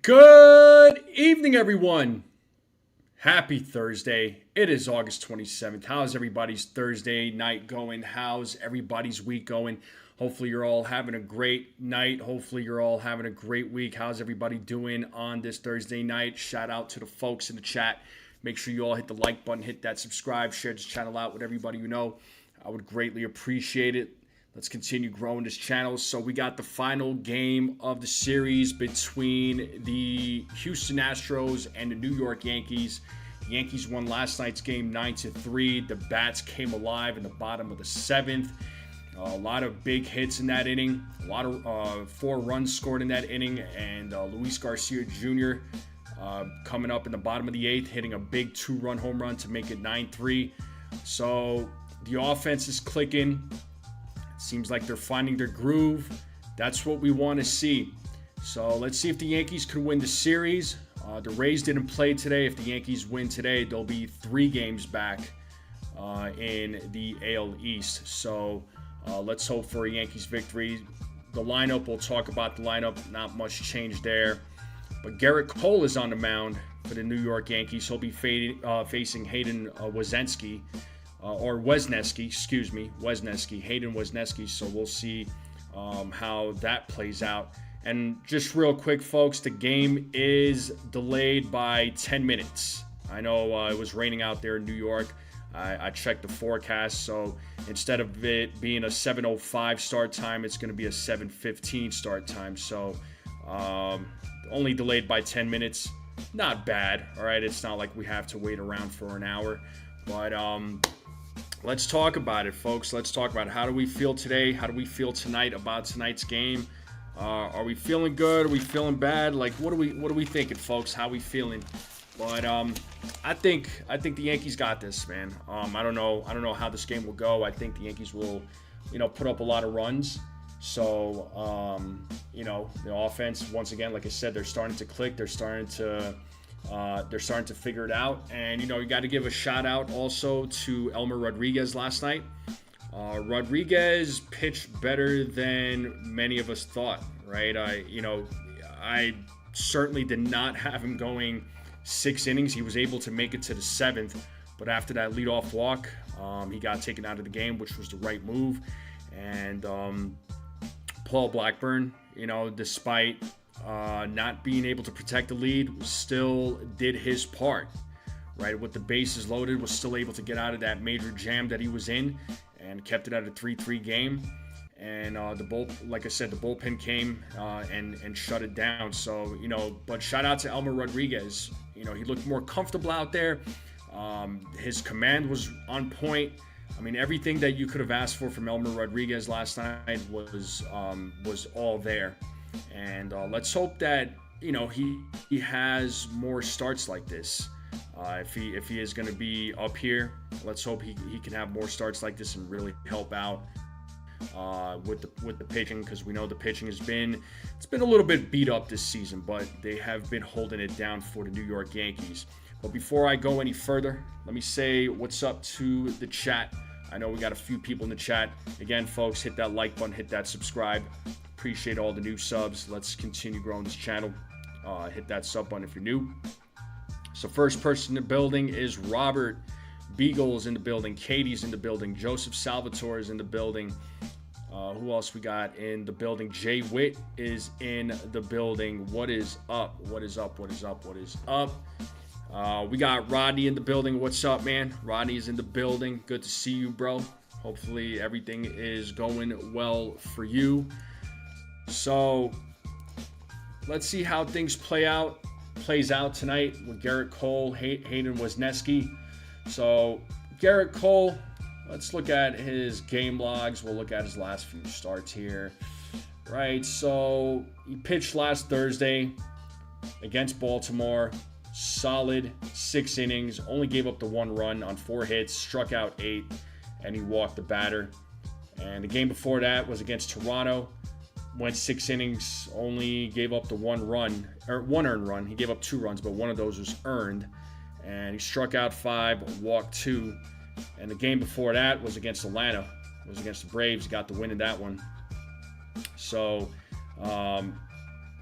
Good evening, everyone. Happy Thursday. It is August 27th. How's everybody's Thursday night going? How's everybody's week going? Hopefully you're all having a great night. Hopefully you're all having a great week. How's everybody doing on this Thursday night? Shout out to the folks in the chat. Make sure you all hit the like button, hit that subscribe, share this channel out with everybody you know. I would greatly appreciate it. Let's continue growing this channel. So we got the final game of the series between the Houston Astros and the New York Yankees. The Yankees won last night's game 9-3. The bats came alive in the bottom of the seventh. A lot of big hits in that inning. A lot of 4 runs scored in that inning. And Luis Garcia Jr. Coming up in the bottom of the 8th, hitting a big 2-run home run to make it 9-3. So the offense is clicking. Seems like they're finding their groove. That's what we want to see. So let's see if the Yankees could win the series. The Rays didn't play today. If the Yankees win today, they'll be 3 games back in the AL East. So let's hope for a Yankees victory. The lineup, we'll talk about the lineup. Not much change there. But Garrett Cole is on the mound for the New York Yankees. He'll be facing Hayden Wesneski. Hayden Wesneski. So we'll see how that plays out. And just real quick, folks, the game is delayed by 10 minutes. I know it was raining out there in New York. I checked the forecast, so instead of it being a 7:05 start time, it's going to be a 7:15 start time. So only delayed by 10 minutes. Not bad, all right? It's not like we have to wait around for an hour. But let's talk about it, folks. Let's talk about it. How do we feel today? How do we feel tonight about tonight's game? Are we feeling good? Are we feeling bad? Like, what are we thinking, folks? How are we feeling? But I think the Yankees got this, man. I don't know how this game will go. I think the Yankees will, put up a lot of runs. So the offense, once again, like I said, they're starting to click. They're starting to figure it out. And, you got to give a shout out also to Elmer Rodriguez last night. Rodriguez pitched better than many of us thought, right? I certainly did not have him going 6 innings. He was able to make it to the 7th, but after that leadoff walk, he got taken out of the game, which was the right move. And Paul Blackburn, despite not being able to protect the lead, still did his part, right? With the bases loaded, was still able to get out of that major jam that he was in and kept it at a 3-3 game. And like I said, the bullpen came and shut it down. So, but shout out to Elmer Rodriguez. He looked more comfortable out there. His command was on point. I mean, everything that you could have asked for from Elmer Rodriguez last night was all there. And let's hope that he has more starts like this. If he is going to be up here, let's hope he can have more starts like this and really help out with the pitching, because we know the pitching it's been a little bit beat up this season, but they have been holding it down for the New York Yankees. But before I go any further, let me say what's up to the chat. I know we got a few people in the chat. Again, folks, hit that like button, hit that subscribe. Appreciate all the new subs. Let's continue growing this channel. Hit that sub button if you're new. So first person in the building is Robert. Beagle is in the building. Katie's in the building. Joseph Salvatore is in the building. Who else we got in the building? Jay Witt is in the building. What is up? What is up? What is up? What is up? We got Rodney in the building. What's up, man? Rodney is in the building. Good to see you, bro. Hopefully everything is going well for you. So let's see how things plays out tonight with Garrett Cole, Hayden Wesneski. So Garrett Cole, let's look at his game logs. We'll look at his last few starts here. Right, so he pitched last Thursday against Baltimore. Solid 6 innings, only gave up the 1 run on 4 hits, struck out 8, and he walked the batter. And the game before that was against Toronto. Went 6 innings, only gave up the 1 earned run. He gave up 2 runs, but one of those was earned. And he struck out 5, walked 2. And the game before that was against Atlanta. It was against the Braves. He got the win in that one. So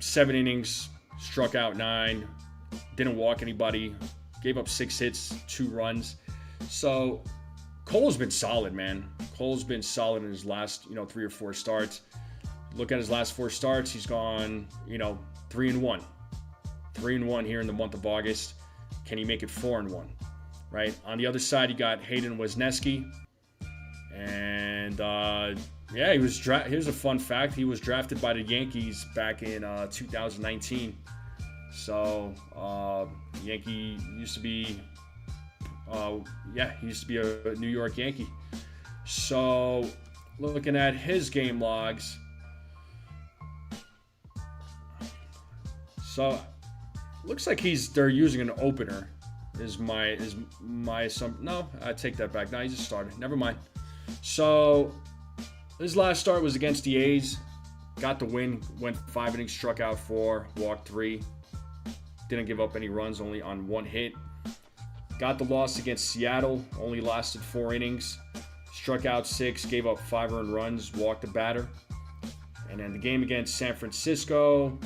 7 innings, struck out 9, didn't walk anybody, gave up 6 hits, 2 runs. So Cole's been solid, man. Cole's been solid in his last, 3 or 4 starts. Look at his last 4 starts. He's gone, 3-1. 3-1 here in the month of August. Can he make it 4-1? Right? On the other side, you got Hayden Wesneski. And, he was here's a fun fact. He was drafted by the Yankees back in 2019. So, Yankee used to be, he used to be a New York Yankee. So, looking at his game logs. So, looks like they're using an opener. Is my assumption. No, I take that back. No, he just started. Never mind. So, his last start was against the A's. Got the win. Went 5 innings, struck out 4, walked 3. Didn't give up any runs, only on 1 hit. Got the loss against Seattle. Only lasted 4 innings. Struck out 6, gave up 5 earned runs, walked a batter. And then the game against San Francisco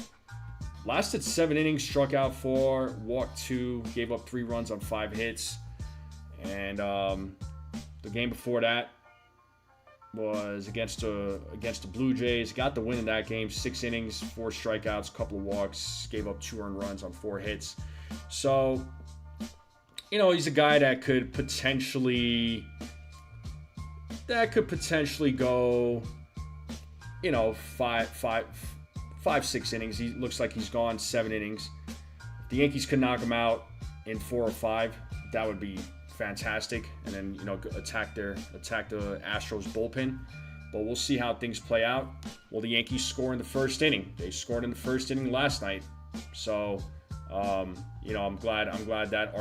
lasted 7 innings, struck out 4, walked 2, gave up 3 runs on 5 hits. And the game before that was against the Blue Jays. Got the win in that game, 6 innings, 4 strikeouts, couple of walks, gave up 2 earned runs on 4 hits. So, he's a guy that could potentially go, 5-6 innings. He looks like he's gone 7 innings. If the Yankees could knock him out in 4 or 5, that would be fantastic. And then, attack the Astros bullpen. But we'll see how things play out. Will the Yankees score in the first inning? They scored in the first inning last night. So, I'm glad that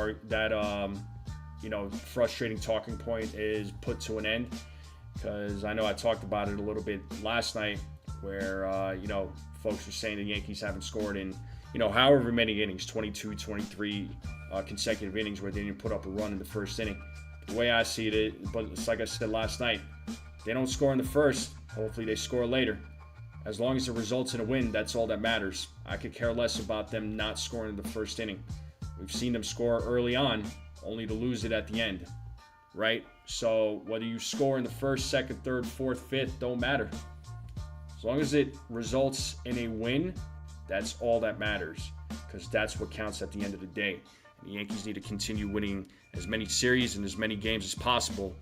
frustrating talking point is put to an end, because I know I talked about it a little bit last night, where folks were saying the Yankees haven't scored in however many innings, 22, 23 consecutive innings, where they didn't put up a run in the first inning. The way I see it, but it's like I said last night, they don't score in the first, hopefully they score later. As long as it results in a win, that's all that matters. I could care less about them not scoring in the first inning. We've seen them score early on, only to lose it at the end, right? So whether you score in the first, second, third, fourth, fifth, don't matter. As long as it results in a win, that's all that matters, because that's what counts at the end of the day. The Yankees need to continue winning as many series and as many games as possible,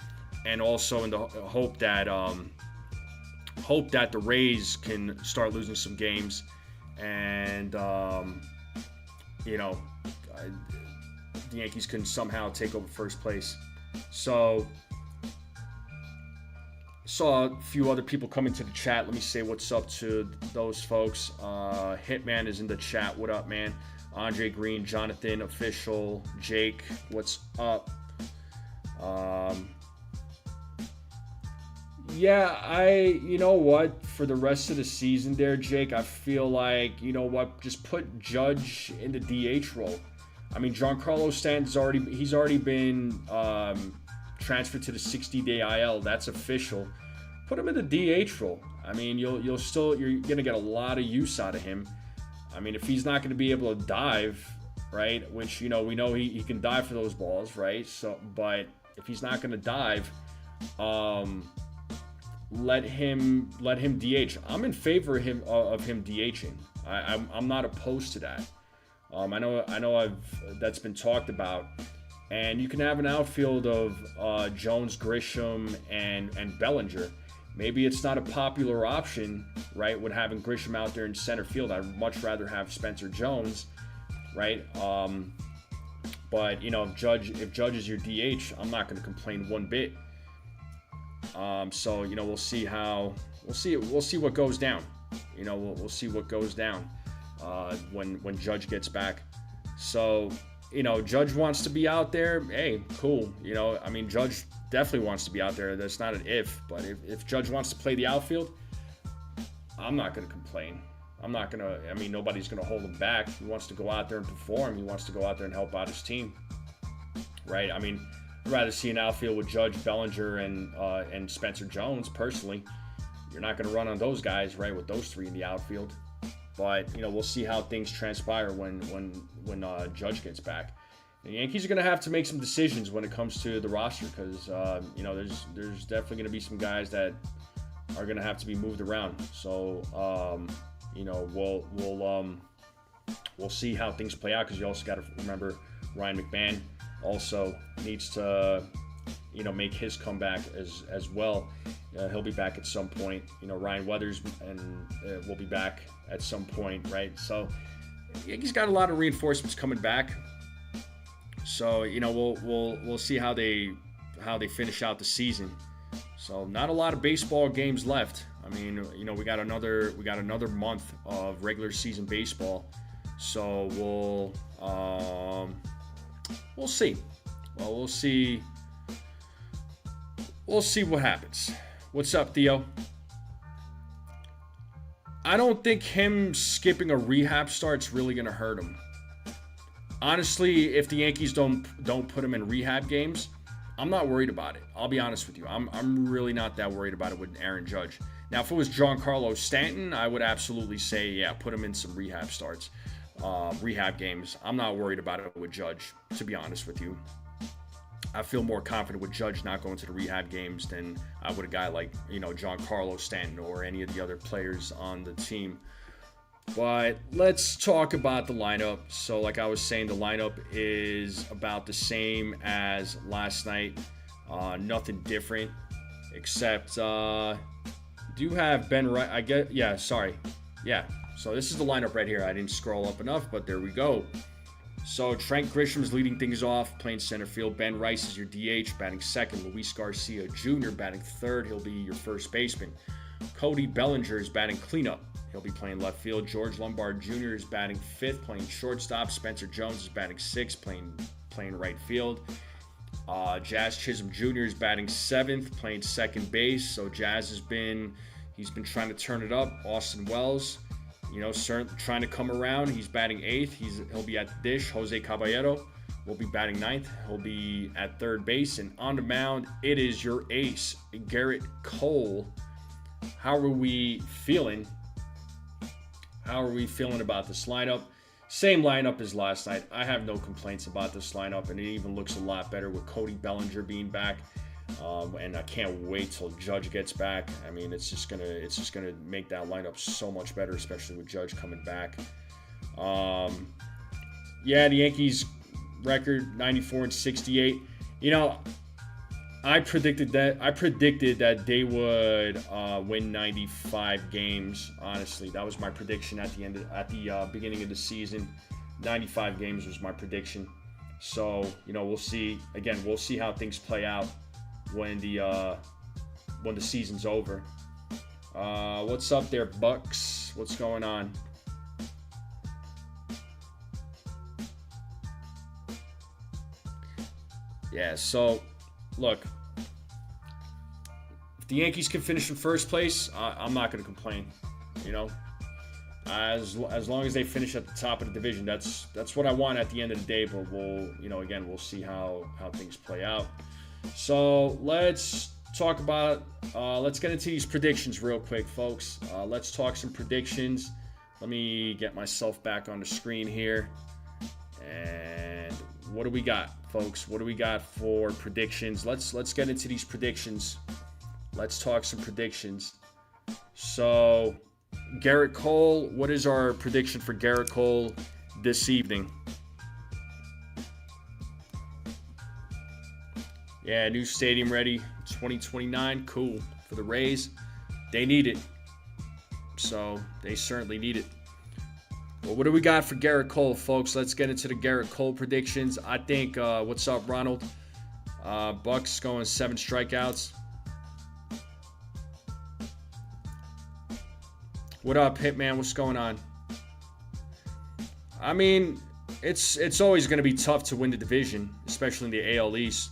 and also in the hope that the Rays can start losing some games, and the Yankees can somehow take over first place. So, saw a few other people come into the chat. Let me say what's up to those folks. Hitman is in the chat. What up, man? Andre Green, Jonathan, Official, Jake, what's up? For the rest of the season there, Jake, I feel like, just put Judge in the DH role. I mean, Giancarlo Stanton's already been transferred to the 60-day IL. That's official. Put him in the DH role. I mean, you're gonna get a lot of use out of him. I mean, if he's not going to be able to dive, right, which, we know he can dive for those balls, right? So, but if he's not going to dive, let him DH. I'm in favor of him DHing. I'm not opposed to that. I know that's been talked about, and you can have an outfield of Jones, Grisham, and Bellinger. Maybe it's not a popular option, right, with having Grisham out there in center field. I'd much rather have Spencer Jones, right? But if Judge is your DH, I'm not going to complain one bit. So we'll see what goes down. We'll see what goes down when Judge gets back. So Judge wants to be out there. Hey, cool. Judge definitely wants to be out there. That's not an if, but if Judge wants to play the outfield, I'm not going to complain. Nobody's going to hold him back. He wants to go out there and perform. He wants to go out there and help out his team, right? I'd rather see an outfield with Judge, Bellinger, and Spencer Jones, personally. You're not going to run on those guys, right, with those 3 in the outfield. But we'll see how things transpire when Judge gets back. The Yankees are going to have to make some decisions when it comes to the roster because there's definitely going to be some guys that are going to have to be moved around. So we'll see how things play out because you also got to remember Ryan McMahon also needs to make his comeback as well. He'll be back at some point. Ryan Weathers will be back at some point, right? So Yankees got a lot of reinforcements coming back. So we'll see how they finish out the season. So not a lot of baseball games left. I mean, we got another month of regular season baseball. So we'll see. Well, we'll see. We'll see what happens. What's up, Theo? I don't think him skipping a rehab start's really gonna hurt him. Honestly, if the Yankees don't put him in rehab games, I'm not worried about it. I'll be honest with you. I'm really not that worried about it with Aaron Judge. Now, if it was Giancarlo Stanton, I would absolutely say, yeah, put him in some rehab starts, rehab games. I'm not worried about it with Judge, to be honest with you. I feel more confident with Judge not going to the rehab games than I would a guy like, Giancarlo Stanton or any of the other players on the team. But let's talk about the lineup. So like I was saying, the lineup is about the same as last night. Nothing different except do have Ben Wright. So this is the lineup right here. I didn't scroll up enough, but there we go. So Trent Grisham's leading things off, playing center field. Ben Rice is your DH, batting second. Luis Garcia Jr. batting third. He'll be your first baseman. Cody Bellinger is batting cleanup. He'll be playing left field. George Lombard Jr. is batting fifth, playing shortstop. Spencer Jones is batting sixth, playing right field. Jazz Chisholm Jr. is batting seventh, playing second base. So Jazz he's been trying to turn it up. Austin Wells, trying to come around. He's batting eighth. He'll be at the dish. Jose Caballero will be batting ninth. He'll be at third base. And on the mound, it is your ace, Garrett Cole. How are we feeling? How are we feeling about this lineup? Same lineup as last night. I have no complaints about this lineup, and it even looks a lot better with Cody Bellinger being back. And I can't wait till Judge gets back. I mean, it's just gonna make that lineup so much better, especially with Judge coming back. The Yankees record 94-68. I predicted that they would win 95 games. Honestly, that was my prediction at the beginning of the season. 95 games was my prediction. So we'll see. Again, we'll see how things play out when the season's over. What's up there, Bucks? What's going on? Yeah. So, look. If the Yankees can finish in first place, I'm not going to complain. As long as they finish at the top of the division, that's what I want at the end of the day. But we'll see how things play out. So let's talk about. Let's get into these predictions real quick, folks. Let's talk some predictions. Let me get myself back on the screen here. And what do we got, folks? What do we got for predictions? Let's get into these predictions. Let's talk some predictions. So, Garrett Cole, what is our prediction for Garrett Cole this evening? Yeah, new stadium ready, 2029. Cool. For the Rays, they need it. So, they certainly need it. Well, what do we got for Garrett Cole, folks? Let's get into the Garrett Cole predictions. I think, what's up, Ronald? Bucks going 7 strikeouts. What up, Hitman? What's going on? I mean, it's always going to be tough to win the division, especially in the AL East.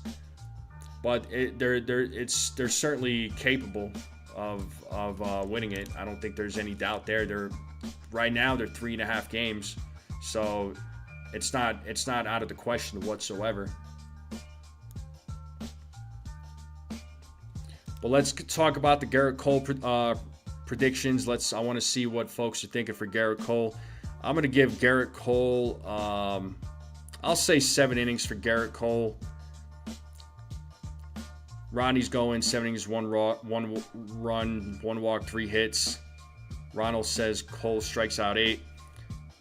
But they're certainly capable of winning it. I don't think there's any doubt there. Right now they're 3.5 games, so it's not out of the question whatsoever. But let's talk about the Garrett Cole predictions. I want to see what folks are thinking for Garrett Cole. I'm going to give Garrett Cole, I'll say 7 innings for Garrett Cole. Ronnie's going 7 innings, 1 run, 1 walk, 3 hits. Ronald says Cole strikes out 8.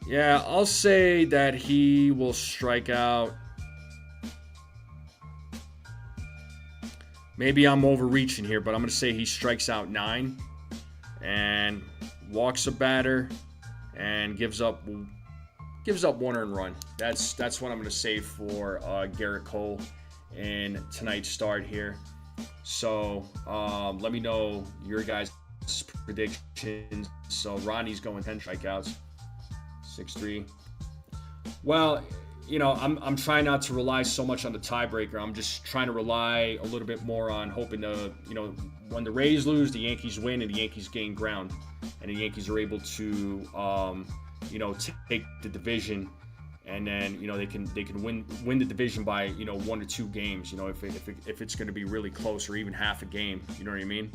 Yeah, I'll say that he will strike out. Maybe I'm overreaching here, but I'm going to say he strikes out 9 and walks a batter and gives up 1 earned run. That's what I'm going to say for Garrett Cole in tonight's start here. So let me know your guys' predictions. So Ronnie's going 10 strikeouts, 6-3. Well, you know, I'm trying not to rely so much on the tiebreaker. I'm just trying to rely a little bit more on hoping to, you know, when the Rays lose, the Yankees win and the Yankees gain ground, and the Yankees are able to, you know, take the division, and then, you know, they can win the division by, you know, 1 or 2 games. You know, if it's going to be really close, or even half a game. You know what I mean?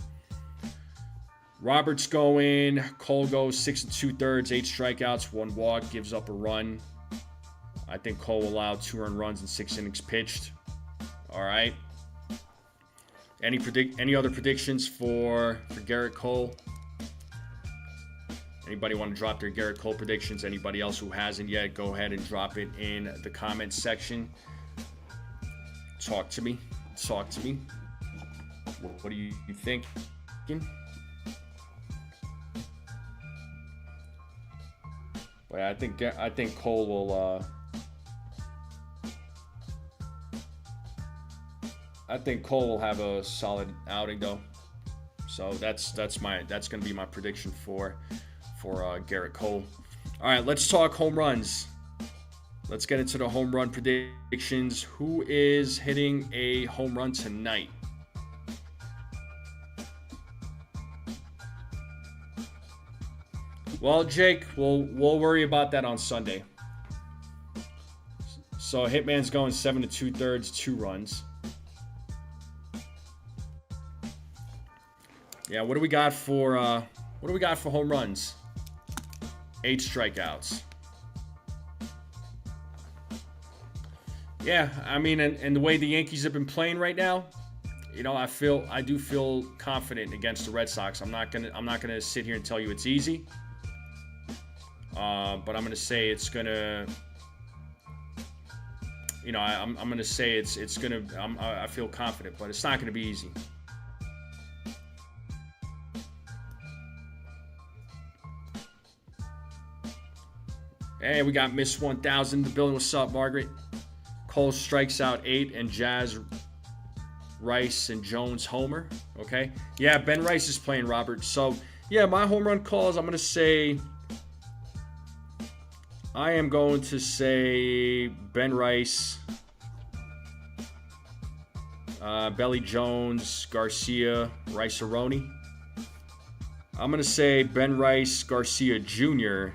Robert's going. Cole goes 6 2/3, 8 strikeouts, 1 walk, gives up a run. I think Cole will allow 2 earned runs in 6 innings pitched. All right. Any other predictions for Garrett Cole? Anybody want to drop their Garrett Cole predictions? Anybody else who hasn't yet, go ahead and drop it in the comments section. Talk to me. What do you think? But I think Cole will. I think Cole will have a solid outing though. So that's going to be my prediction for Garrett Cole. All right, let's talk home runs. Let's get into the home run predictions. Who is hitting a home run tonight? Well, Jake, we'll worry about that on Sunday. So Hitman's going 7 2/3, 2 runs. Yeah, what do we got for home runs? 8 strikeouts. Yeah, I mean, and the way the Yankees have been playing right now, you know, I do feel confident against the Red Sox. I'm not gonna sit here and tell you it's easy, but I'm gonna say it's gonna. You know, I'm gonna say it's gonna. I feel confident, but it's not gonna be easy. Hey, we got Miss 1000 in the building. What's up, Margaret? Cole strikes out 8, and Jazz, Rice, and Jones homer. Okay. Yeah, Ben Rice is playing, Robert. So, yeah, my home run calls, I am going to say Ben Rice, Belly Jones, Garcia, Rice-A-Roni. I'm going to say Ben Rice, Garcia Jr.,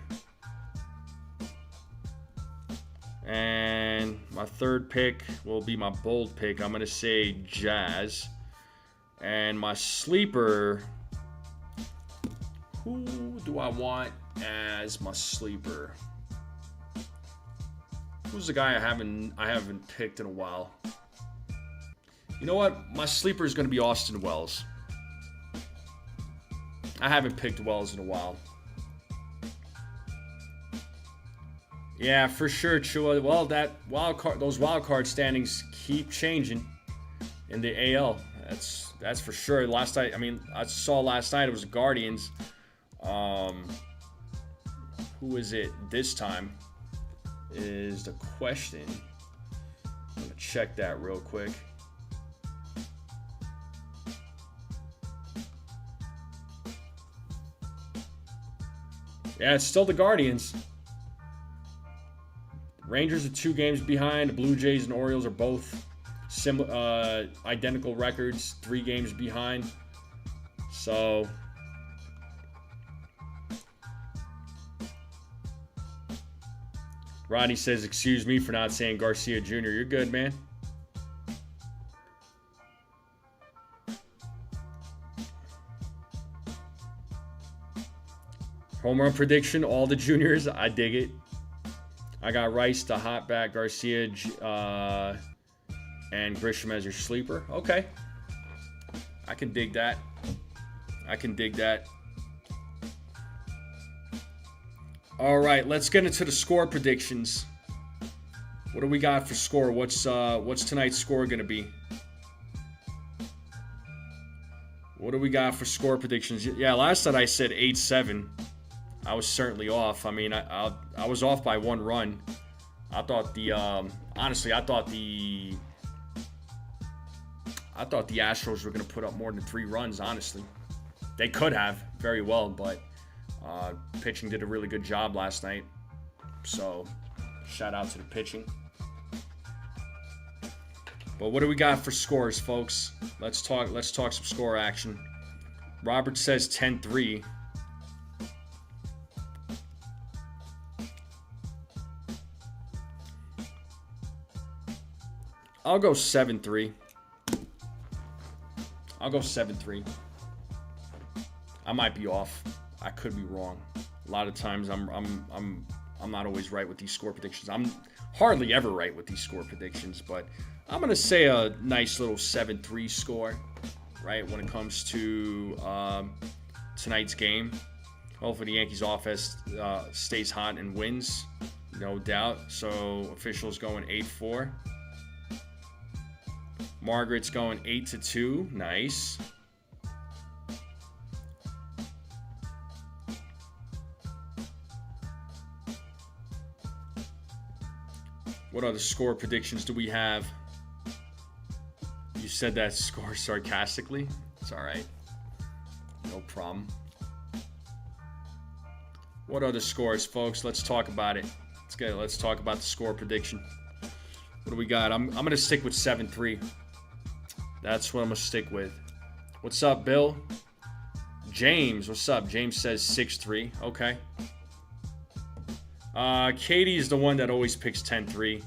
and my third pick will be my bold pick. I'm going to say Jazz. And my sleeper, who do I want as my sleeper? Who's the guy I haven't picked in a while? You know what? My sleeper is going to be Austin Wells. I haven't picked Wells in a while. Yeah, for sure, Chua. Well, those wild card standings keep changing in the AL. That's for sure. I saw last night it was the Guardians. Who is it this time? Is the question. I'm gonna check that real quick. Yeah, it's still the Guardians. Rangers are 2 games behind. The Blue Jays and Orioles are both identical records, 3 games behind. So, Rodney says, excuse me for not saying Garcia Jr. You're good, man. Home run prediction, all the juniors. I dig it. I got Rice, the hot bat, Garcia, and Grisham as your sleeper. Okay. I can dig that. I can dig that. All right, let's get into the score predictions. What do we got for score? What's tonight's score going to be? What do we got for score predictions? Yeah, last night I said 8-7. I was certainly off. I mean, I was off by 1 run. I thought honestly, I thought the Astros were going to put up more than 3 runs, honestly. They could have, very well, but pitching did a really good job last night. So, shout out to the pitching. But what do we got for scores, folks? Let's talk some score action. Robert says 10-3. I'll go 7-3. I'll go 7-3. I might be off. I could be wrong. A lot of times I'm not always right with these score predictions. I'm hardly ever right with these score predictions, but I'm going to say a nice little 7-3 score, right, when it comes to tonight's game. Hopefully the Yankees offense stays hot and wins, no doubt. So officials going 8-4. Margaret's going 8-2. Nice. What other score predictions do we have? You said that score sarcastically. It's all right. No problem. What other scores, folks? Let's talk about it. Let's talk about the score prediction. What do we got? I'm going to stick with 7-3. That's what I'm going to stick with. What's up, Bill? James, what's up? James says 6-3. Okay. Katie is the one that always picks 10-3.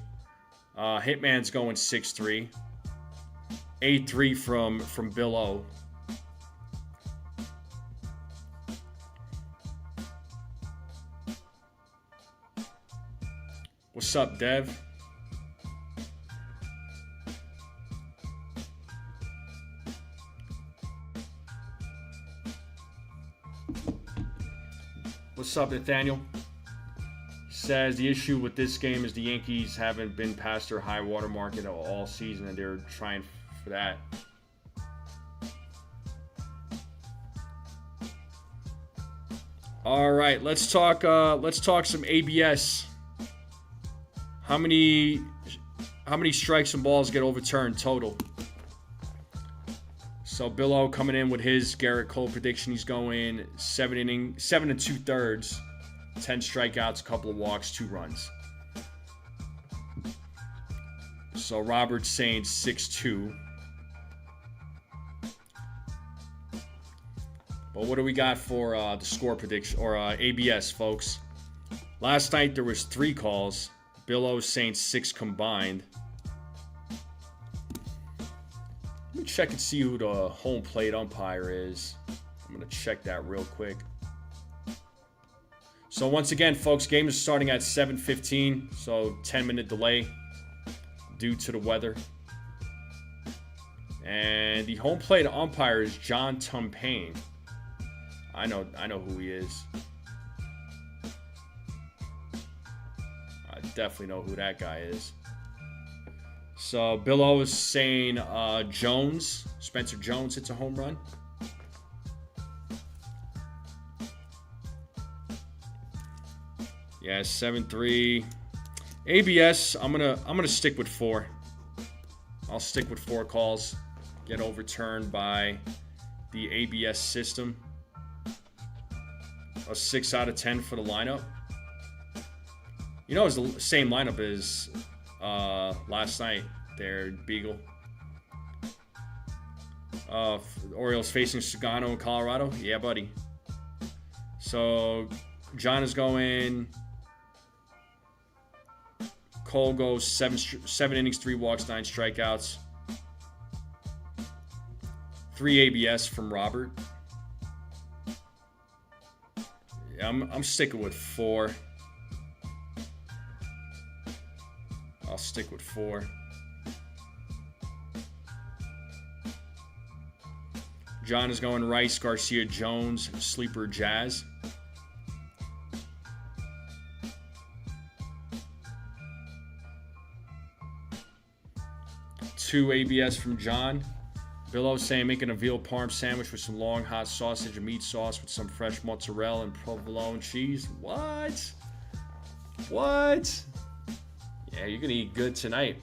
Hitman's going 6-3. 8-3 from Bill O. What's up, Dev? What's up, Nathaniel? Says the issue with this game is the Yankees haven't been past their high water mark all season, and they're trying for that. All right, let's talk some ABS. How many strikes and balls get overturned total? So Bill O coming in with his Garrett Cole prediction. He's going 7 and 2/3, 10 strikeouts, a couple of walks, 2 runs. So Robert's saying 6-2. But what do we got for the score prediction or ABS, folks? Last night there was 3 calls. Bill O's saying 6 combined. Let me check and see who the home plate umpire is. I'm going to check that real quick. So once again, folks, game is starting at 7:15, so 10-minute delay due to the weather. And the home plate umpire is John Tumpane. I know who he is. I definitely know who that guy is. So Bill O is saying Jones, Spencer Jones hits a home run. Yeah, 7-3. ABS, I'm gonna stick with 4. I'll stick with 4 calls. Get overturned by the ABS system. A 6 out of 10 for the lineup. You know, it's the same lineup as last night there, Beagle. Orioles facing Sagano in Colorado. Yeah, buddy. So John is going. Cole goes 7 innings, 3 walks, 9 strikeouts. 3 ABS from Robert. Yeah, I'm sticking with 4. I'll stick with 4. John is going Rice, Garcia, Jones, sleeper, Jazz. Two ABS from John. Billo saying making a veal parm sandwich with some long hot sausage and meat sauce with some fresh mozzarella and provolone cheese. What? What? Yeah, you're going to eat good tonight.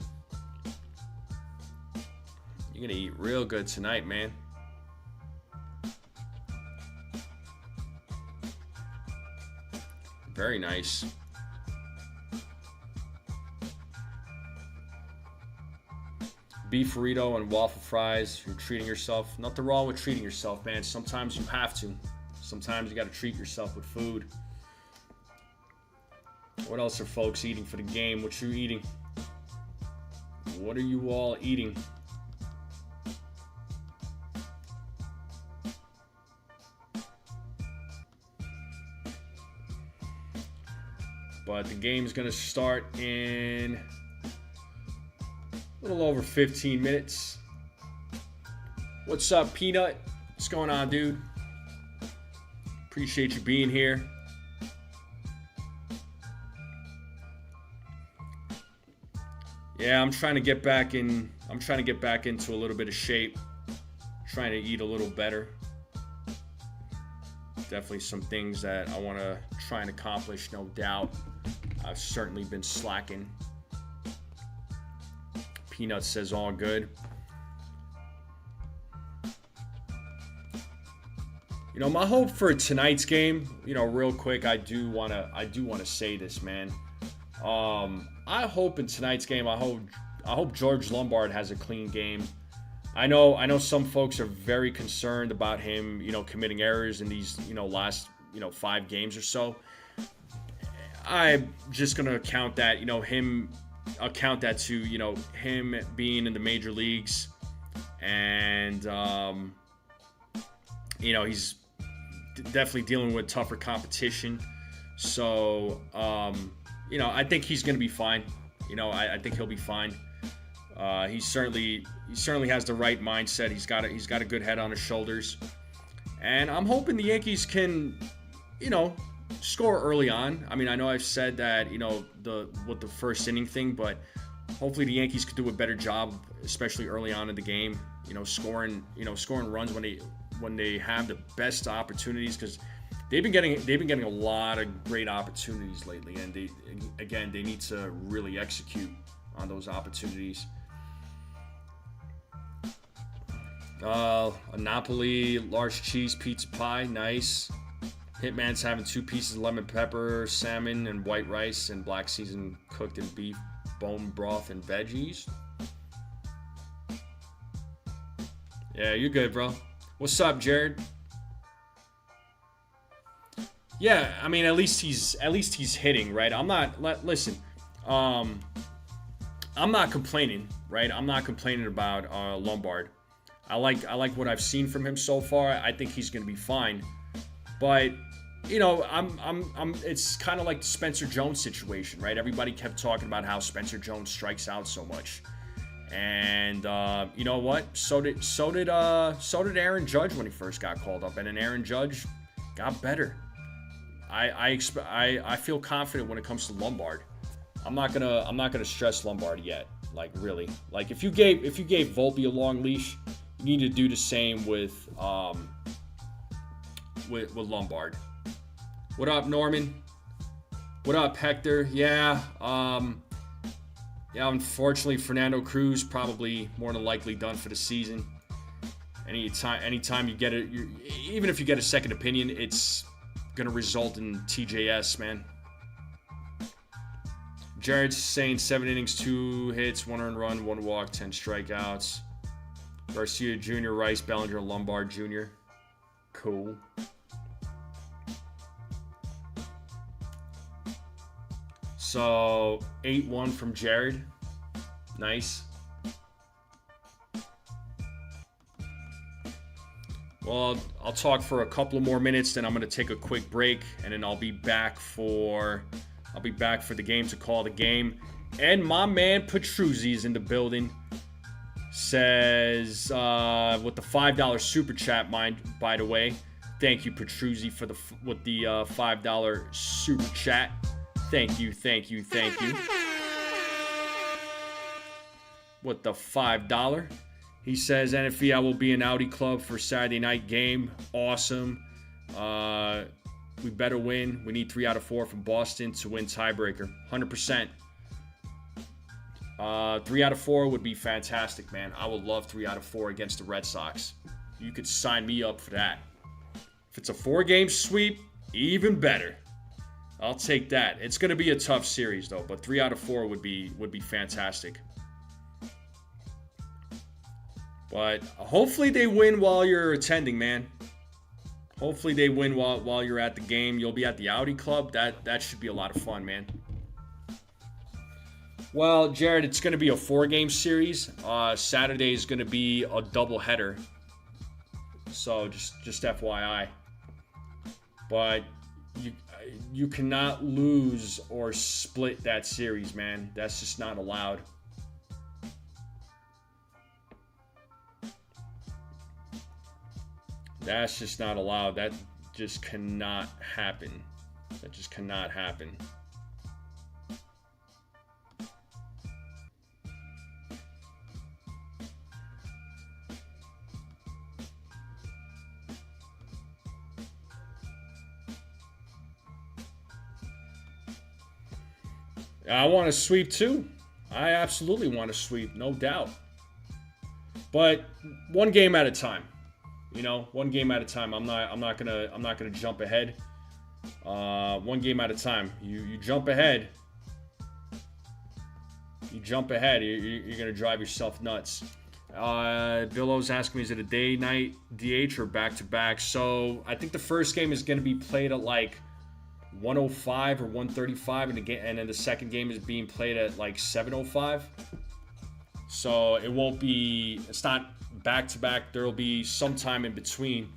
You're going to eat real good tonight, man. Very nice. Beef burrito and waffle fries. You're treating yourself. Nothing wrong with treating yourself, man. Sometimes you have to. Sometimes you got to treat yourself with food. What else are folks eating for the game? What you eating? What are you all eating? But the game's going to start in a little over 15 minutes. What's up, Peanut? What's going on, dude? Appreciate you being here. Yeah, I'm trying to get back into a little bit of shape. Trying to eat a little better. Definitely some things that I want to try and accomplish, no doubt. I've certainly been slacking. Peanut says all good. You know, my hope for tonight's game, you know, real quick, I do want to say this, man. I hope in tonight's game, I hope George Lombard has a clean game. I know some folks are very concerned about him, you know, committing errors in these, you know, last, you know, 5 games or so. I'm just gonna account that, you know, account that to, you know, him being in the major leagues, and you know, he's definitely dealing with tougher competition. So you know, I think he's gonna be fine. You know, I think he'll be fine. He certainly has the right mindset. He's got a good head on his shoulders, and I'm hoping the Yankees can, you know, score early on. I mean, I know I've said that, you know, with the first inning thing, but hopefully the Yankees could do a better job, especially early on in the game. You know, scoring runs when they have the best opportunities, because they've been getting a lot of great opportunities lately, and they need to really execute on those opportunities. A Napoli large cheese pizza pie, nice. Hitman's having 2 pieces of lemon pepper, salmon, and white rice, and black seasoned cooked in beef, bone broth, and veggies. Yeah, you're good, bro. What's up, Jared? Yeah, I mean, at least he's hitting, right? Listen. I'm not complaining, right? I'm not complaining about Lombard. I like what I've seen from him so far. I think he's going to be fine. But, you know, it's kind of like the Spencer Jones situation, right? Everybody kept talking about how Spencer Jones strikes out so much. And you know what? So did Aaron Judge when he first got called up, and then Aaron Judge got better. I feel confident when it comes to Lombard. I'm not gonna stress Lombard yet. Like, really. Like, if you gave Volpe a long leash, you need to do the same with Lombard. What up, Norman? What up, Hector? Yeah, unfortunately, Fernando Cruz probably more than likely done for the season. Anytime you get it, even if you get a second opinion, it's gonna result in TJS, man. Jared's saying 7 innings, 2 hits, 1 earned run, 1 walk, 10 strikeouts. Garcia Jr., Rice, Bellinger, Lombard Jr. Cool. So 8-1 from Jared. Nice. Well, I'll talk for a couple of more minutes, then I'm going to take a quick break, and then I'll be back for the game to call the game. And my man Petruzzi is in the building. Says with the $5 super chat, by the way. Thank you, Petruzzi, for the $5 super chat. Thank you. With the $5. He says, NFE, I will be in Audi Club for Saturday night game. Awesome. We better win. We need 3 out of 4 from Boston to win tiebreaker. 100%. 3 out of 4 would be fantastic, man. I would love 3 out of 4 against the Red Sox. You could sign me up for that. If it's a 4-game sweep, even better. I'll take that. It's going to be a tough series, though, but 3 out of 4 would be fantastic. But hopefully they win while you're attending, man. Hopefully they win while you're at the game. You'll be at the Audi Club. That should be a lot of fun, man. Well, Jared, it's going to be a 4-game series. Saturday is going to be a doubleheader. So just FYI. But you cannot lose or split that series, man. That's just not allowed. That's just not allowed. That just cannot happen. That just cannot happen. I want to sweep too. I absolutely want to sweep, no doubt. But one game at a time. You know, one game at a time. I'm not gonna jump ahead. One game at a time. You jump ahead. You're gonna drive yourself nuts. Billow's asking me, is it a day-night DH or back-to-back? So I think the first game is gonna be played at like 105 or 135, and then the second game is being played at like 705. So it's not back-to-back. There will be some time in between.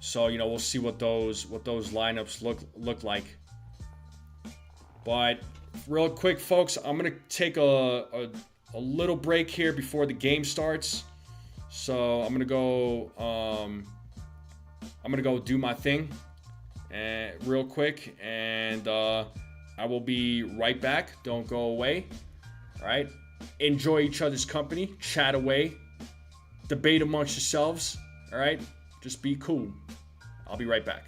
So, you know, we'll see what those lineups look like. But real quick, folks, I'm gonna take a little break here before the game starts. So I'm gonna go do my thing real quick, and I will be right back. Don't go away. All right. Enjoy each other's company. Chat away. Debate amongst yourselves. All right. Just be cool. I'll be right back.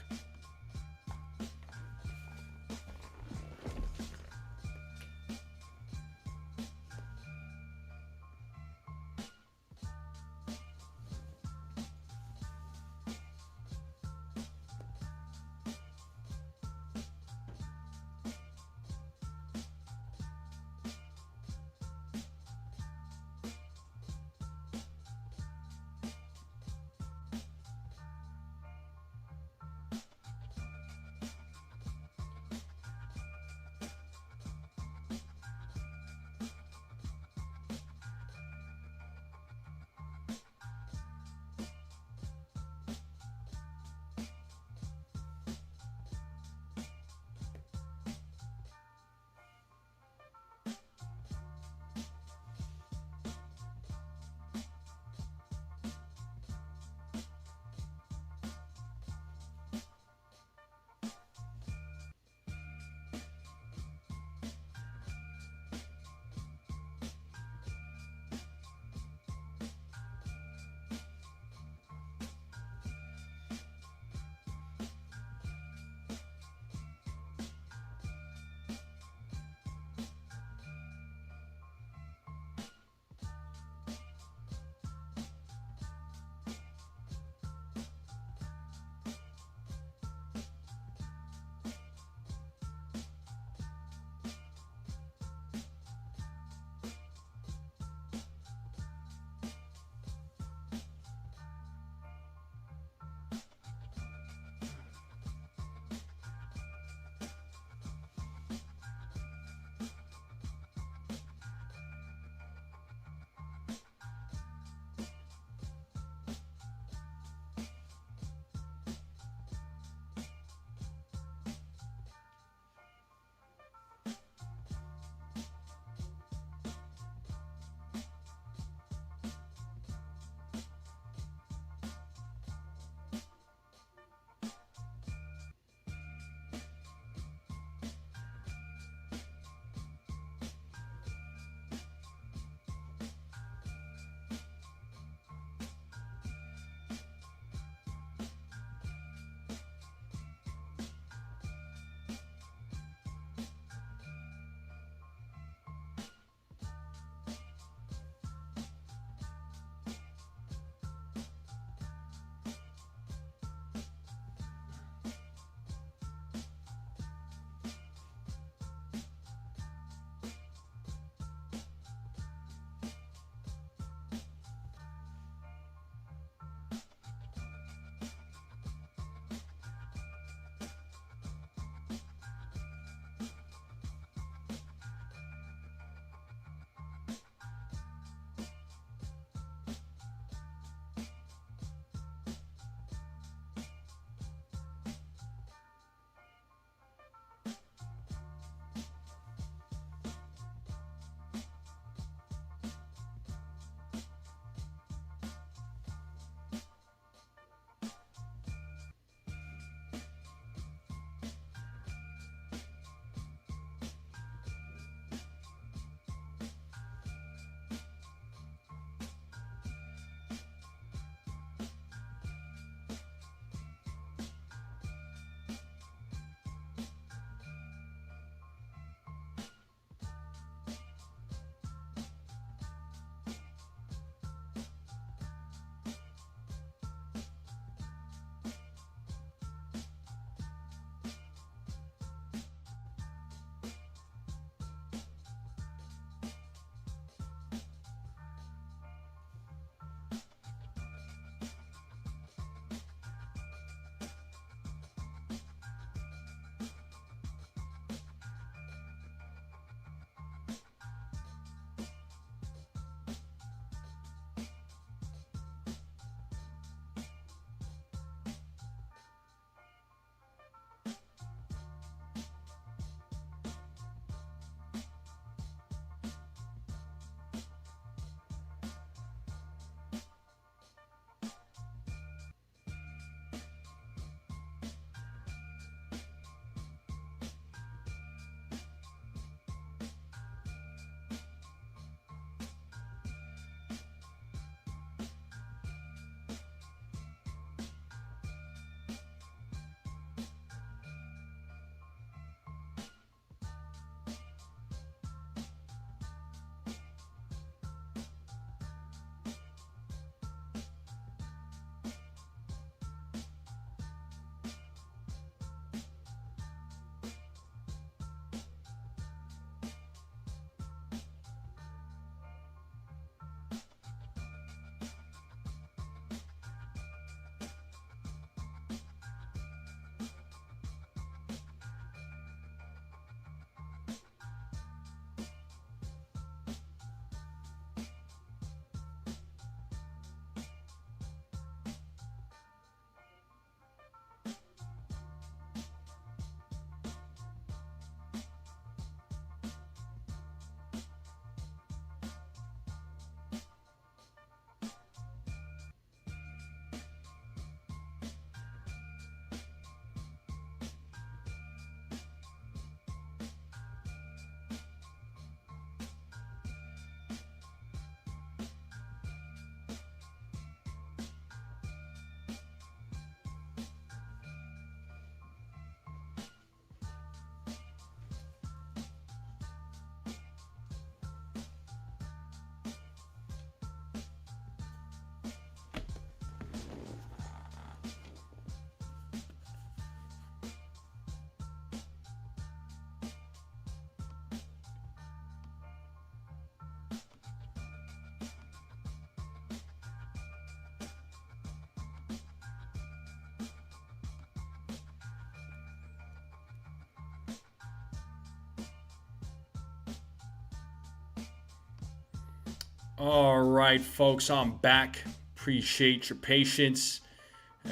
All right, folks, I'm back. Appreciate your patience.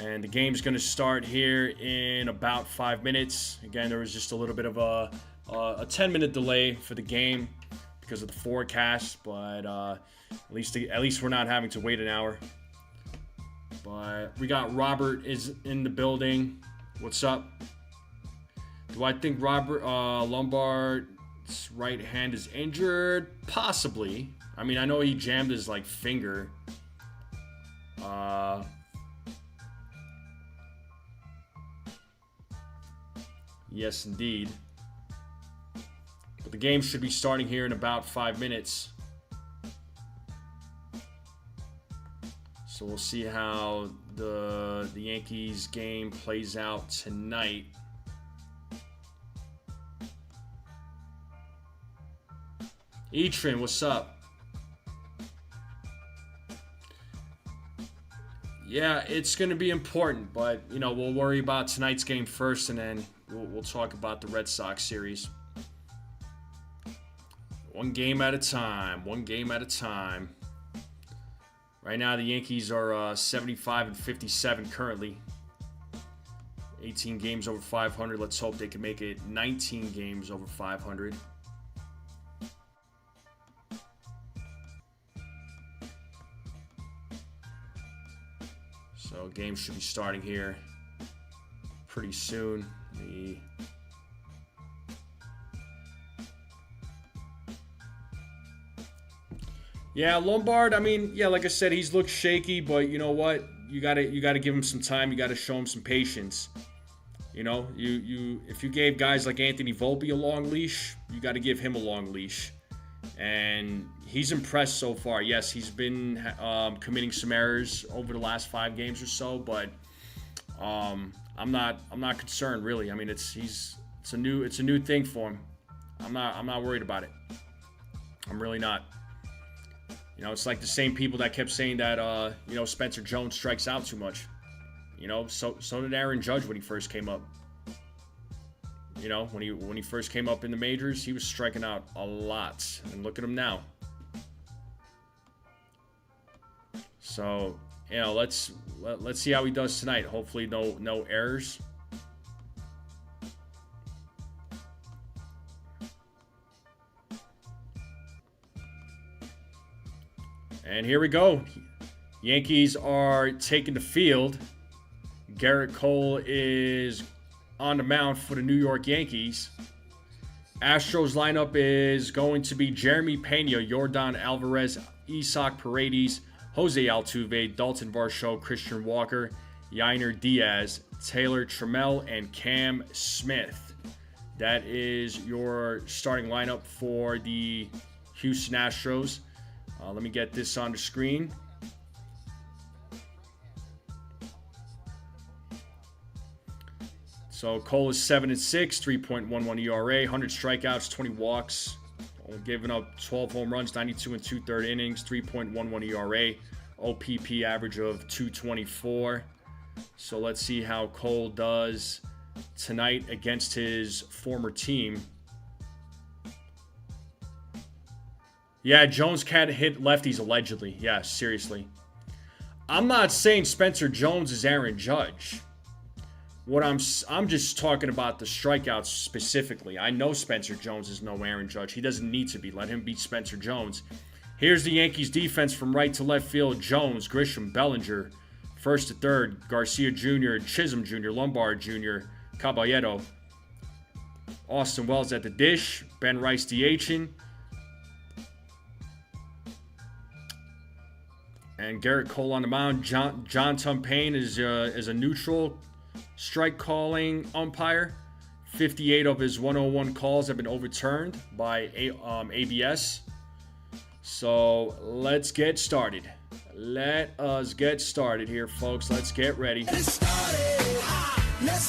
And the game's going to start here in about 5 minutes. Again, there was just a little bit of a 10-minute delay for the game because of the forecast, but at least we're not having to wait an hour. But we got Robert is in the building. What's up? Do I think Robert Lombard's right hand is injured? Possibly. I mean, I know he jammed his finger. Yes, indeed. But the game should be starting here in about 5 minutes. So we'll see how the Yankees game plays out tonight. Etrin, what's up? Yeah, it's going to be important, but, we'll worry about tonight's game first, and then we'll talk about the Red Sox series. One game at a time. One game at a time. Right now, the Yankees are 75 and 57 currently. 18 games over 500. Let's hope they can make it 19 games over 500. So, game should be starting here pretty soon. Yeah, Lombard, I mean, yeah, like I said, he's looked shaky, but you know what? You gotta give him some time. You gotta show him some patience. If you gave guys like Anthony Volpe a long leash, you gotta give him a long leash. And he's impressed so far. Yes, he's been committing some errors over the last 5 games or so, but I'm not concerned really. I mean, it's a new thing for him. I'm not worried about it. I'm really not. It's like the same people that kept saying that Spencer Jones strikes out too much. So did Aaron Judge when he first came up. When he first came up in the majors, he was striking out a lot. And look at him now. So, let's see how he does tonight. Hopefully no errors. And here we go. Yankees are taking the field. Garrett Cole is on the mound for the New York Yankees. Astros lineup is going to be Jeremy Pena, Yordan Alvarez, Isaac Paredes, Jose Altuve, Dalton Varsho, Christian Walker, Yainer Diaz, Taylor Trammell, and Cam Smith. That is your starting lineup for the Houston Astros. Let me get this on the screen. So Cole is 7-6, 3.11 ERA, 100 strikeouts, 20 walks, giving up 12 home runs, 92 and 2/3 innings, 3.11 ERA, OPP average of 224. So let's see how Cole does tonight against his former team. Yeah, Jones can't hit lefties allegedly. Yeah, seriously. I'm not saying Spencer Jones is Aaron Judge. I'm just talking about the strikeouts specifically. I know Spencer Jones is no Aaron Judge. He doesn't need to be. Let him beat Spencer Jones. Here's the Yankees defense from right to left field. Jones, Grisham, Bellinger. First to third, Garcia Jr., Chisholm Jr., Lombard Jr., Caballero. Austin Wells at the dish. Ben Rice DHing. And Garrett Cole on the mound. John Tumpane is a neutral strike calling umpire. 58 of his 101 calls have been overturned by ABS. So let's get started. Let us get started here, folks. Let's get ready. Let's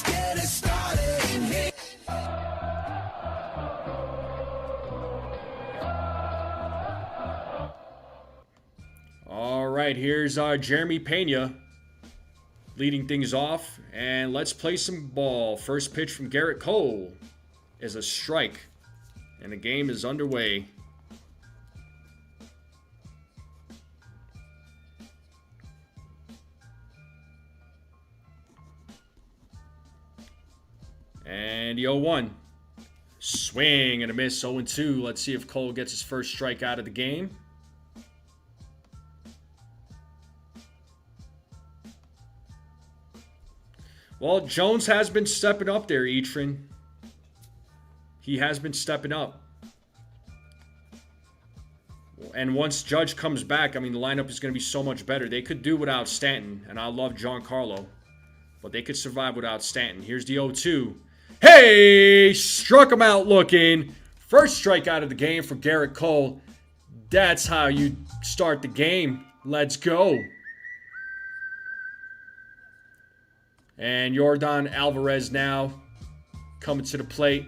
get it started. All right, here's Jeremy Pena leading things off, and let's play some ball. First pitch from Garrett Cole is a strike, and the game is underway. And the 0-1. Swing and a miss, 0-2. Let's see if Cole gets his first strike out of the game. Well, Jones has been stepping up there, Etrin. He has been stepping up. And once Judge comes back, I mean, the lineup is going to be so much better. They could do without Stanton, and I love Giancarlo, but they could survive without Stanton. Here's the 0-2. Hey! Struck him out looking. First strike out of the game for Gerrit Cole. That's how you start the game. Let's go. And Yordan Alvarez now coming to the plate.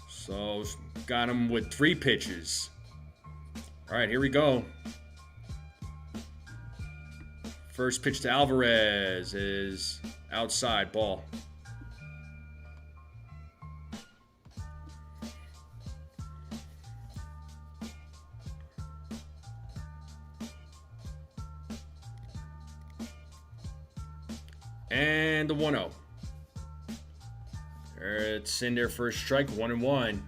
So, got him with 3 pitches. All right, here we go. First pitch to Alvarez is outside, ball. And the 1-0. It's in there for a strike, 1-1.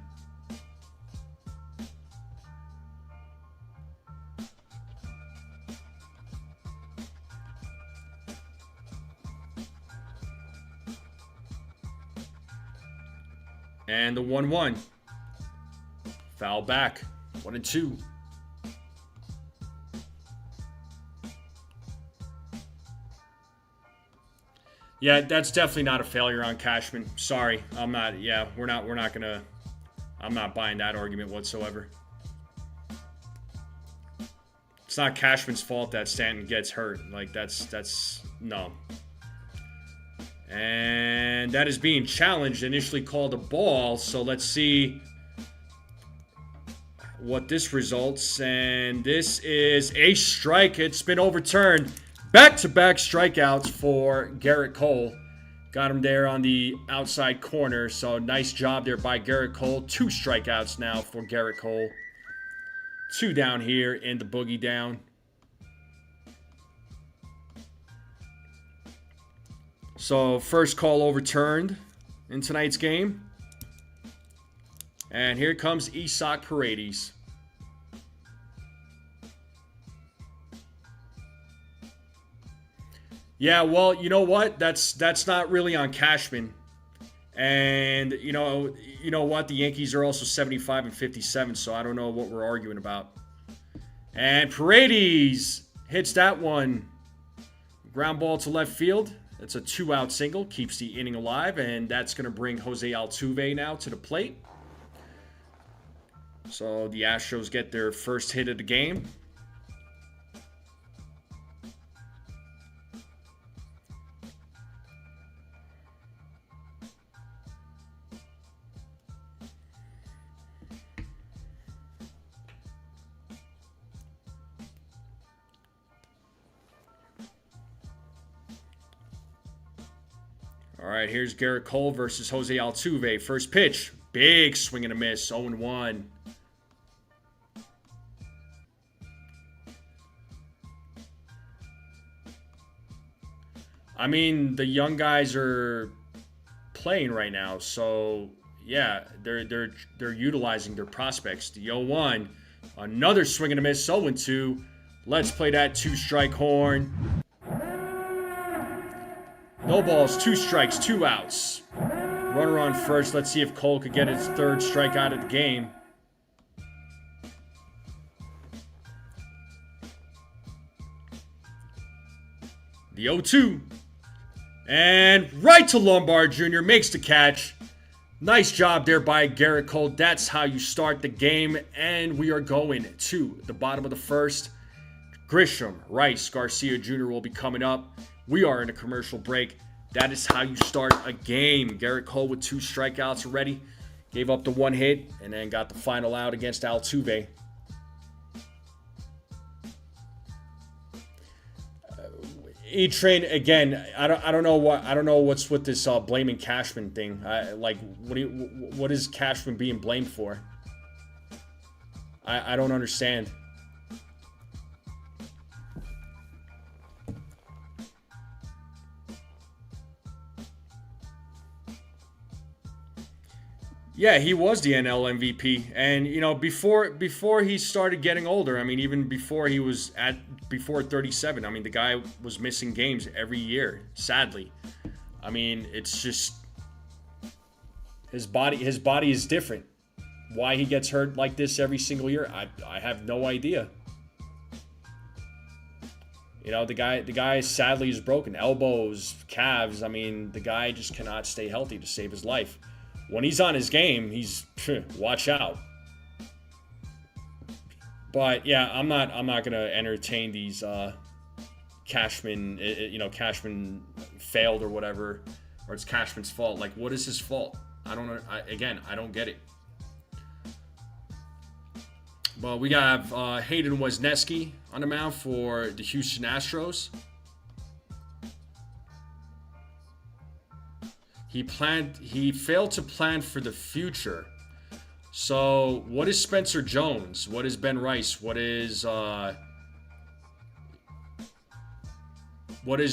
And the 1-1. Foul back, 1-2. Yeah, that's definitely not a failure on Cashman. Sorry, I'm not. Yeah, we're not gonna. I'm not buying that argument whatsoever. It's not Cashman's fault that Stanton gets hurt. Like that's no. And that is being challenged. Initially called a ball. So let's see what this results. And this is a strike. It's been overturned. Back-to-back strikeouts for Gerrit Cole. Got him there on the outside corner. So nice job there by Gerrit Cole. 2 strikeouts now for Gerrit Cole. 2 down here in the boogie down. So first call overturned in tonight's game. And here comes Isaac Paredes. Yeah, well, you know what? That's not really on Cashman. And you know what? The Yankees are also 75 and 57, so I don't know what we're arguing about. And Paredes hits that one. Ground ball to left field. That's a 2-out single, keeps the inning alive, and that's going to bring Jose Altuve now to the plate. So the Astros get their first hit of the game. All right, here's Gerrit Cole versus Jose Altuve. First pitch, big swing and a miss, 0-1. I mean, the young guys are playing right now, so yeah, they're utilizing their prospects. The 0-1, another swing and a miss, 0-2. Let's play that 2-strike horn. No balls, 2 strikes, 2 outs. Runner on first. Let's see if Cole could get his 3rd strikeout of the game. The 0-2. And right to Lombard Jr. makes the catch. Nice job there by Gerrit Cole. That's how you start the game. And we are going to the bottom of the first. Grisham, Rice, Garcia Jr. will be coming up. We are in a commercial break. That is how you start a game. Gerrit Cole with 2 strikeouts already. Gave up the 1 hit and then got the final out against Altuve. E-Train again. I don't know what's with this blaming Cashman thing. What is Cashman being blamed for? I don't understand. Yeah, he was the NL MVP, and before he started getting older, I mean, even before he was at before 37, I mean, the guy was missing games every year. Sadly, I mean, it's just his body is different. Why he gets hurt like this every single year, I have no idea. The guy sadly is broken. Elbows, calves. I mean, the guy just cannot stay healthy to save his life. When he's on his game, he's watch out. But yeah, I'm not gonna entertain these Cashman. Cashman failed or whatever, or it's Cashman's fault. Like, what is his fault? I don't know. I don't get it. Well, we got Hayden Wesneski on the mound for the Houston Astros. He failed to plan for the future. So, what is Spencer Jones? What is Ben Rice? What is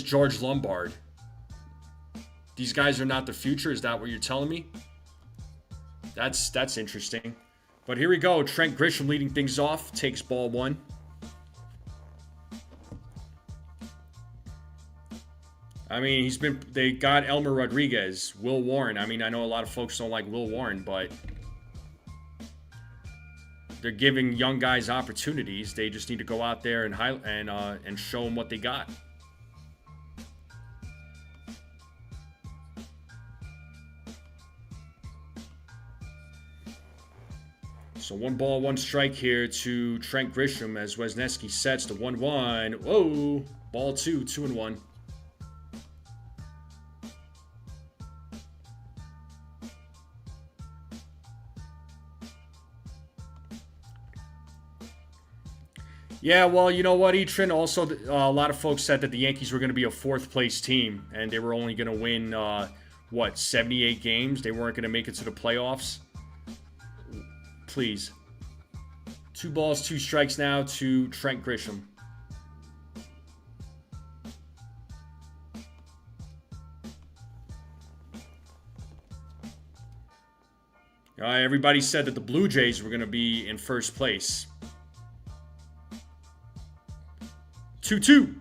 George Lombard? These guys are not the future. Is that what you're telling me? That's interesting. But here we go. Trent Grisham leading things off. Takes ball one. I mean, they got Elmer Rodriguez, Will Warren. I mean, I know a lot of folks don't like Will Warren, but they're giving young guys opportunities. They just need to go out there and show them what they got. So 1-1 here to Trent Grisham as Wesneski sets the 1-1. Whoa, ball 2-1. Yeah, well, you know what, Etrin? Also, a lot of folks said that the Yankees were going to be a fourth-place team, and they were only going to win, 78 games? They weren't going to make it to the playoffs? Please. 2 balls, 2 strikes now to Trent Grisham. Everybody said that the Blue Jays were going to be in first place. 2-2.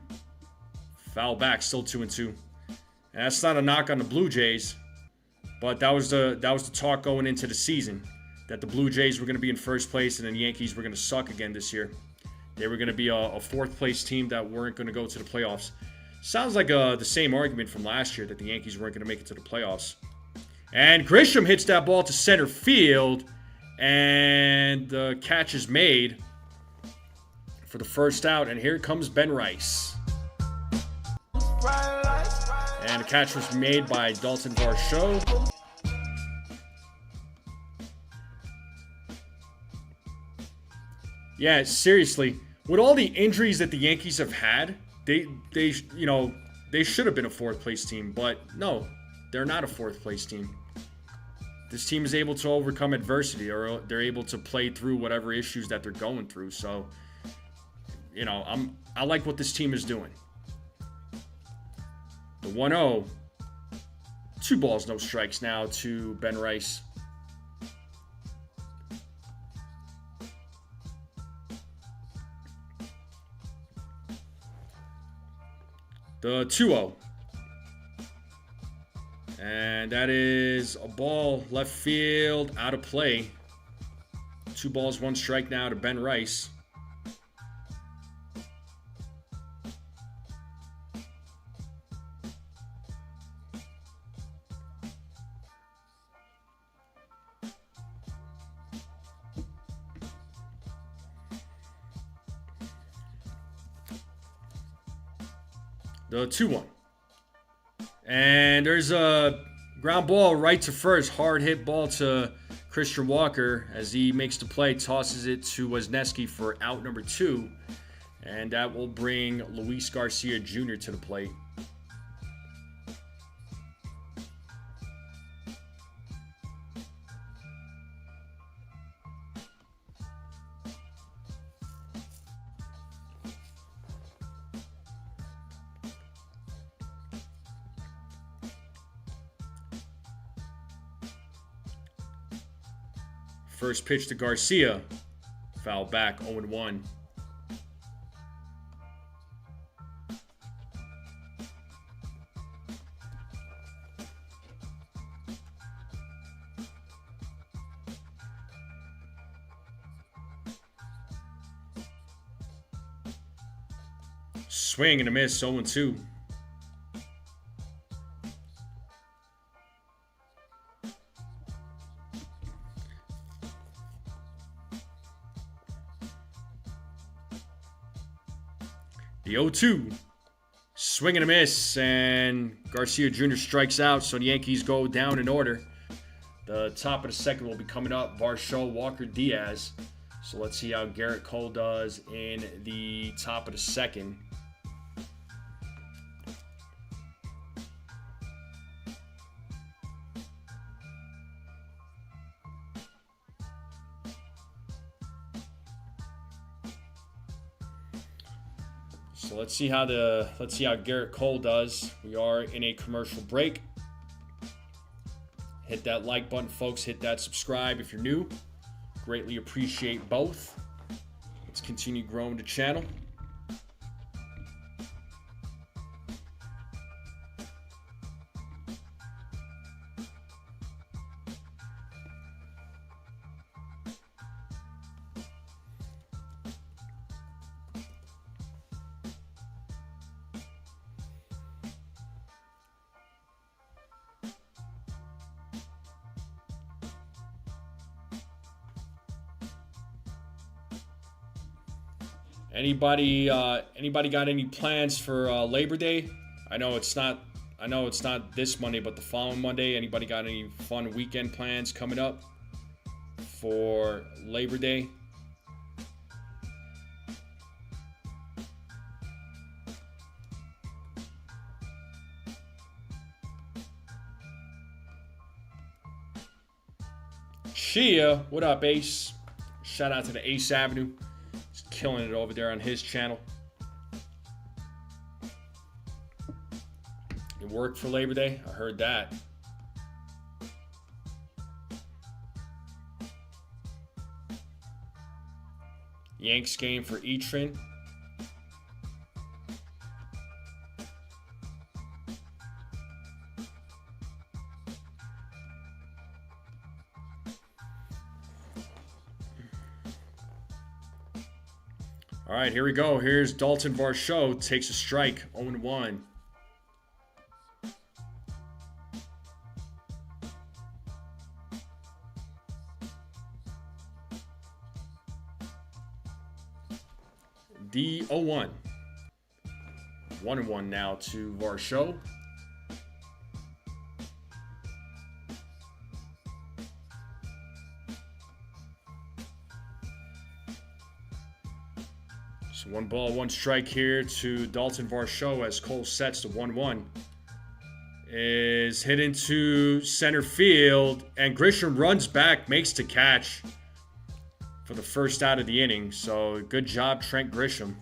Foul back, still 2-2. And that's not a knock on the Blue Jays, but that was the talk going into the season, that the Blue Jays were going to be in first place and then the Yankees were going to suck again this year. They were going to be a fourth place team that weren't going to go to the playoffs. Sounds like the same argument from last year, that the Yankees weren't going to make it to the playoffs. And Grisham hits that ball to center field, and the catch is made for the first out, and here comes Ben Rice. And the catch was made by Dalton Varsho. Yeah, seriously, with all the injuries that the Yankees have had, they should have been a fourth place team, but no, they're not a fourth place team. This team is able to overcome adversity, or they're able to play through whatever issues that they're going through. So, I like what this team is doing. The 1-0. 2 balls, no strikes now to Ben Rice. The 2-0. And that is a ball left field, out of play. 2 balls, 1 strike now to Ben Rice. The 2-1. And there's a ground ball right to first. Hard hit ball to Christian Walker as he makes the play, tosses it to Wesneski for out number 2. And that will bring Luis Garcia Jr. to the plate. First pitch to Garcia. Foul back, 0-1. Swing and a miss, 0-2. The 0-2. Swing and a miss, and Garcia Jr. strikes out, so the Yankees go down in order. The top of the second will be coming up. Varsho, Walker, Diaz. So let's see how Garrett Cole does in the top of the second. So let's see how Garrett Cole does. We are in a commercial break. Hit that like button, folks. Hit that subscribe if you're new. Greatly appreciate both. Let's continue growing the channel. Anybody got any plans for Labor Day? I know it's not this Monday, but the following Monday. Anybody got any fun weekend plans coming up for Labor Day? Shia, what up, Ace? Shout out to the Ace Avenue. Killing it over there on his channel. You work for Labor Day? I heard that. Yanks game for Etrin. All right, here we go. Here's Dalton Varsho. Takes a strike. 0-1. The 0-1. 1-1 now to Varsho. So 1 ball, 1 strike here to Dalton Varsho as Cole sets the 1-1. Is hit into center field, and Grisham runs back, makes the catch for the first out of the inning. So good job, Trent Grisham.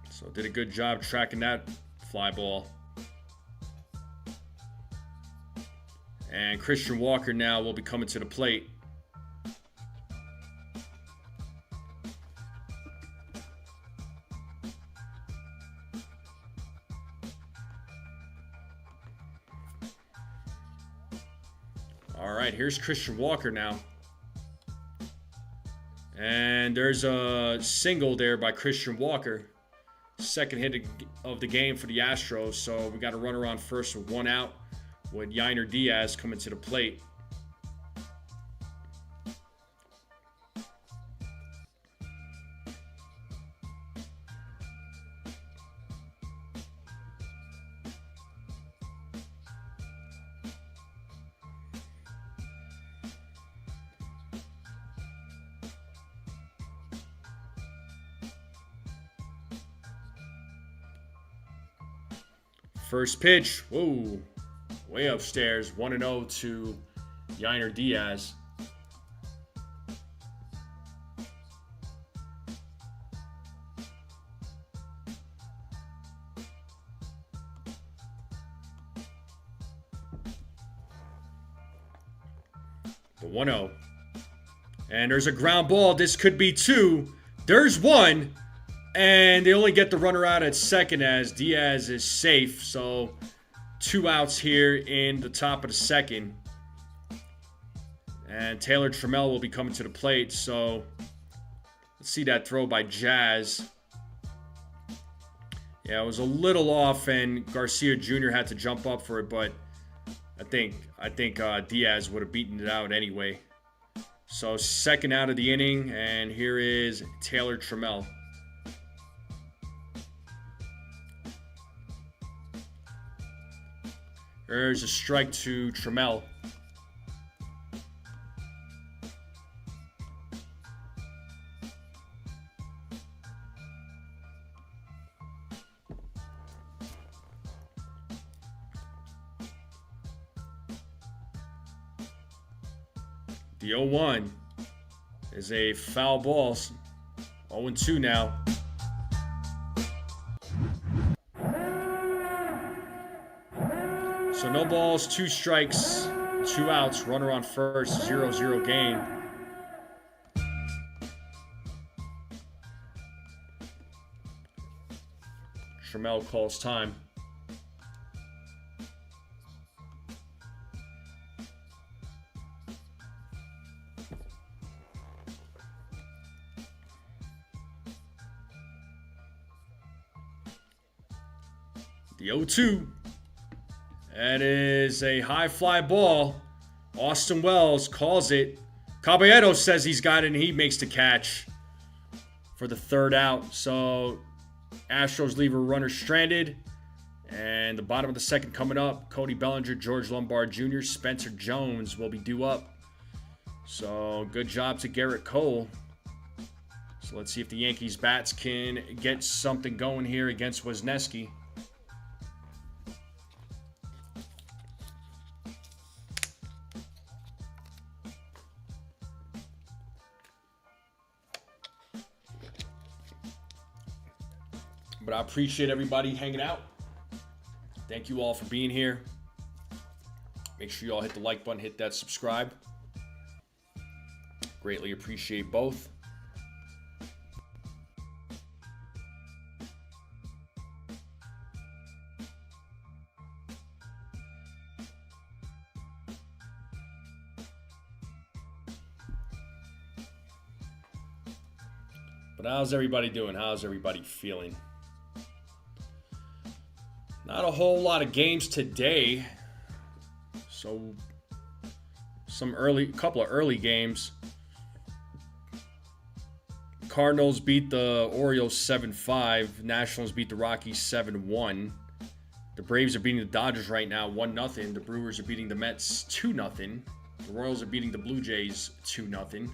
So did a good job tracking that fly ball. And Christian Walker now will be coming to the plate. All right, here's Christian Walker now. And there's a single there by Christian Walker. Second hit of the game for the Astros. So we got a runner on first with 1 out with Yainer Diaz coming to the plate. First pitch, whoa, way upstairs, 1-0 to Yainer Diaz. The 1-0. And there's a ground ball. This could be 2. There's 1. And they only get the runner out at second as Diaz is safe. So 2 outs here in the top of the second. And Taylor Trammell will be coming to the plate. So let's see that throw by Jazz. Yeah, it was a little off, and Garcia Jr. had to jump up for it, but I think Diaz would have beaten it out anyway. So second out of the inning, and here is Taylor Trammell. There's a strike to Trammell. The 0-1 is a foul ball. 0-2 now. So no balls, 2 strikes, 2 outs, runner on first, 0-0 game. Trammell calls time. The 0-2. That is a high fly ball. Austin Wells calls it. Caballero says he's got it, and he makes the catch for the 3rd out. So Astros leave a runner stranded. And the bottom of the second coming up. Cody Bellinger, George Lombard Jr., Spencer Jones will be due up. So good job to Garrett Cole. So let's see if the Yankees bats can get something going here against Wisniewski. But I appreciate everybody hanging out. Thank you all for being here. Make sure you all hit the like button, hit that subscribe. Greatly appreciate both. But how's everybody doing? How's everybody feeling? Not a whole lot of games today. So couple of early games. Cardinals beat the Orioles 7-5. Nationals beat the Rockies 7-1. The Braves are beating the Dodgers right now 1-0. The Brewers are beating the Mets 2-0. The Royals are beating the Blue Jays 2-0.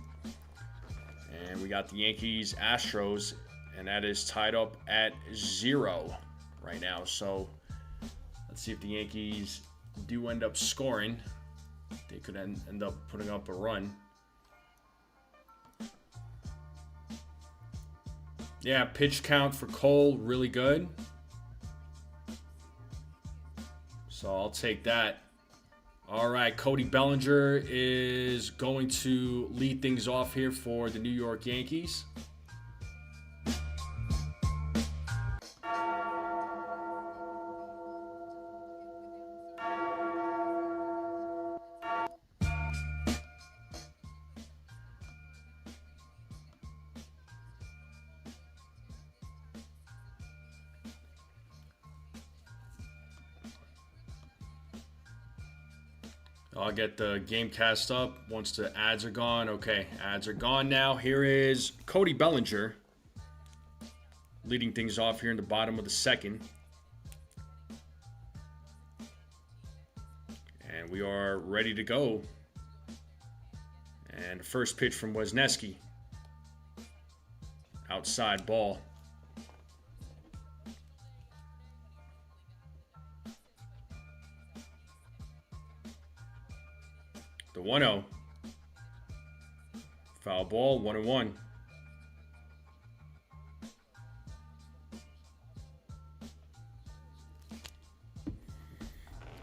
And we got the Yankees, Astros, and that is tied up at 0 right now. So let's see if the Yankees do end up scoring. They could end up putting up a run. Yeah, pitch count for Cole, really good. So I'll take that. All right, Cody Bellinger is going to lead things off here for the New York Yankees. I'll get the game cast up once the ads are gone. Okay, ads are gone now. Here is Cody Bellinger leading things off here in the bottom of the second. And we are ready to go. And first pitch from Wisniewski. Outside ball. The 1-0. Foul ball, 1-1.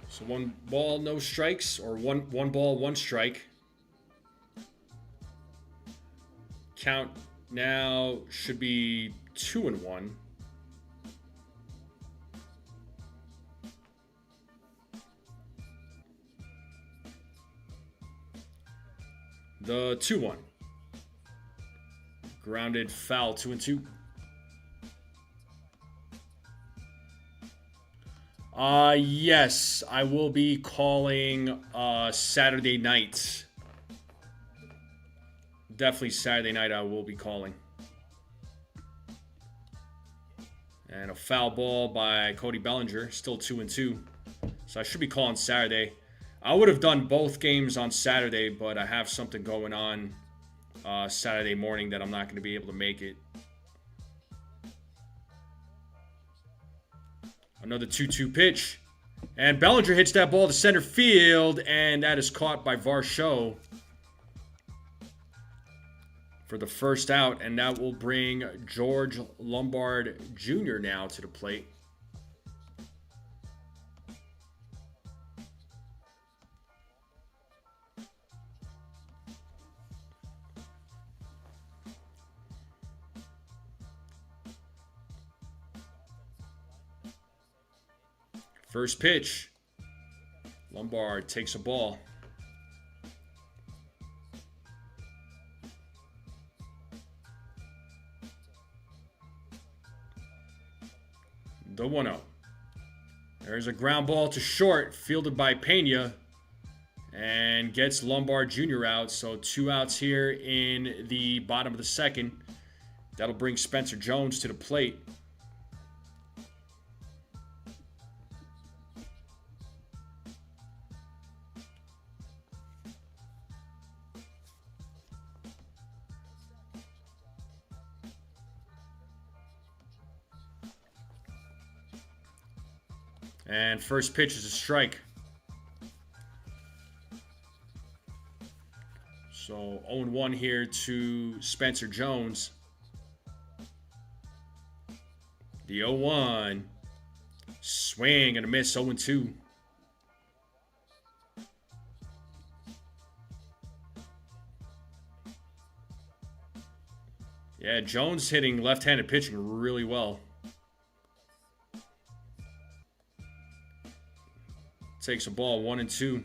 So 1 ball, no strikes, or one ball, 1 strike. Count now should be 2-1. The 2-1. Grounded foul, 2-2. Yes, I will be calling Saturday night. Definitely Saturday night I will be calling. And a foul ball by Cody Bellinger, still 2-2. So I should be calling Saturday. I would have done both games on Saturday, but I have something going on Saturday morning that I'm not going to be able to make it. Another 2-2 pitch. And Bellinger hits that ball to center field, and that is caught by Varsho for the first out, and that will bring George Lombard Jr. now to the plate. First pitch. Lombard takes a ball. The 1-0. There's a ground ball to short, fielded by Pena, and gets Lombard Jr. out. So 2 outs here in the bottom of the second. That'll bring Spencer Jones to the plate. And first pitch is a strike. So 0-1 here to Spencer Jones. The 0-1. Swing and a miss, 0-2. Yeah, Jones hitting left-handed pitching really well. Takes a ball, 1-2.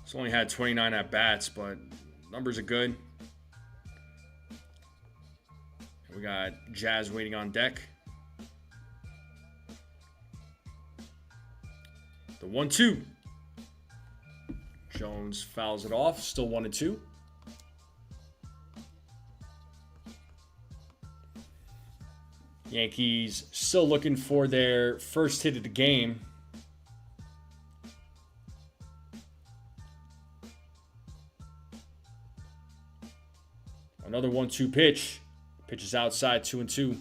He's only had 29 at-bats, but numbers are good. We got Jazz waiting on deck. The 1-2. Jones fouls it off, still 1-2. Yankees still looking for their first hit of the game. Another 1-2 pitch. Pitch is outside, 2-2.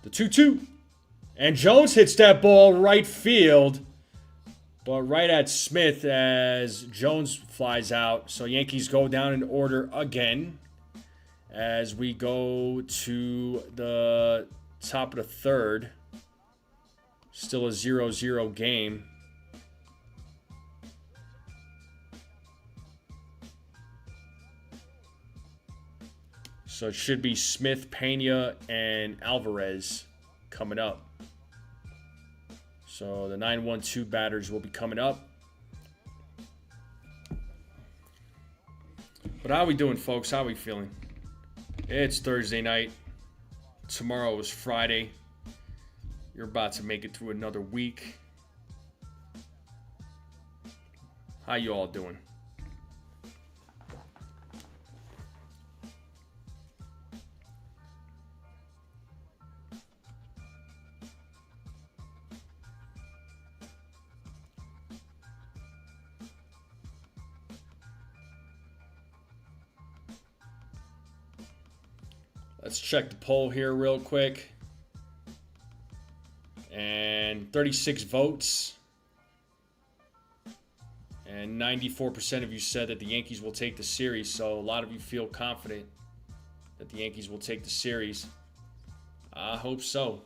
The 2-2. And Jones hits that ball right field, but right at Smith as Jones flies out. So Yankees go down in order again as we go to the top of the third. Still a 0-0 game. So it should be Smith, Pena, and Alvarez coming up. So the 9-1-2 batters will be coming up. But how are we doing, folks? How are we feeling? It's Thursday night. Tomorrow is Friday. You're about to make it through another week. How you all doing? Let's check the poll here real quick. And 36 votes. And 94% of you said that the Yankees will take the series. So a lot of you feel confident that the Yankees will take the series. I hope so.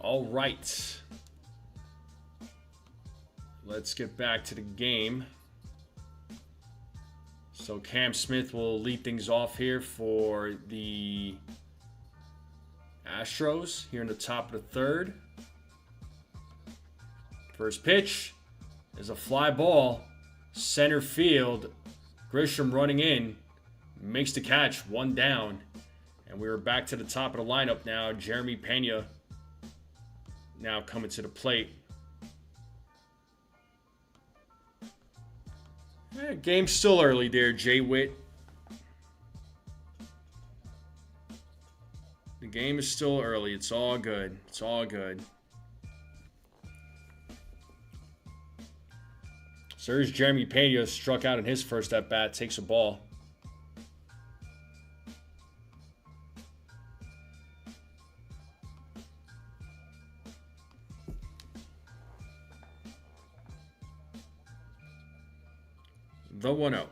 All right. Let's get back to the game. So Cam Smith will lead things off here for the Astros here in the top of the third. First pitch is a fly ball. Center field. Grisham running in. Makes the catch. One down. And we're back to the top of the lineup now. Jeremy Pena now coming to the plate. Game's still early there, Jay Witt. The game is still early. It's all good. It's all good. So here's Jeremy Pena, struck out in his first at-bat, takes a ball. The 1-0.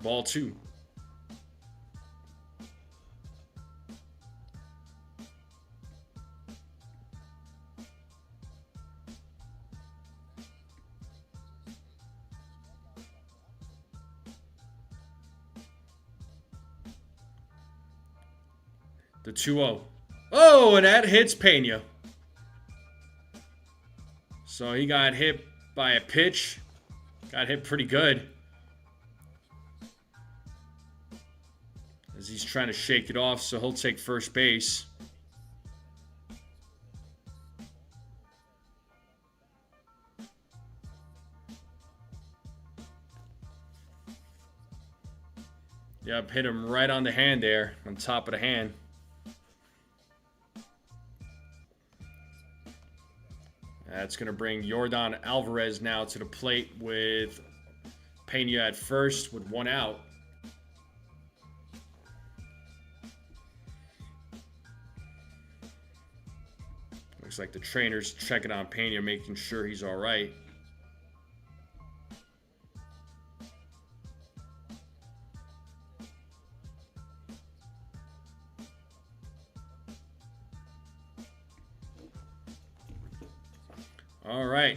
Ball 2. The 2-0. Oh, and that hits Pena. So he got hit by a pitch. Got hit pretty good. As he's trying to shake it off, so he'll take first base. Yep, hit him right on the hand there, on top of the hand. That's going to bring Yordan Alvarez now to the plate with Pena at first with one out. Looks like the trainer's checking on Pena, making sure he's all right. All right,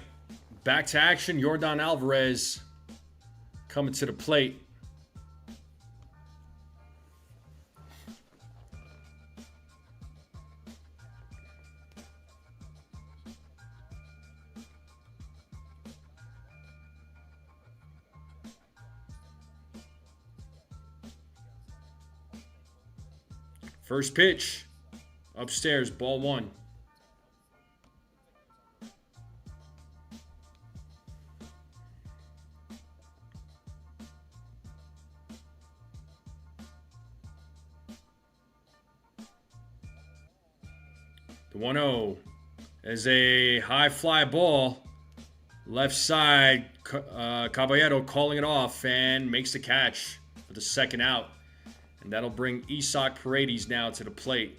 back to action. Yordan Alvarez coming to the plate. First pitch, upstairs, ball 1. The 1-0 is a high fly ball. Left side, Caballero calling it off and makes the catch for the second out. And that'll bring Isaac Paredes now to the plate.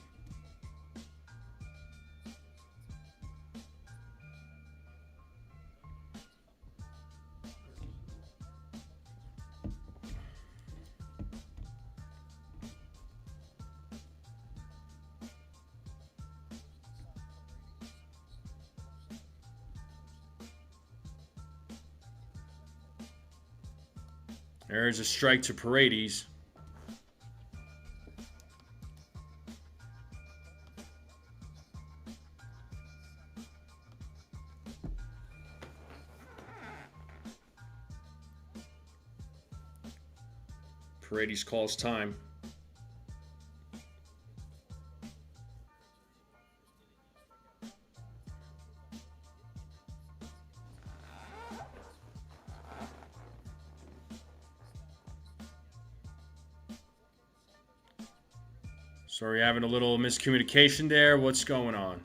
There's a strike to Paredes. Paredes calls time. Sorry, having a little miscommunication there. What's going on?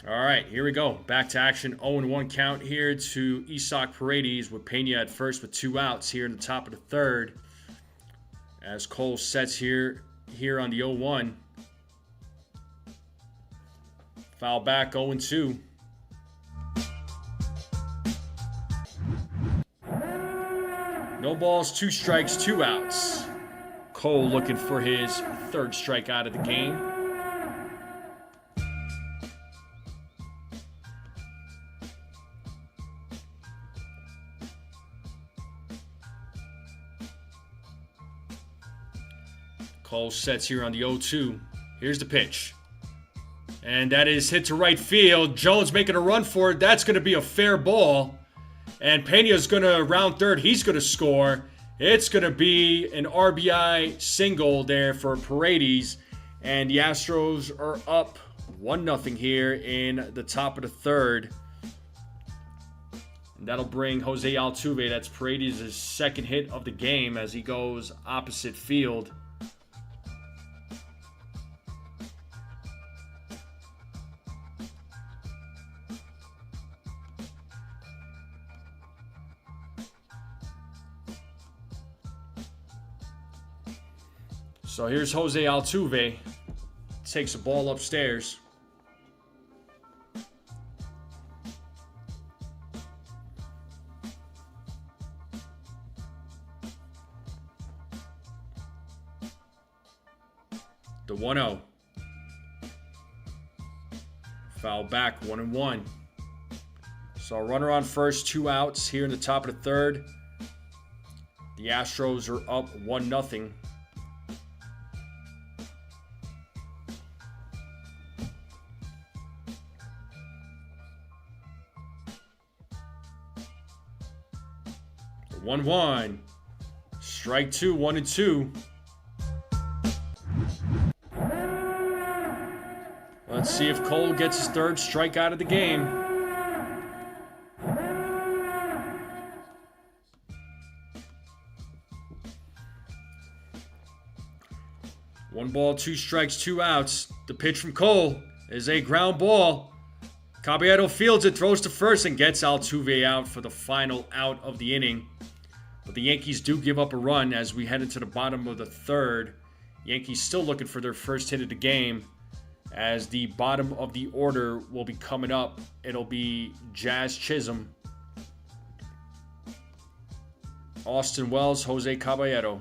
All right, here we go. Back to action. 0-1 count here to Isaac Paredes with Pena at first with 2 outs here in the top of the third. As Cole sets here on the 0-1. Foul back, 0-2. No balls, 2 strikes, 2 outs. Cole looking for his 3rd strikeout of the game. Cole sets here on the 0-2. Here's the pitch. And that is hit to right field. Jones making a run for it. That's going to be a fair ball. And Pena's going to round third. He's going to score. It's going to be an RBI single there for Paredes. And the Astros are up 1-0 here in the top of the third. And that'll bring Jose Altuve. That's Paredes' 2nd hit of the game as he goes opposite field. So here's Jose Altuve. Takes a ball upstairs. The 1-0. Foul back, 1-1. So runner on first, 2 outs here in the top of the third. The Astros are up 1-0. The 1-1. Strike 2, 1-2. Let's see if Cole gets his 3rd strikeout of the game. One ball, 2 strikes, 2 outs. The pitch from Cole is a ground ball. Caballero fields it, throws to first, and gets Altuve out for the final out of the inning. But the Yankees do give up a run as we head into the bottom of the third. Yankees still looking for their 1st hit of the game. As the bottom of the order will be coming up, it'll be Jazz Chisholm, Austin Wells, Jose Caballero.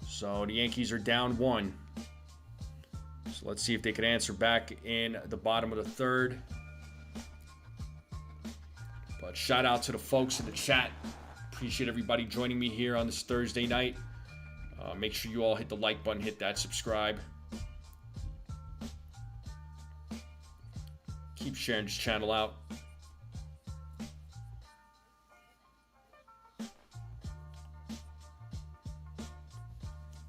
So the Yankees are down 1. So let's see if they can answer back in the bottom of the third. But shout out to the folks in the chat. Appreciate everybody joining me here on this Thursday night. Make sure you all hit the like button, hit that subscribe. Keep sharing this channel out.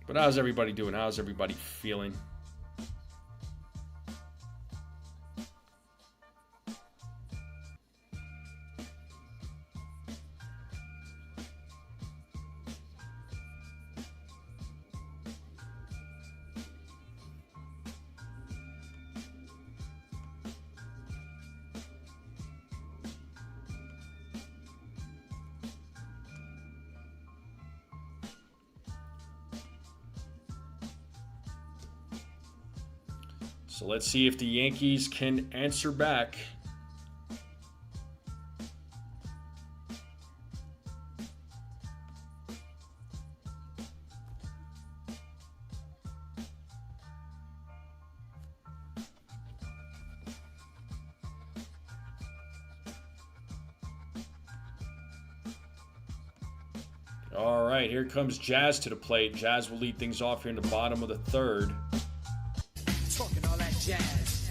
But how's everybody doing? How's everybody feeling? So let's see if the Yankees can answer back. All right, here comes Jazz to the plate. Jazz will lead things off here in the bottom of the third. Talking all that jazz.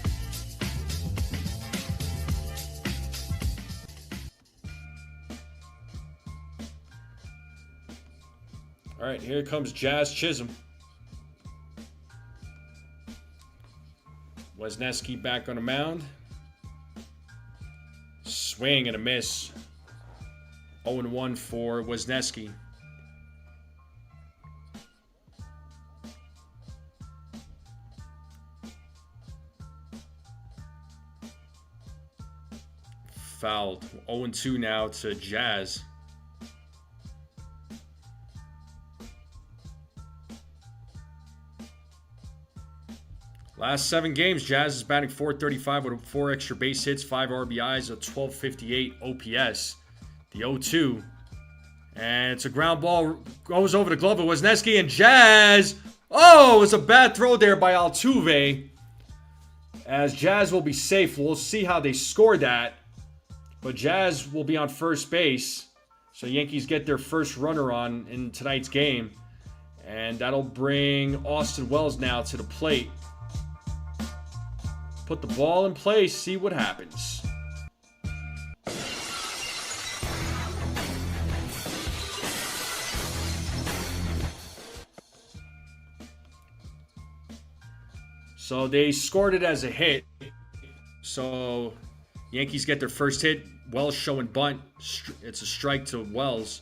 All right, here comes Jazz Chisholm. Wisniewski back on the mound. Swing and a miss. 0-1 for Wisniewski. fouled. 0-2 now to Jazz. Last 7 games, Jazz is batting .435 with 4 extra base hits, 5 RBIs, a 1258 OPS. The 0-2. And it's a ground ball. Goes over the glove of Wisniewski, and Jazz. Oh, it was a bad throw there by Altuve. As Jazz will be safe. We'll see how they scored that. But Jazz will be on first base. So Yankees get their first runner on in tonight's game. And that'll bring Austin Wells now to the plate. Put the ball in place, see what happens. So they scored it as a hit. So Yankees get their first hit. Wells showing bunt. It's a strike to Wells.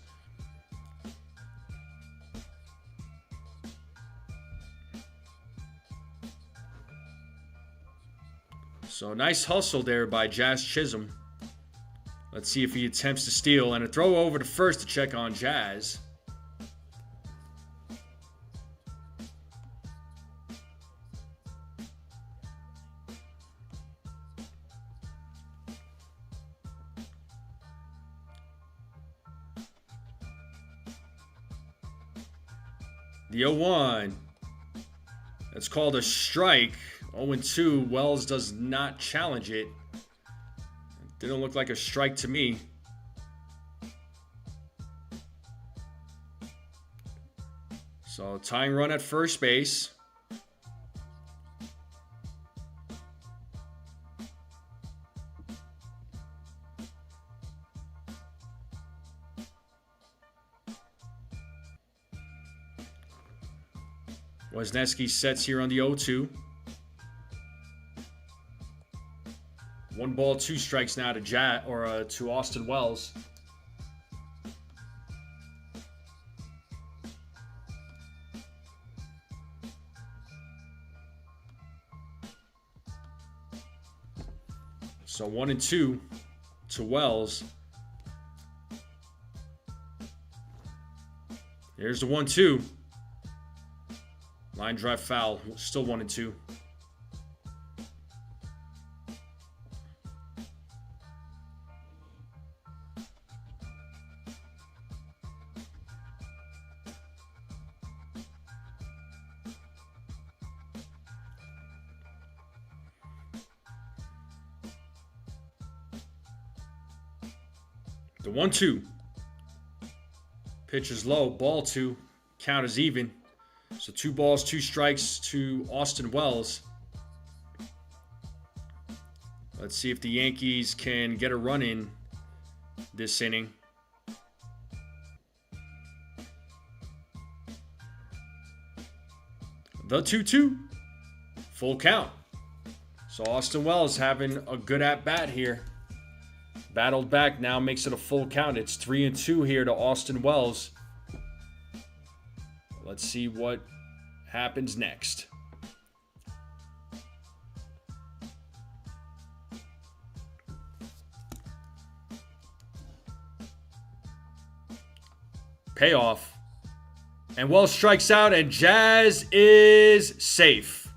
So nice hustle there by Jazz Chisholm. Let's see if he attempts to steal. And a throw over to first to check on Jazz. The 0-1. That's called a strike. 0-2. Wells does not challenge it. Didn't look like a strike to me. So tying run at first base. Wisniewski sets here on the 0-2. 1 ball, 2 strikes now to to Austin Wells. So 1-2 to Wells. Here's the 1-2. Line drive foul. Still 1-2. The 1-2. Pitch is low. Ball 2. Count is even. So 2 balls, 2 strikes to Austin Wells. Let's see if the Yankees can get a run in this inning. The 2-2. Full count. So Austin Wells having a good at-bat here. Battled back, now makes it a full count. It's 3-2 here to Austin Wells. Let's see what happens next. Payoff. And Wells strikes out, and Jazz is safe.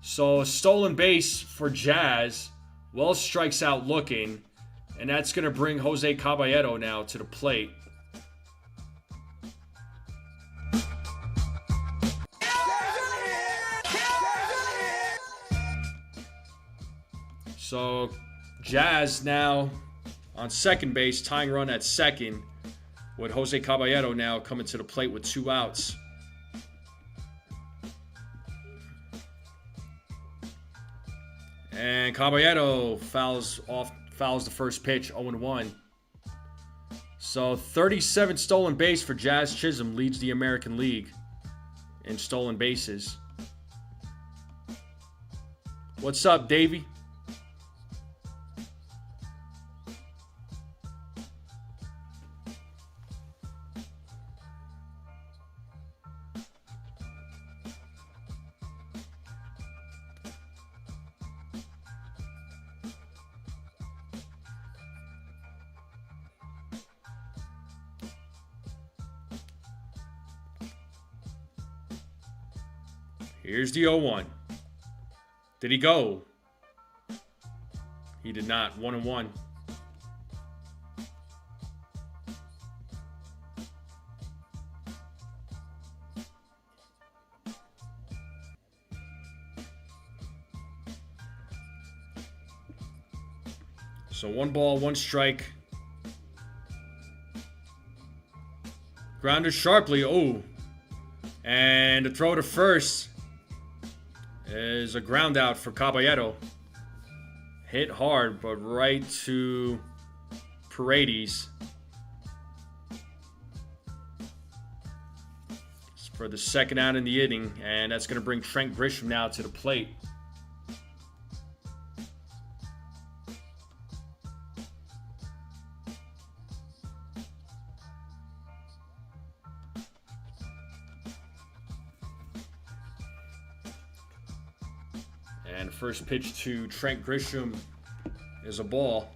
So a stolen base for Jazz. Wells strikes out looking. And that's going to bring Jose Caballero now to the plate. So Jazz now on second base, tying run at second, with Jose Caballero now coming to the plate with 2 outs. And Caballero fouls the first pitch, 0-1. So 37 stolen base for Jazz Chisholm, leads the American League in stolen bases. What's up, Davey? Here's the 0-1. Did he go? He did not. 1-1. So 1 ball, 1 strike. Grounded sharply. Oh. And the throw to first is a ground out for Caballero. Hit hard, but right to Paredes. It's for the second out in the inning, and that's going to bring Trent Grisham now to the plate. And first pitch to Trent Grisham is a ball.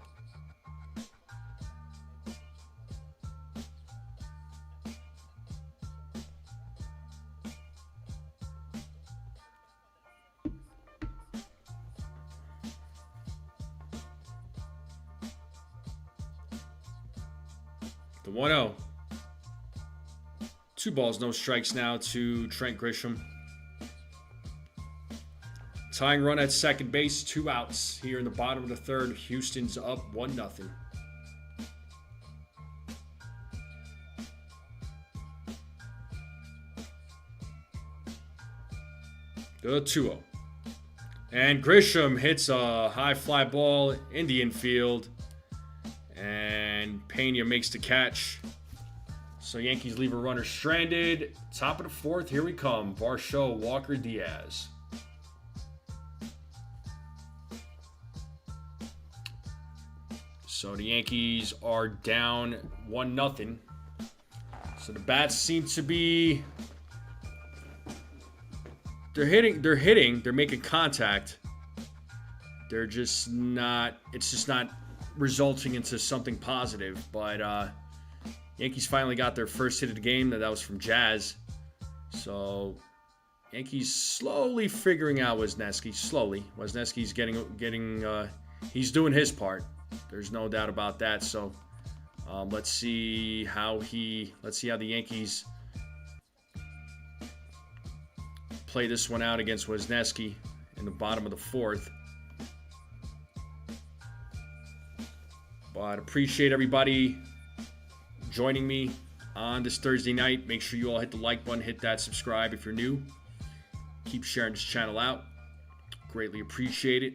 The 1-0. 2 balls, no strikes now to Trent Grisham. Tying run at second base, 2 outs here in the bottom of the third. Houston's up 1-0. The 2-0. And Grisham hits a high fly ball in the infield. And Pena makes the catch. So Yankees leave a runner stranded. Top of the fourth, here we come. Varsho, Walker, Diaz. So the Yankees are down 1-0. So the bats seem to be... They're making contact. They're just not... It's just not resulting into something positive. But Yankees finally got their first hit of the game. That was from Jazz. So Yankees slowly figuring out Wisniewski. Slowly. Wisniewski's getting he's doing his part. There's no doubt about that. So let's see how the Yankees play this one out against Wisniewski in the bottom of the fourth. But appreciate everybody joining me on this Thursday night. Make sure you all hit the like button, hit that subscribe if you're new. Keep sharing this channel out. Greatly appreciate it.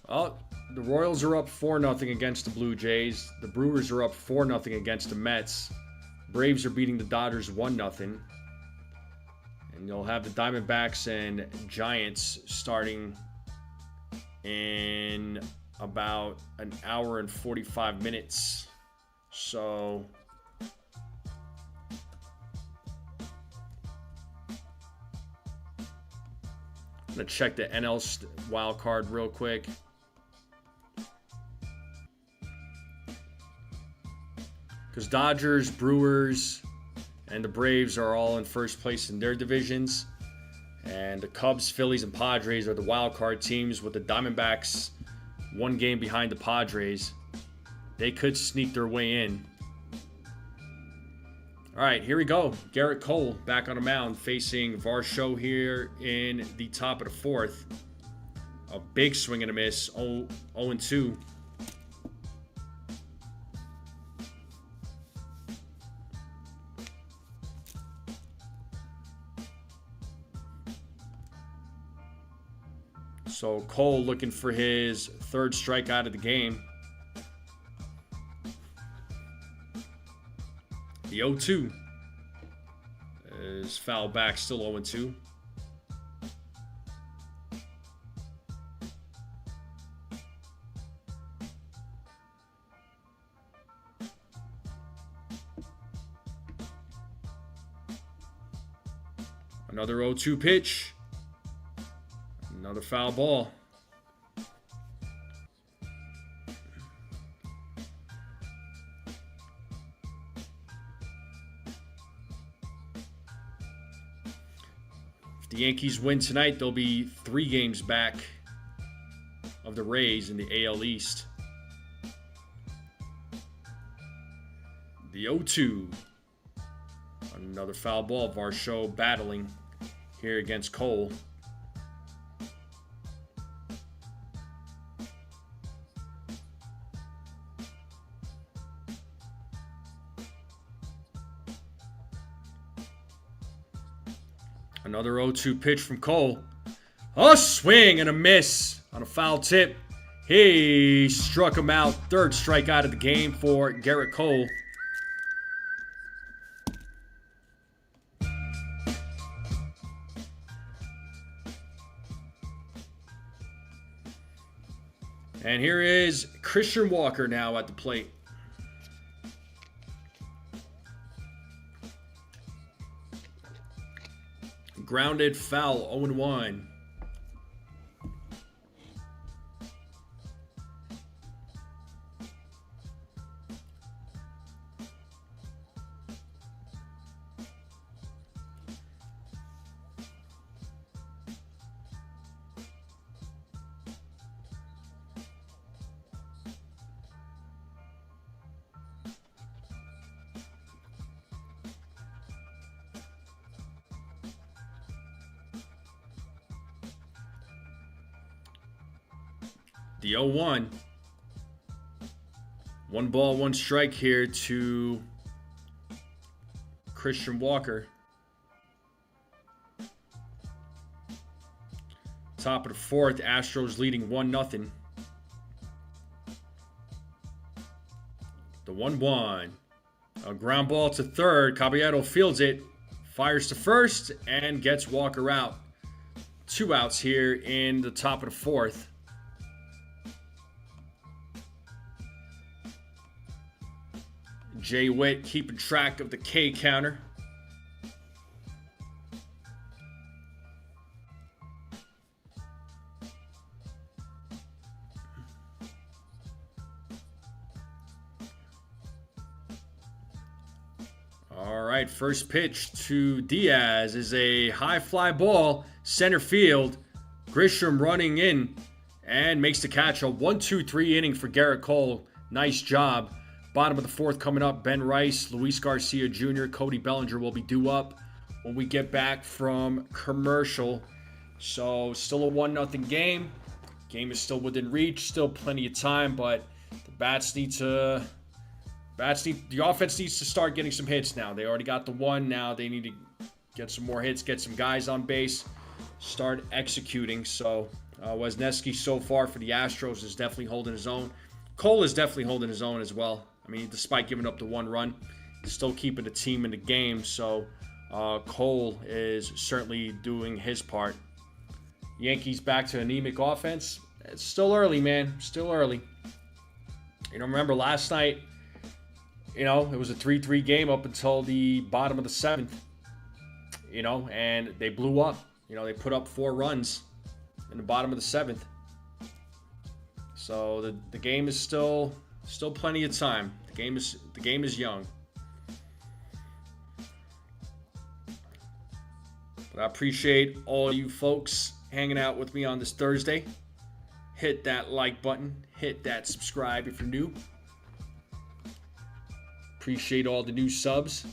Well, the Royals are up 4-0 against the Blue Jays. The Brewers are up 4-0 against the Mets. Braves are beating the Dodgers 1-0. And you'll have the Diamondbacks and Giants starting in about an hour and 45 minutes. So I'm going to check the NL wild card real quick. Because Dodgers, Brewers, and the Braves are all in first place in their divisions. And the Cubs, Phillies, and Padres are the wild card teams, with the Diamondbacks 1 game behind the Padres. They could sneak their way in. All right, here we go. Garrett Cole back on the mound facing Varsho here in the top of the fourth. A big swing and a miss, 0-2. So Cole looking for his 3rd strikeout of the game. The 0-2 is foul back, still 0-2. Another 0-2 pitch. Another foul ball. If the Yankees win tonight, they'll be 3 games back of the Rays in the AL East. The 0-2. Another foul ball. Varsho battling here against Cole. Another 0-2 pitch from Cole. A swing and a miss on a foul tip. He struck him out. 3rd strikeout of the game for Garrett Cole. And here is Christian Walker now at the plate. Grounded foul, 0-1. The 0-1. 1 ball, 1 strike here to Christian Walker. Top of the 4th, Astros leading 1-0. The 1-1. A ground ball to 3rd. Caballero fields it. Fires to 1st and gets Walker out. 2 outs here in the top of the 4th. Jay Witt keeping track of the K counter. All right, first pitch to Diaz is a high fly ball, center field. Grisham running in and makes the catch. A 1-2-3 inning for Garrett Cole. Nice job. Bottom of the 4th coming up, Ben Rice, Luis Garcia Jr., Cody Bellinger will be due up when we get back from commercial. So still a 1-0 game. Game is still within reach, still plenty of time, but the offense needs to start getting some hits now. They already got the 1. Now they need to get some more hits, get some guys on base, start executing. So Wesneski so far for the Astros is definitely holding his own. Cole is definitely holding his own as well. I mean, despite giving up the 1 run, he's still keeping the team in the game. So Cole is certainly doing his part. Yankees back to anemic offense. It's still early, man. Still early. Remember last night, it was a 3-3 game up until the bottom of the 7th. And they blew up. They put up 4 runs in the bottom of the 7th. So the game is still plenty of time. The game is young. But I appreciate all you folks hanging out with me on this Thursday. Hit that like button. Hit that subscribe if you're new. Appreciate all the new subs.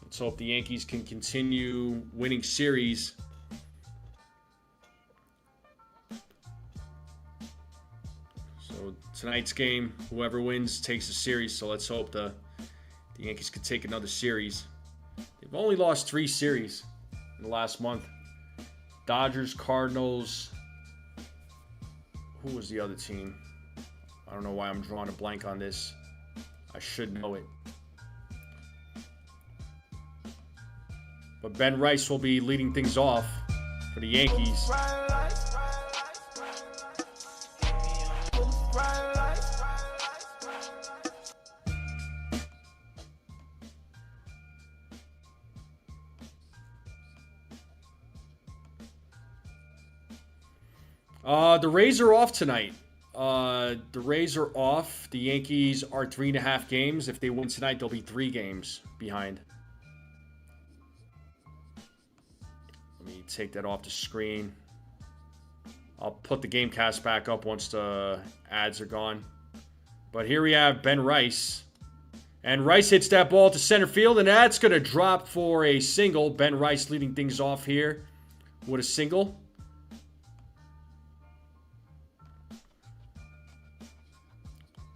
Let's hope the Yankees can continue winning series. So tonight's game, whoever wins takes the series. So let's hope the Yankees can take another series. They've only lost 3 series in the last month. Dodgers, Cardinals. Who was the other team? I don't know why I'm drawing a blank on this. I should know it. But Ben Rice will be leading things off for the Yankees. The Rays are off tonight. The Rays are off. The Yankees are 3.5 games. If they win tonight, they'll be 3 games behind. Let me take that off the screen. I'll put the game cast back up once the ads are gone. But here we have Ben Rice. And Rice hits that ball to center field, and that's going to drop for a single. Ben Rice leading things off here with a single.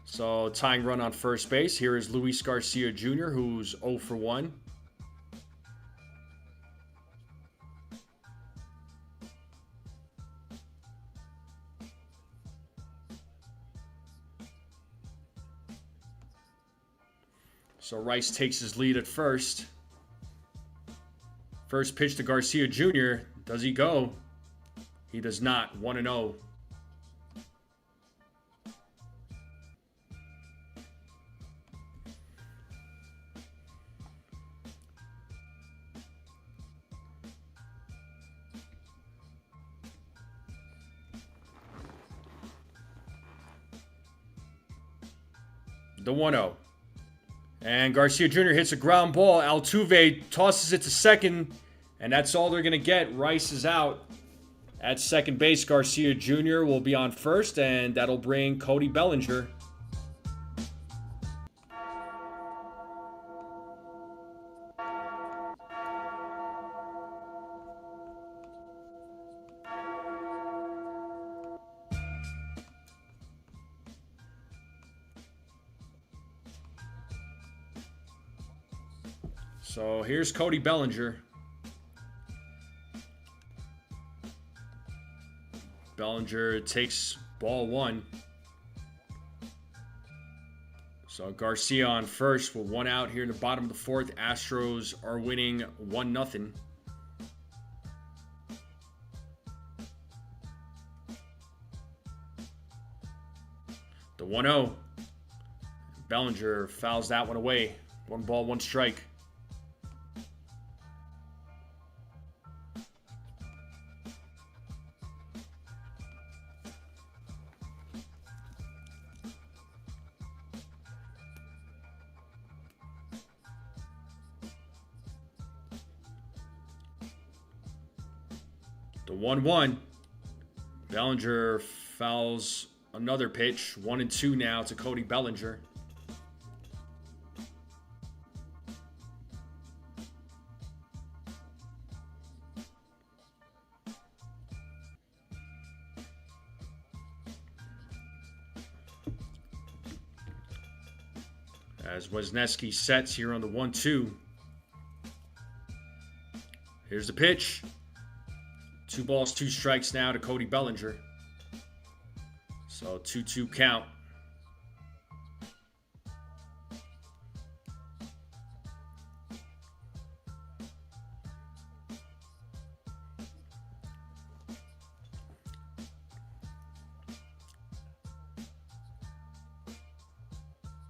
So tying run on first base. Here is Luis Garcia Jr., who's 0 for 1. So Rice takes his lead at first. First pitch to Garcia Jr. Does he go? He does not. 1-0. The 1-0. And Garcia Jr. hits a ground ball. Altuve tosses it to second, and that's all they're going to get. Rice is out at second base. Garcia Jr. will be on first, and that'll bring Cody Bellinger. So here's Cody Bellinger. Bellinger takes ball 1. So Garcia on first with 1 out here in the bottom of the 4th. Astros are winning 1-0. The 1-0. Bellinger fouls that one away. 1 ball, 1 strike. The 1-1. Bellinger fouls another pitch. 1-2 now to Cody Bellinger. As Wisniewski sets here on the 1-2. Here's the pitch. 2 balls, 2 strikes now to Cody Bellinger. So 2-2 count.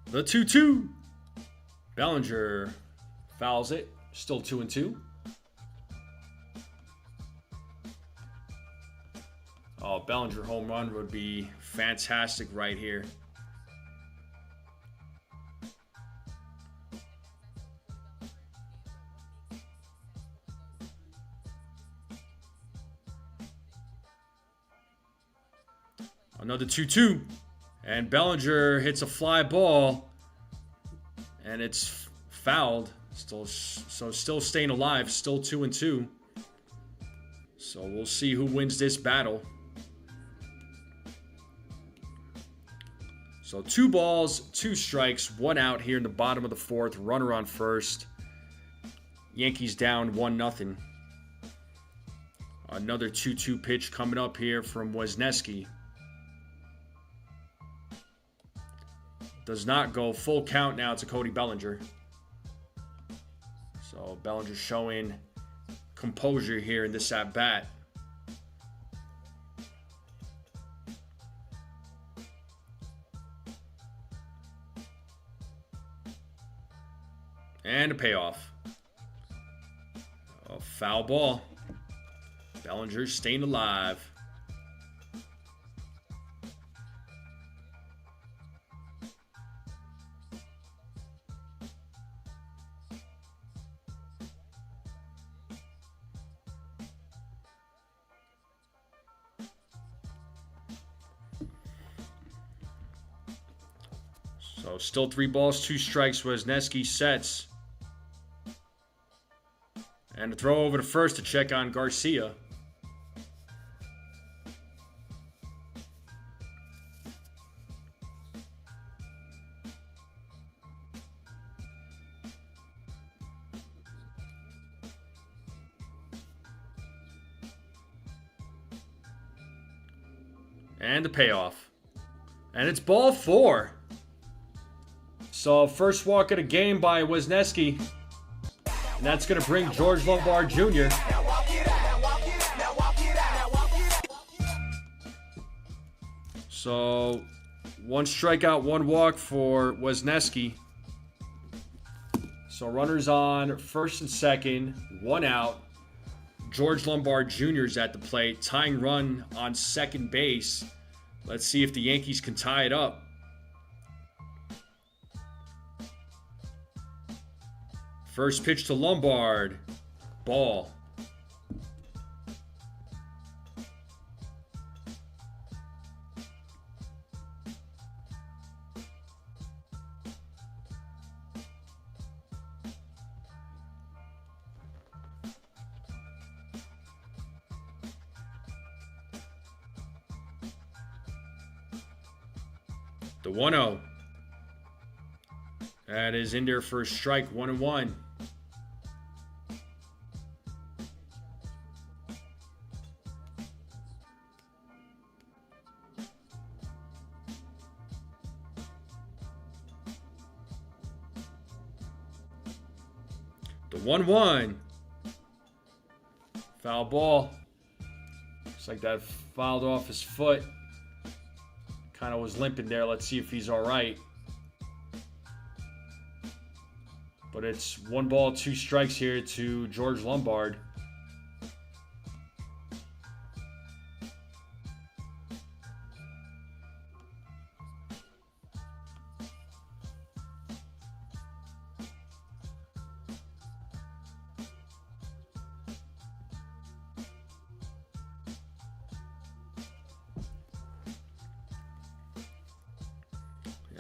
The 2-2. Bellinger fouls it. Still 2-2. Oh, Bellinger home run would be fantastic right here. Another 2-2. And Bellinger hits a fly ball. And it's fouled. Still staying alive. Still 2-2. So we'll see who wins this battle. So 2 balls, 2 strikes, 1 out here in the bottom of the 4th. Runner on first. Yankees down 1-0. Another 2-2 pitch coming up here from Wisniewski. Does not go. Full count now to Cody Bellinger. So Bellinger showing composure here in this at-bat. And a payoff. A foul ball. Bellinger staying alive. So still 3 balls, 2 strikes. Wesneski sets. And a throw over to first to check on Garcia. And the payoff. And it's ball 4. So first walk of the game by Wesneski. And that's going to bring George Lombard Jr. So 1 strikeout, 1 walk for Wesneski. So runners on first and second, 1 out. George Lombard Jr. is at the plate. Tying run on second base. Let's see if the Yankees can tie it up. First pitch to Lombard. Ball. The 1-0. That is in there for a strike, 1-1. The 1-1. Foul ball. Looks like that fouled off his foot. Kind of was limping there. Let's see if he's all right. But it's 1 ball, 2 strikes here to George Lombard.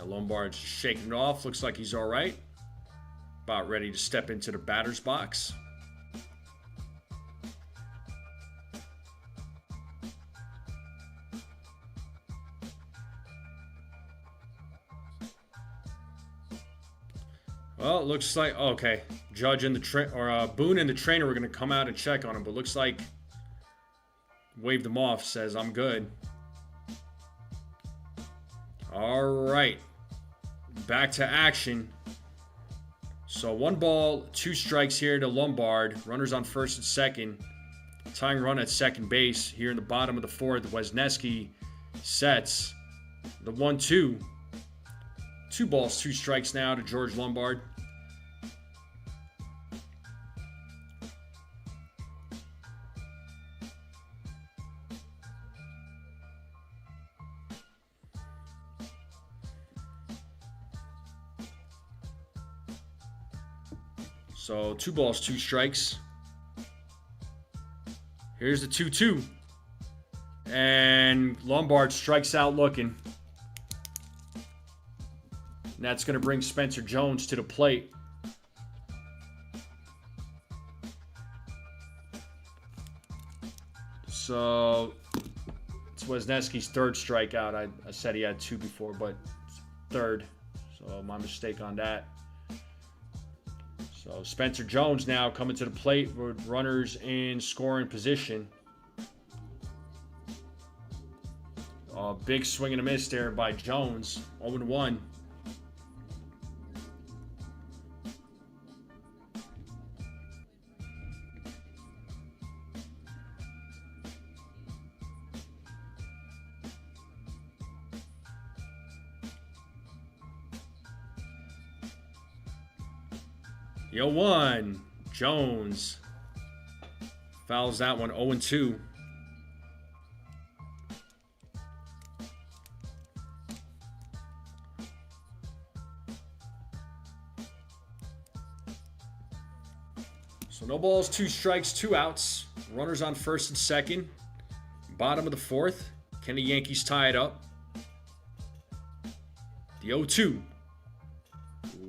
Lombard's shaking it off. Looks like he's all right. About ready to step into the batter's box. Well, it looks like okay. Judge and the Boone and the trainer were going to come out and check on him, but looks like waved him off. Says I'm good. All right. Back to action. So 1 ball, 2 strikes here to Lombard. Runners on first and second. Tying run at second base here in the bottom of the 4th. Wesneski sets the 1-2. 2 balls, 2 strikes now to George Lombard. So 2 balls, 2 strikes. Here's the 2-2. And Lombard strikes out looking. And that's going to bring Spencer Jones to the plate. So it's Wesneski's 3rd strikeout. I said he had 2 before, but 3rd. So my mistake on that. So Spencer Jones now coming to the plate with runners in scoring position. Big swing and a miss there by Jones. 0-1. The 0-1. Jones fouls that one. 0-2. So no balls, 2 strikes, 2 outs. Runners on first and second. Bottom of the 4th. Can the Yankees tie it up? The 0-2.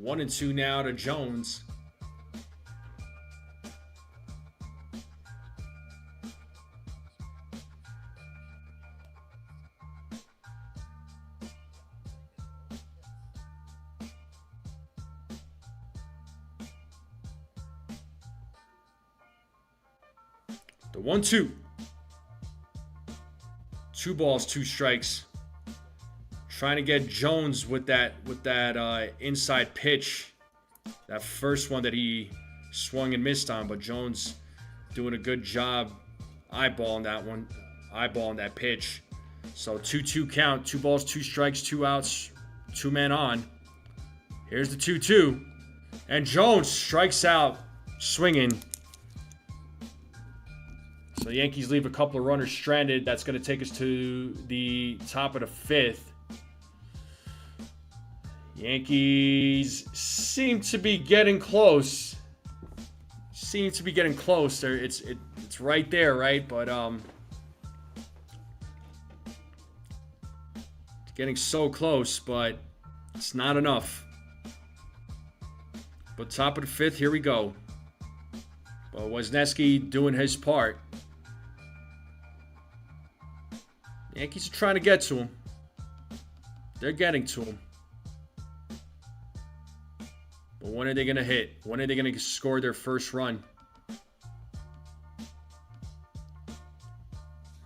1-2 now to Jones. The 1-2. 2 balls, 2 strikes. Trying to get Jones with that inside pitch. That first one that he swung and missed on, but Jones doing a good job eyeballing that one, eyeballing that pitch. So 2-2 count, 2 balls, 2 strikes, 2 outs, 2 men on. Here's the 2-2. And Jones strikes out swinging. So the Yankees leave a couple of runners stranded. That's going to take us to the top of the 5th. Yankees seem to be getting close. It's right there, right? But it's getting so close, but it's not enough. But top of the 5th, here we go. But Wesneski doing his part. Yankees are trying to get to him. They're getting to him. But when are they going to hit? When are they going to score their first run?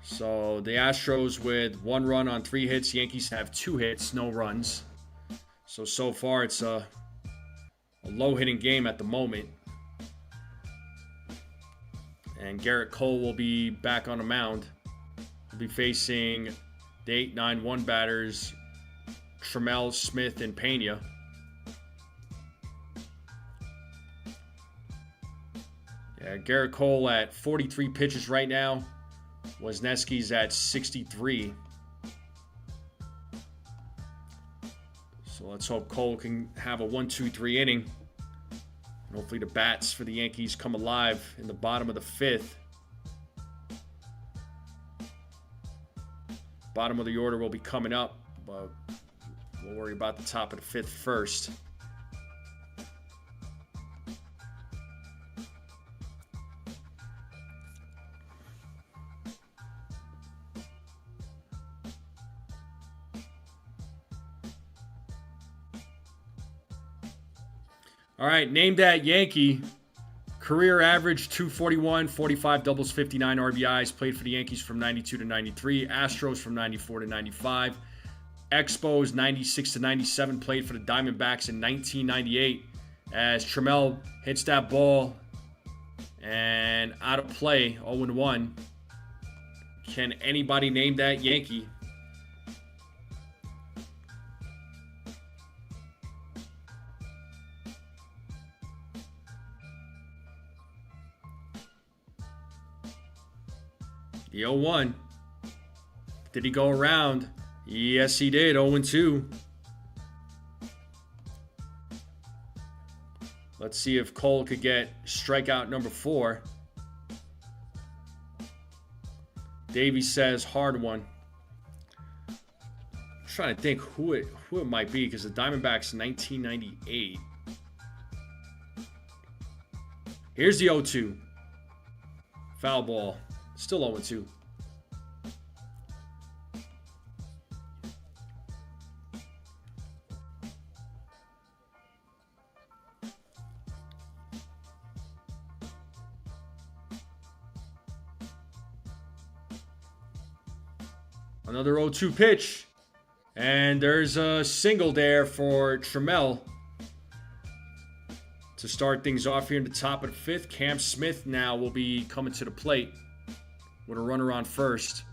So the Astros with 1 run on 3 hits. Yankees have 2 hits, no runs. So far it's a low-hitting game at the moment. And Garrett Cole will be back on the mound. He'll be facing the 8-9-1 batters, Trammell, Smith, and Pena. Yeah, Garrett Cole at 43 pitches right now. Wesneski's at 63. So let's hope Cole can have a 1-2-3 inning. And hopefully the bats for the Yankees come alive in the bottom of the 5th. Bottom of the order will be coming up, but we'll worry about the top of the 5th first. All right, name that Yankee. Career average 241, 45 doubles, 59 RBIs. Played for the Yankees from 92 to 93. Astros from 94 to 95. Expos 96 to 97. Played for the Diamondbacks in 1998. As Trammell hits that ball and out of play, 0-1. Can anybody name that Yankee? The 0-1. Did he go around? Yes, he did. 0-2. Let's see if Cole could get strikeout number 4. Davey says hard one. I'm trying to think who it might be because the Diamondbacks 1998. Here's the 0-2. Foul ball. Still 0-2. Another 0-2 pitch. And there's a single there for Trammell. To start things off here in the top of the 5th, Cam Smith now will be coming to the plate with a runner on first.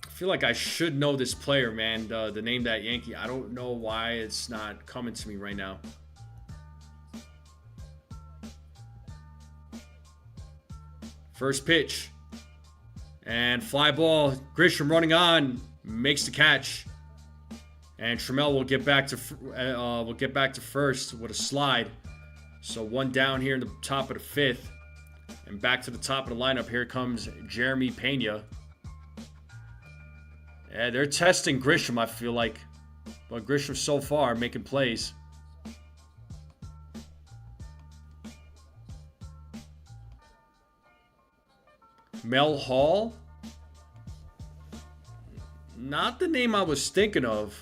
I feel like I should know this player, man. The name that Yankee. I don't know why it's not coming to me right now. First pitch. And fly ball. Grisham running on. Makes the catch. And Trammell will get back to first with a slide. So 1 down here in the top of the 5th. And back to the top of the lineup, here comes Jeremy Pena. Yeah, they're testing Grisham, I feel like. But Grisham so far making plays. Mel Hall? Not the name I was thinking of.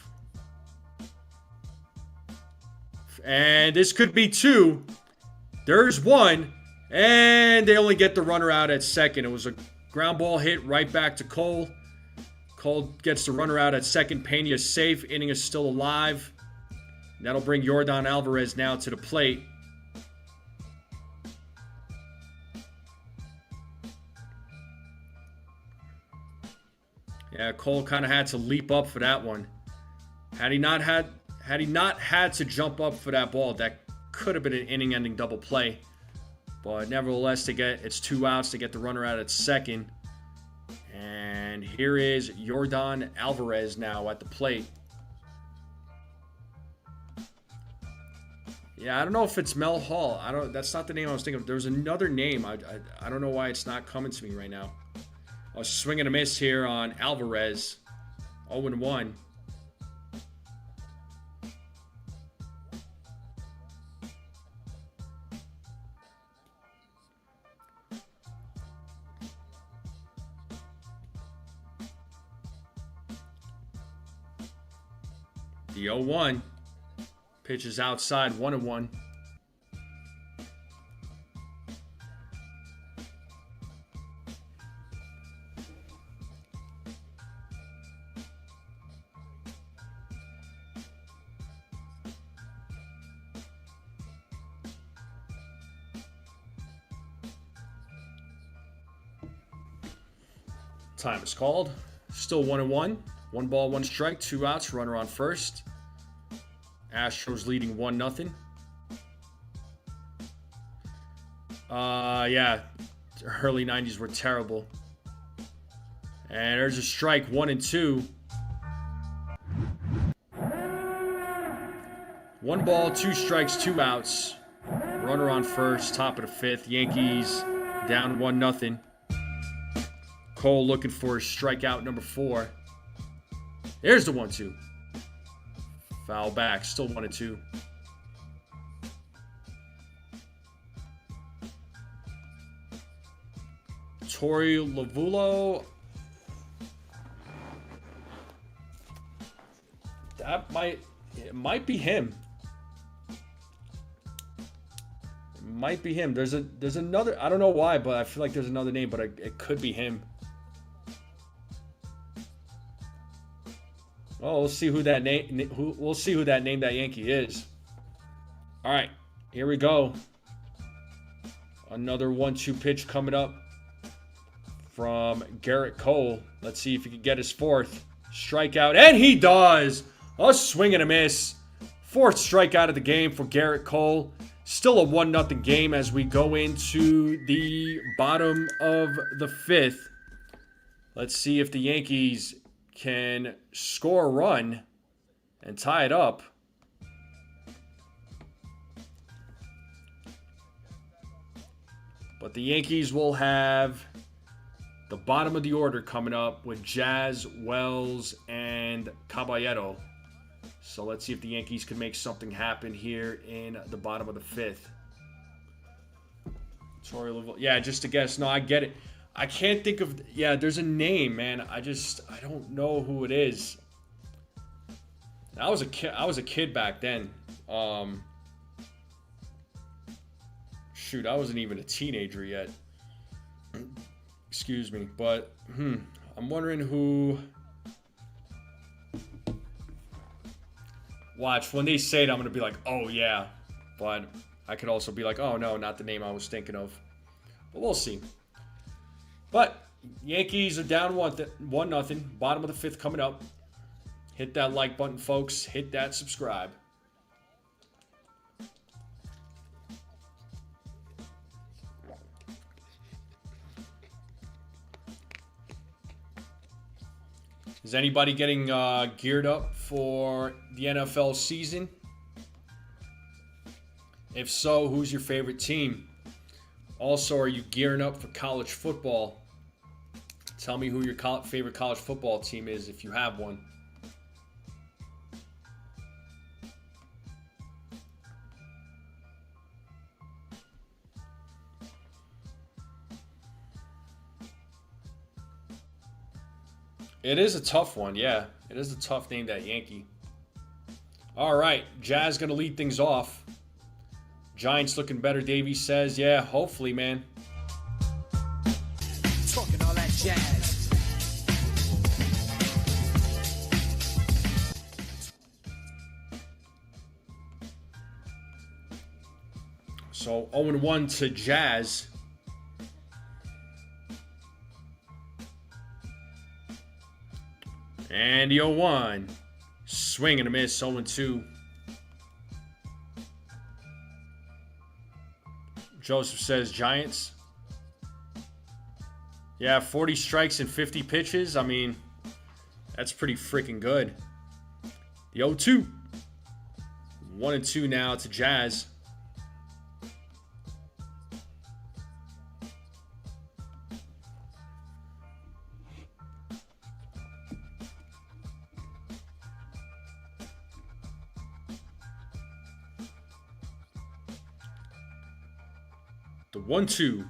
And this could be two. There's one. And they only get the runner out at second. It was a ground ball hit right back to Cole. Cole gets the runner out at second. Pena is safe. Inning is still alive. That'll bring Yordan Alvarez now to the plate. Yeah, Cole kind of had to leap up for that one. Had he not had to jump up for that ball, that could have been an inning-ending double play. But nevertheless, it's 2 outs to get the runner out at second. And here is Yordan Alvarez now at the plate. Yeah, I don't know if it's Mel Hall. That's not the name I was thinking of. There's another name. I don't know why it's not coming to me right now. I was swinging a miss here on Alvarez. 0-1. The 0-1. Pitch is outside, 1-1. Time is called. Still 1-1. 1 ball, 1 strike, 2 outs, runner on first. Astros leading 1-0. Yeah, the early 90s were terrible. And there's a strike, 1-2. 1 ball, 2 strikes, 2 outs. Runner on first, top of the 5th. Yankees down 1-0. Cole looking for strikeout number 4. There's the 1-2. Foul back, still 1-2. Torey Lavulo. It might be him. It might be him. There's another. I don't know why, but I feel like there's another name, but it could be him. Oh, we'll see who that name. We'll see who that Yankee is. All right, here we go. Another 1-2 pitch coming up from Garrett Cole. Let's see if he can get his 4th strikeout, and he does. A swing and a miss. 4th strikeout of the game for Garrett Cole. Still a 1-0 game as we go into the bottom of the 5th. Let's see if the Yankees can score a run and tie it up. But the Yankees will have the bottom of the order coming up with Jazz, Wells, and Caballero. So let's see if the Yankees can make something happen here in the bottom of the 5th. Yeah, just a guess. No, I get it. I can't think of... Yeah, there's a name, man. I don't know who it is. I was a kid back then. Shoot, I wasn't even a teenager yet. Excuse me. But, I'm wondering who... Watch, when they say it, I'm going to be like, oh, yeah. But I could also be like, oh, no, not the name I was thinking of. But we'll see. But Yankees are down 1-0. Bottom of the 5th coming up. Hit that like button, folks. Hit that subscribe. Is anybody getting geared up for the NFL season? If so, who's your favorite team? Also, are you gearing up for college football? Tell me who your favorite college football team is if you have one. It is a tough one, yeah. It is a tough name, that Yankee. All right, Jazz going to lead things off. Giants looking better, Davey says. Yeah, hopefully, man. Talking all that jazz. So 0-1 to Jazz. And the 0-1. Swing and a miss, 0-2. Joseph says Giants. Yeah, 40 strikes and 50 pitches. I mean, that's pretty freaking good. The 0-2. 1-2 now to Jazz. The 1-2.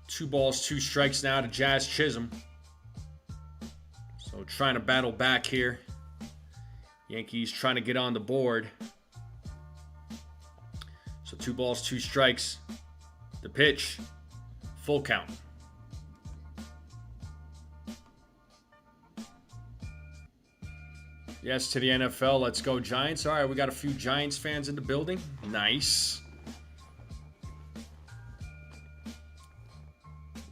2 balls, 2 strikes now to Jazz Chisholm. So trying to battle back here. Yankees trying to get on the board. So 2 balls, 2 strikes. The pitch. Full count. Yes to the NFL. Let's go Giants. All right, we got a few Giants fans in the building. Nice.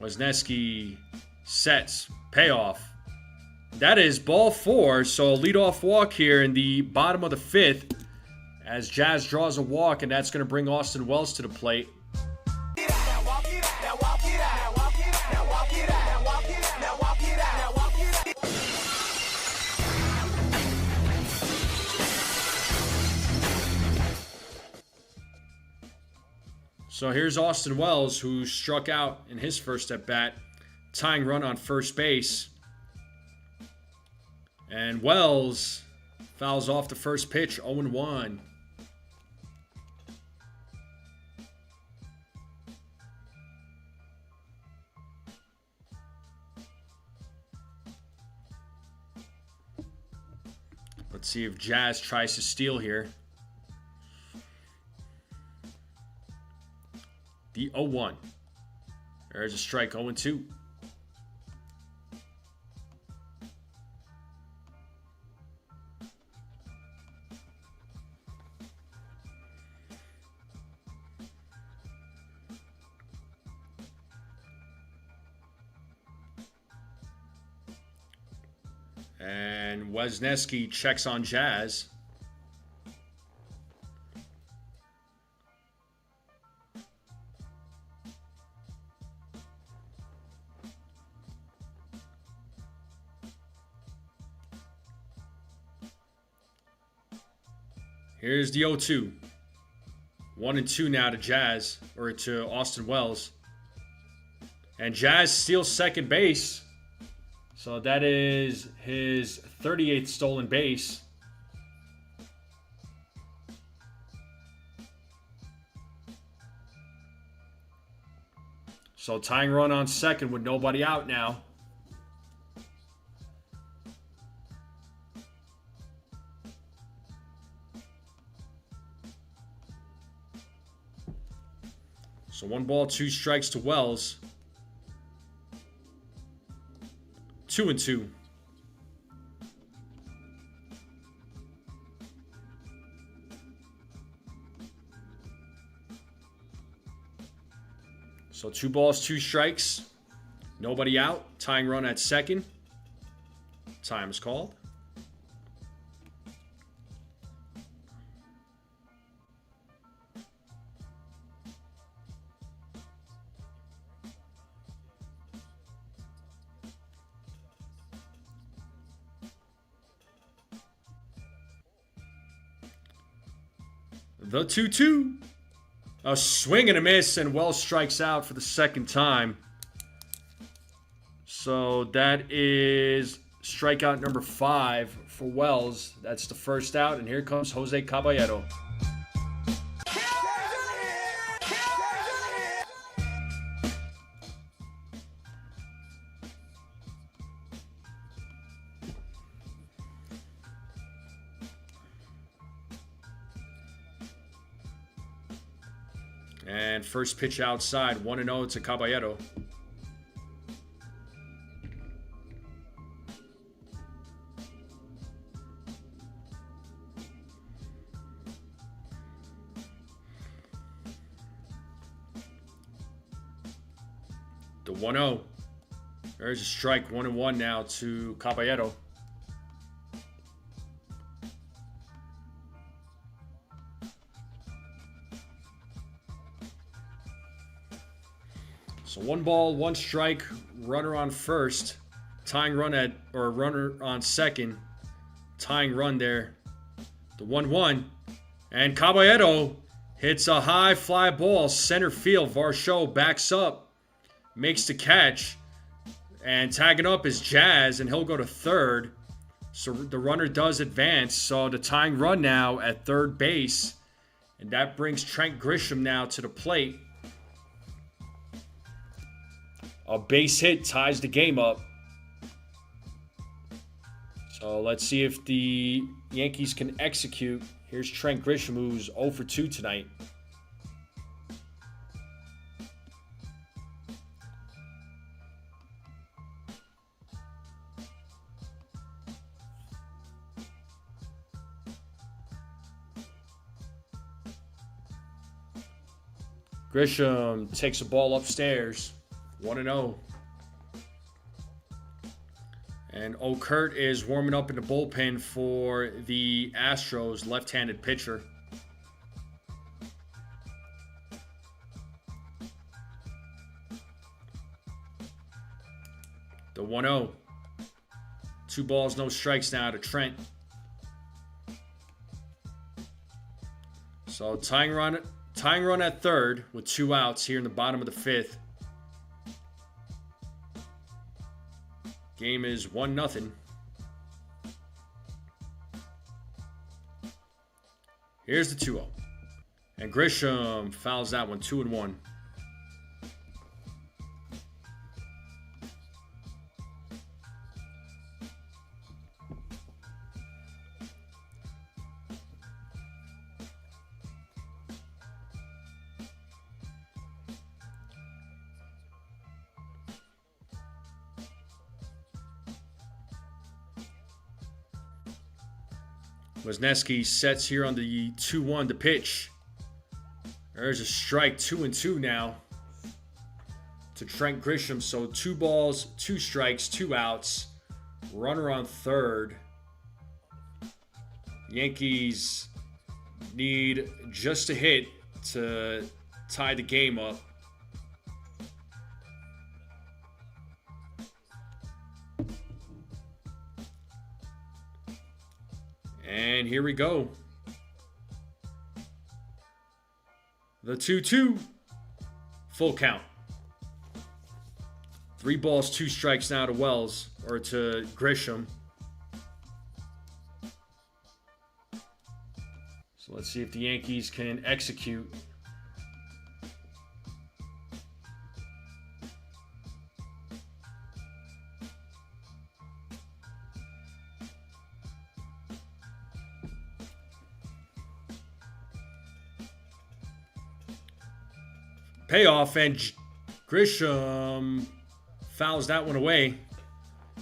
Wisniewski sets, payoff. That is ball 4, so a leadoff walk here in the bottom of the 5th as Jazz draws a walk, and that's going to bring Austin Wells to the plate. So here's Austin Wells, who struck out in his first at bat, tying run on first base. And Wells fouls off the first pitch, 0-1. Let's see if Jazz tries to steal here. The 0-1. There's a strike, 0-2. And Wisniewski checks on Jazz. Here's the 0-2. 1-2 now to Jazz, or to Austin Wells. And Jazz steals second base. So that is his 38th stolen base. So tying run on second with nobody out now. So 1 ball, 2 strikes to Wells. 2-2. So 2 balls, 2 strikes. Nobody out. Tying run at second. Time is called. The 2-2. A swing and a miss, and Wells strikes out for the second time. So that is strikeout number 5 for Wells. That's the first out, and here comes Jose Caballero. And first pitch outside, 1-0 to Caballero. The 1-0. There's a strike, 1-1 now to Caballero. So 1 ball, 1 strike, runner on first, tying run runner on second, tying run there. The 1-1, and Caballero hits a high fly ball, center field. Varsho backs up, makes the catch, and tagging up is Jazz, and he'll go to third. So the runner does advance. So the tying run now at third base, and that brings Trent Grisham now to the plate. A base hit ties the game up. So let's see if the Yankees can execute. Here's Trent Grisham, who's 0 for 2 tonight. Grisham takes a ball upstairs. 1-0. And O'Kurt is warming up in the bullpen for the Astros, left-handed pitcher. The 1-0. 2 balls, no strikes now to Trent. So tying run at third with 2 outs here in the bottom of the 5th. Game is 1-0. Here's the 2-0. And Grisham fouls that one, 2-1. Wisniewski sets here on the 2-1 to pitch. There's a strike, 2-2 now to Trent Grisham. So 2 balls, 2 strikes, 2 outs. Runner on third. Yankees need just a hit to tie the game up. And here we go. The 2-2. Full count. 3 balls, 2 strikes now to Wells, or to Grisham. So let's see if the Yankees can execute. Payoff, and Grisham fouls that one away.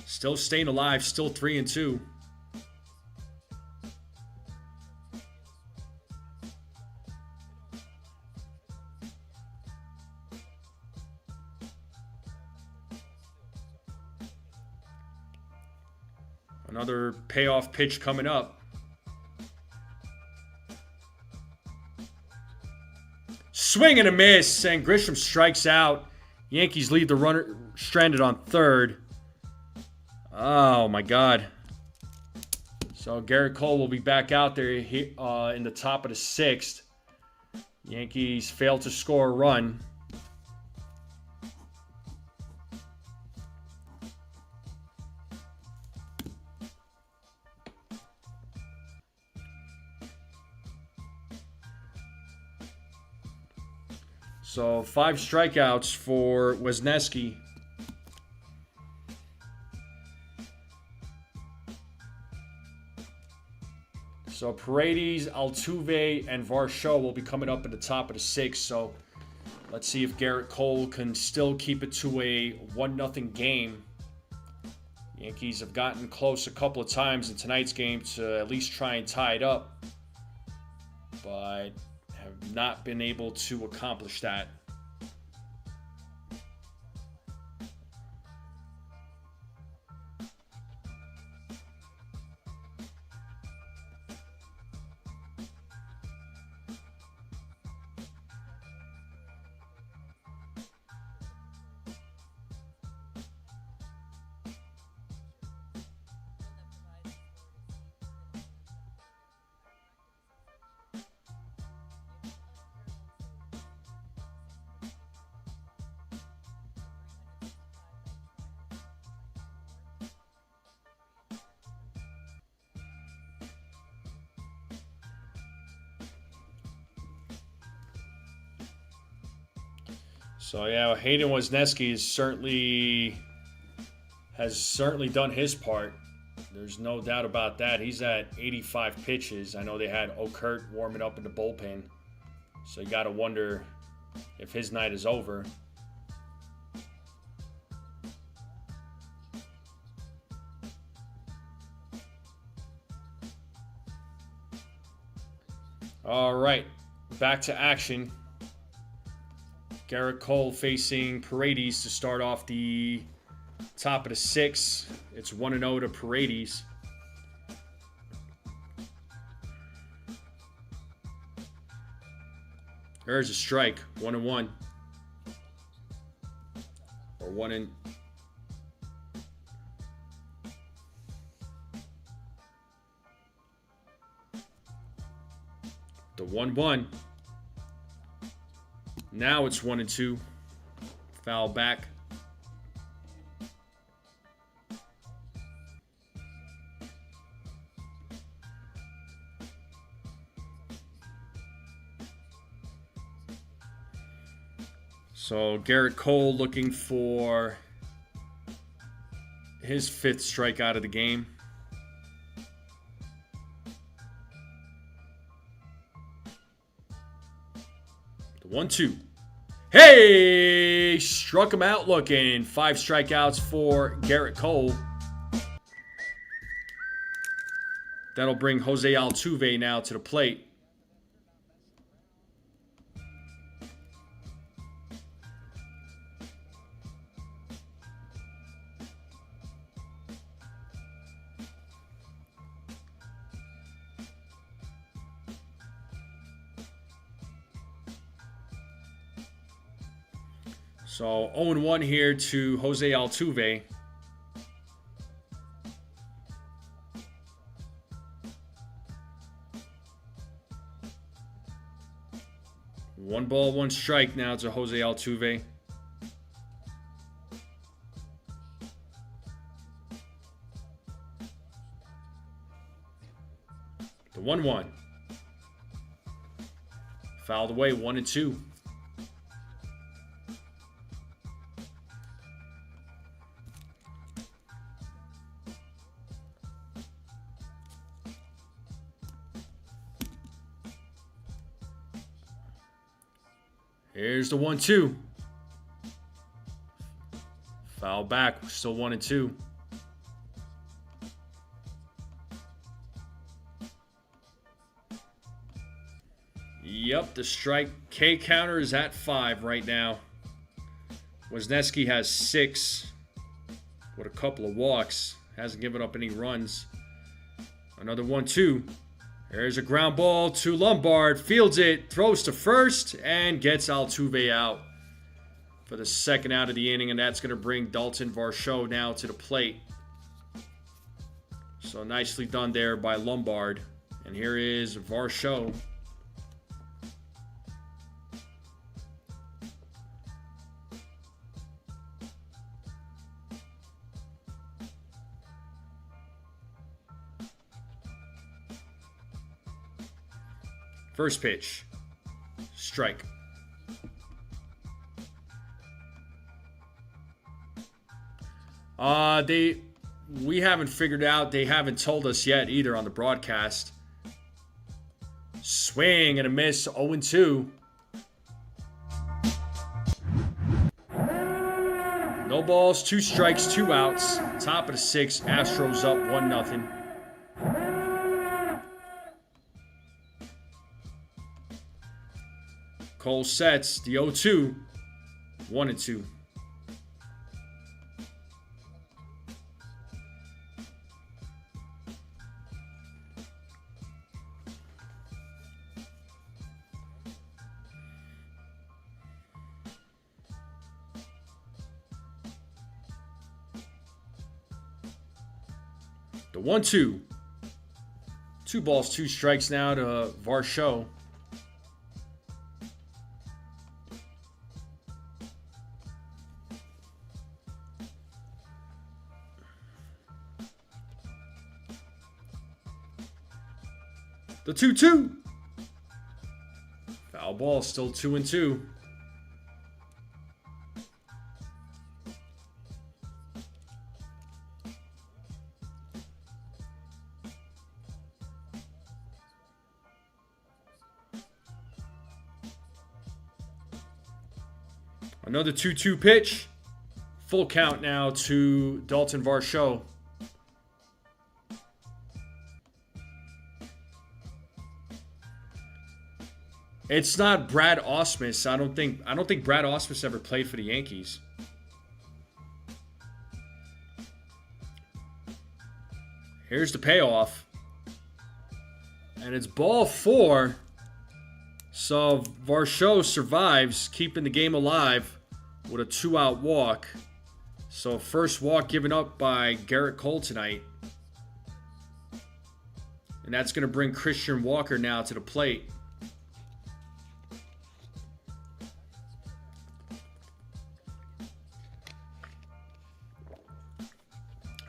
Still staying alive, still 3-2. Another payoff pitch coming up. Swing and a miss, and Grisham strikes out. Yankees leave the runner stranded on third. Oh, my God. So Garrett Cole will be back out there in the top of the 6th. Yankees failed to score a run. So 5 strikeouts for Wisniewski. So Paredes, Altuve, and Varsho will be coming up at the top of the 6th. So let's see if Garrett Cole can still keep it to a 1-0 game. Yankees have gotten close a couple of times in tonight's game to at least try and tie it up, but have not been able to accomplish that. So yeah, Hayden Wisniewski has certainly done his part. There's no doubt about that. He's at 85 pitches. I know they had Okert warming up in the bullpen, so you got to wonder if his night is over. All right, back to action. Garrett Cole facing Paredes to start off the top of the 6th. It's 1-0 to Paredes. There's a strike. 1-1. Or 1-. The 1-1. Now it's 1-2. Foul back. So Garrett Cole looking for his 5th strikeout of the game. The 1-2. Hey! Struck him out looking. 5 strikeouts for Garrett Cole. That'll bring Jose Altuve now to the plate. So 0-1 here to Jose Altuve. One ball, one strike now to Jose Altuve. The 1-1. Fouled away, 1-2. Here's the 1-2. Foul back. Still 1-2. Yep, the strike K counter is at 5 right now. Wisniewski has 6 with a couple of walks. Hasn't given up any runs. Another 1-2. There's a ground ball to Lombard. Fields it, throws to first, and gets Altuve out for the 2nd out of the inning, and that's going to bring Dalton Varsho now to the plate. So nicely done there by Lombard. And here is Varsho. First pitch. Strike. We haven't figured out. They haven't told us yet either on the broadcast. Swing and a miss. 0-2. No balls, 2 strikes, 2 outs. Top of the 6th. Astros up 1-0. Cole sets the 0-2. 1-2. The 1-2. 2 balls, 2 strikes now to Varsho. The 2-2. Foul ball, still 2-2. Another 2-2 pitch. Full count now to Dalton Varsho. It's not Brad Ausmus. I don't think Brad Ausmus ever played for the Yankees. Here's the payoff. And it's ball 4. So Varsho survives, keeping the game alive with a 2-out walk. So first walk given up by Garrett Cole tonight. And that's going to bring Christian Walker now to the plate.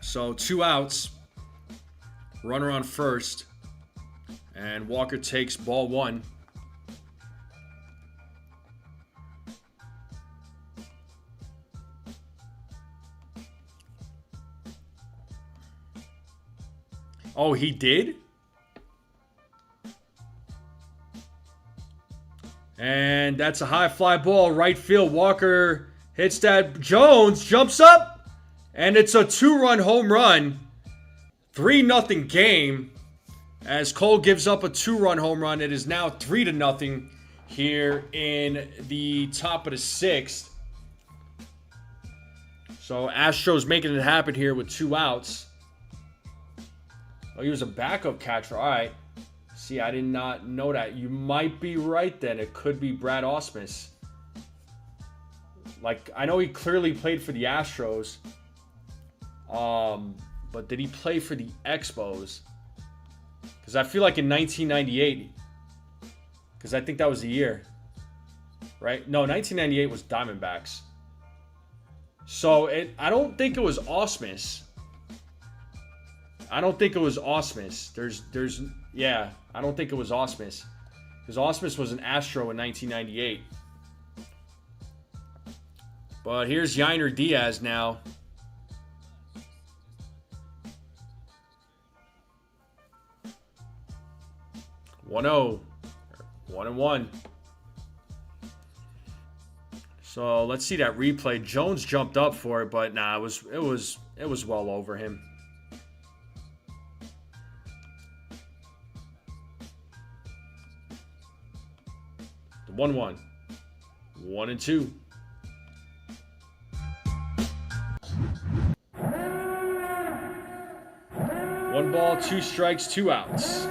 So 2 outs. Runner on first. And Walker takes ball 1. Oh, he did? And that's a high fly ball. Right field. Walker hits that. Jones jumps up. And it's a 2-run home run. 3-0 game. As Cole gives up a 2-run home run. It is now 3-0 here in the top of the 6th. So Astros making it happen here with 2 outs. Oh, he was a backup catcher. All right. See, I did not know that. You might be right then. It could be Brad Ausmus. Like, I know he clearly played for the Astros. But did he play for the Expos? Because I feel like in 1998, because I think that was the year. Right? No, 1998 was Diamondbacks. So, I don't think it was Ausmus. I don't think it was Ausmus. Yeah, I don't think it was Ausmus. Because Ausmus was an Astro in 1998. But here's Yainer Diaz now. One-0. 1-1. So let's see that replay. Jones jumped up for it, but nah, it was well over him. The 1-1. 1-2. One ball, 2 strikes, 2 outs.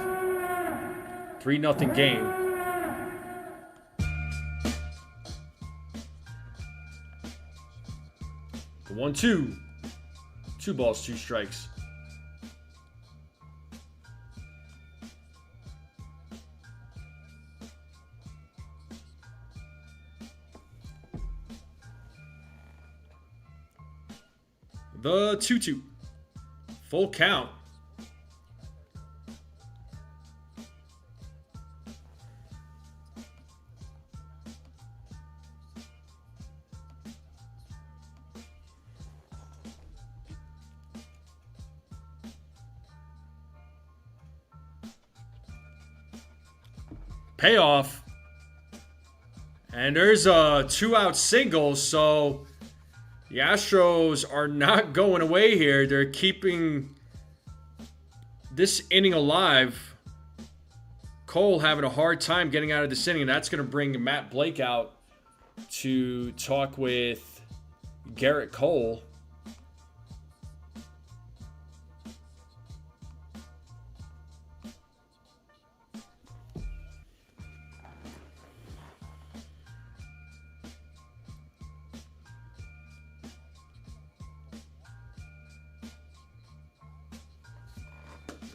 3-0 game. The 1-2. 2 balls, 2 strikes. The 2-2. Full count. Payoff. And there's a 2-out single, so the Astros are not going away here. They're keeping this inning alive. Cole having a hard time getting out of this inning, and that's going to bring Matt Blake out to talk with Garrett Cole.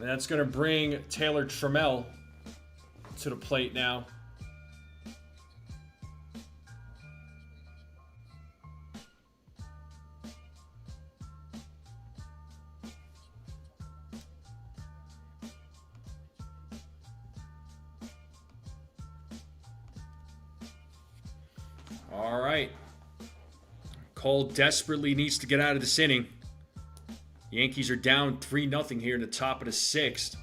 And that's going to bring Taylor Trammell to the plate now. All right. Cole desperately needs to get out of this inning. Yankees are down 3-0 here in the top of the 6th.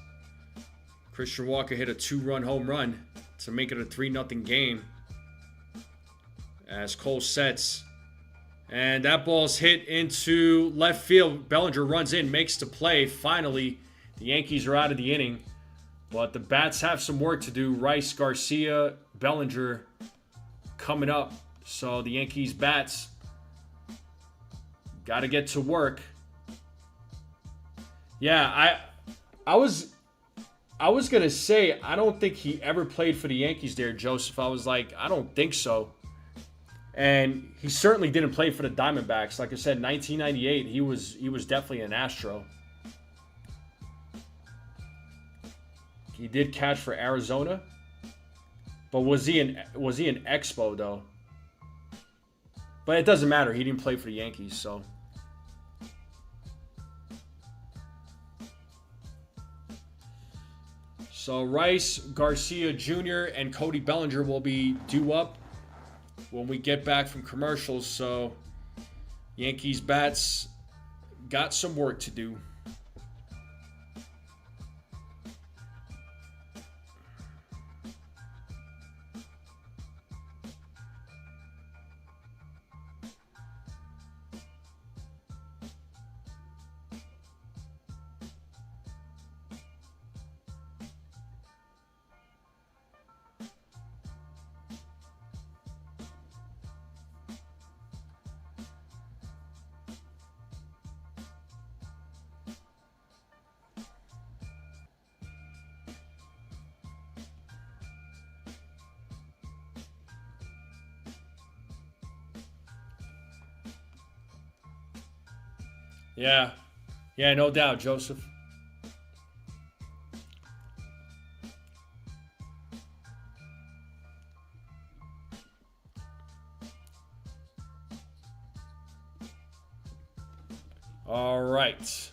Christian Walker hit a 2-run home run to make it a 3-0 game. As Cole sets. And that ball's hit into left field. Bellinger runs in, makes the play. Finally, the Yankees are out of the inning. But the bats have some work to do. Rice, Garcia, Bellinger coming up. So the Yankees bats got to get to work. Yeah, I was gonna say I don't think he ever played for the Yankees there, Joseph. I was like, I don't think so. And he certainly didn't play for the Diamondbacks. Like I said, 1998, he was definitely an Astro. He did catch for Arizona. But was he an Expo though? But it doesn't matter. He didn't play for the Yankees, so. So Rice, Garcia Jr., and Cody Bellinger will be due up when we get back from commercials. So Yankees bats got some work to do. Yeah, no doubt, Joseph. All right.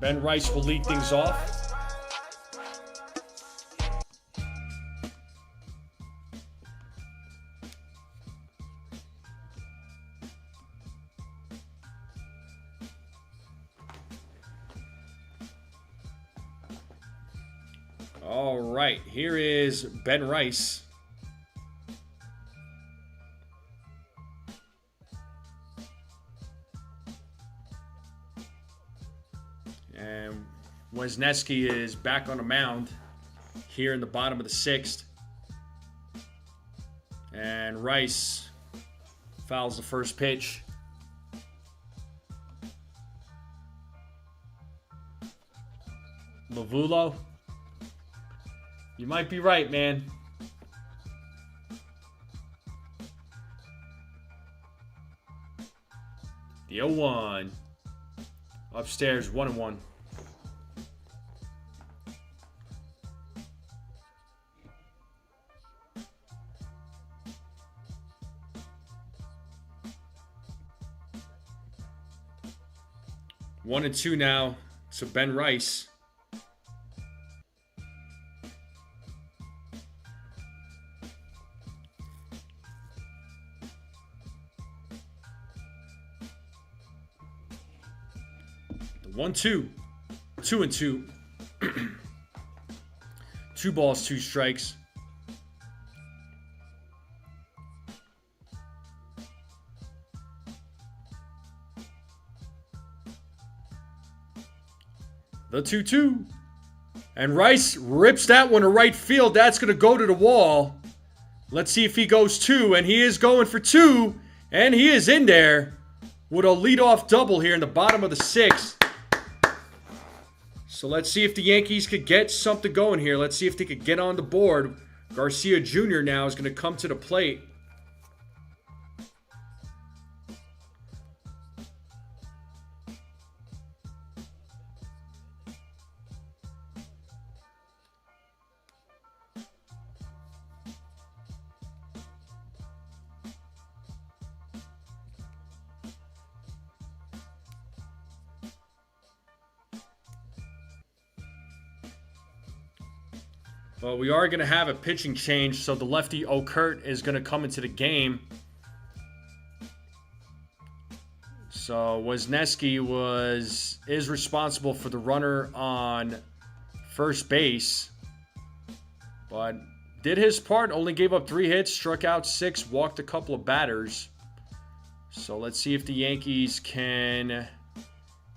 Ben Rice will lead things off. All right, here is Ben Rice. And Wisniewski is back on the mound here in the bottom of the 6th. And Rice fouls the first pitch. Lavulo. You might be right, man. The 0-1. Upstairs, 1-1. One and two now to Ben Rice. The 1-2. 2-2. 2 balls, 2 strikes. The 2-2. And Rice rips that one to right field. That's going to go to the wall. Let's see if he goes 2. And he is going for 2. And he is in there with a leadoff double here in the bottom of the 6th. So let's see if the Yankees could get something going here. Let's see if they could get on the board. Garcia Jr. now is going to come to the plate. Well, we are going to have a pitching change, so the lefty Okert is going to come into the game. So Wisniewski is responsible for the runner on first base, but did his part. Only gave up 3 hits, struck out 6, walked a couple of batters. So let's see if the Yankees can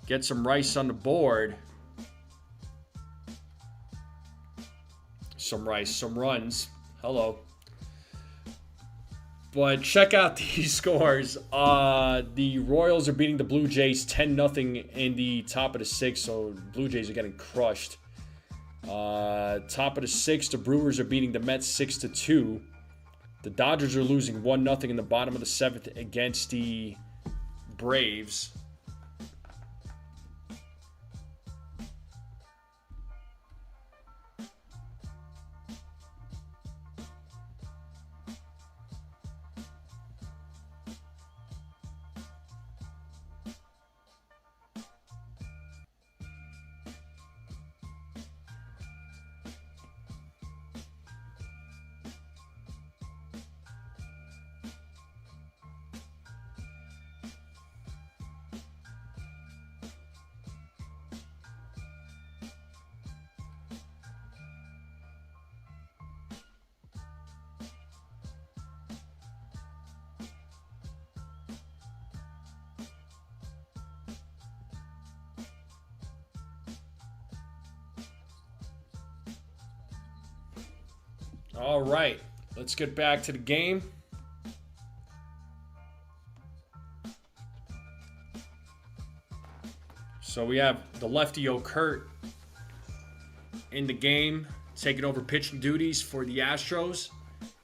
get some Rice on the board. Some Rice, some runs. Hello. But check out these scores. The Royals are beating the Blue Jays 10-0 in the top of the 6th, so Blue Jays are getting crushed. Top of the 6th, the Brewers are beating the Mets 6-2. The Dodgers are losing 1-0 in the bottom of the 7th against the Braves. All right, let's get back to the game. So we have the lefty Okert in the game, taking over pitching duties for the Astros.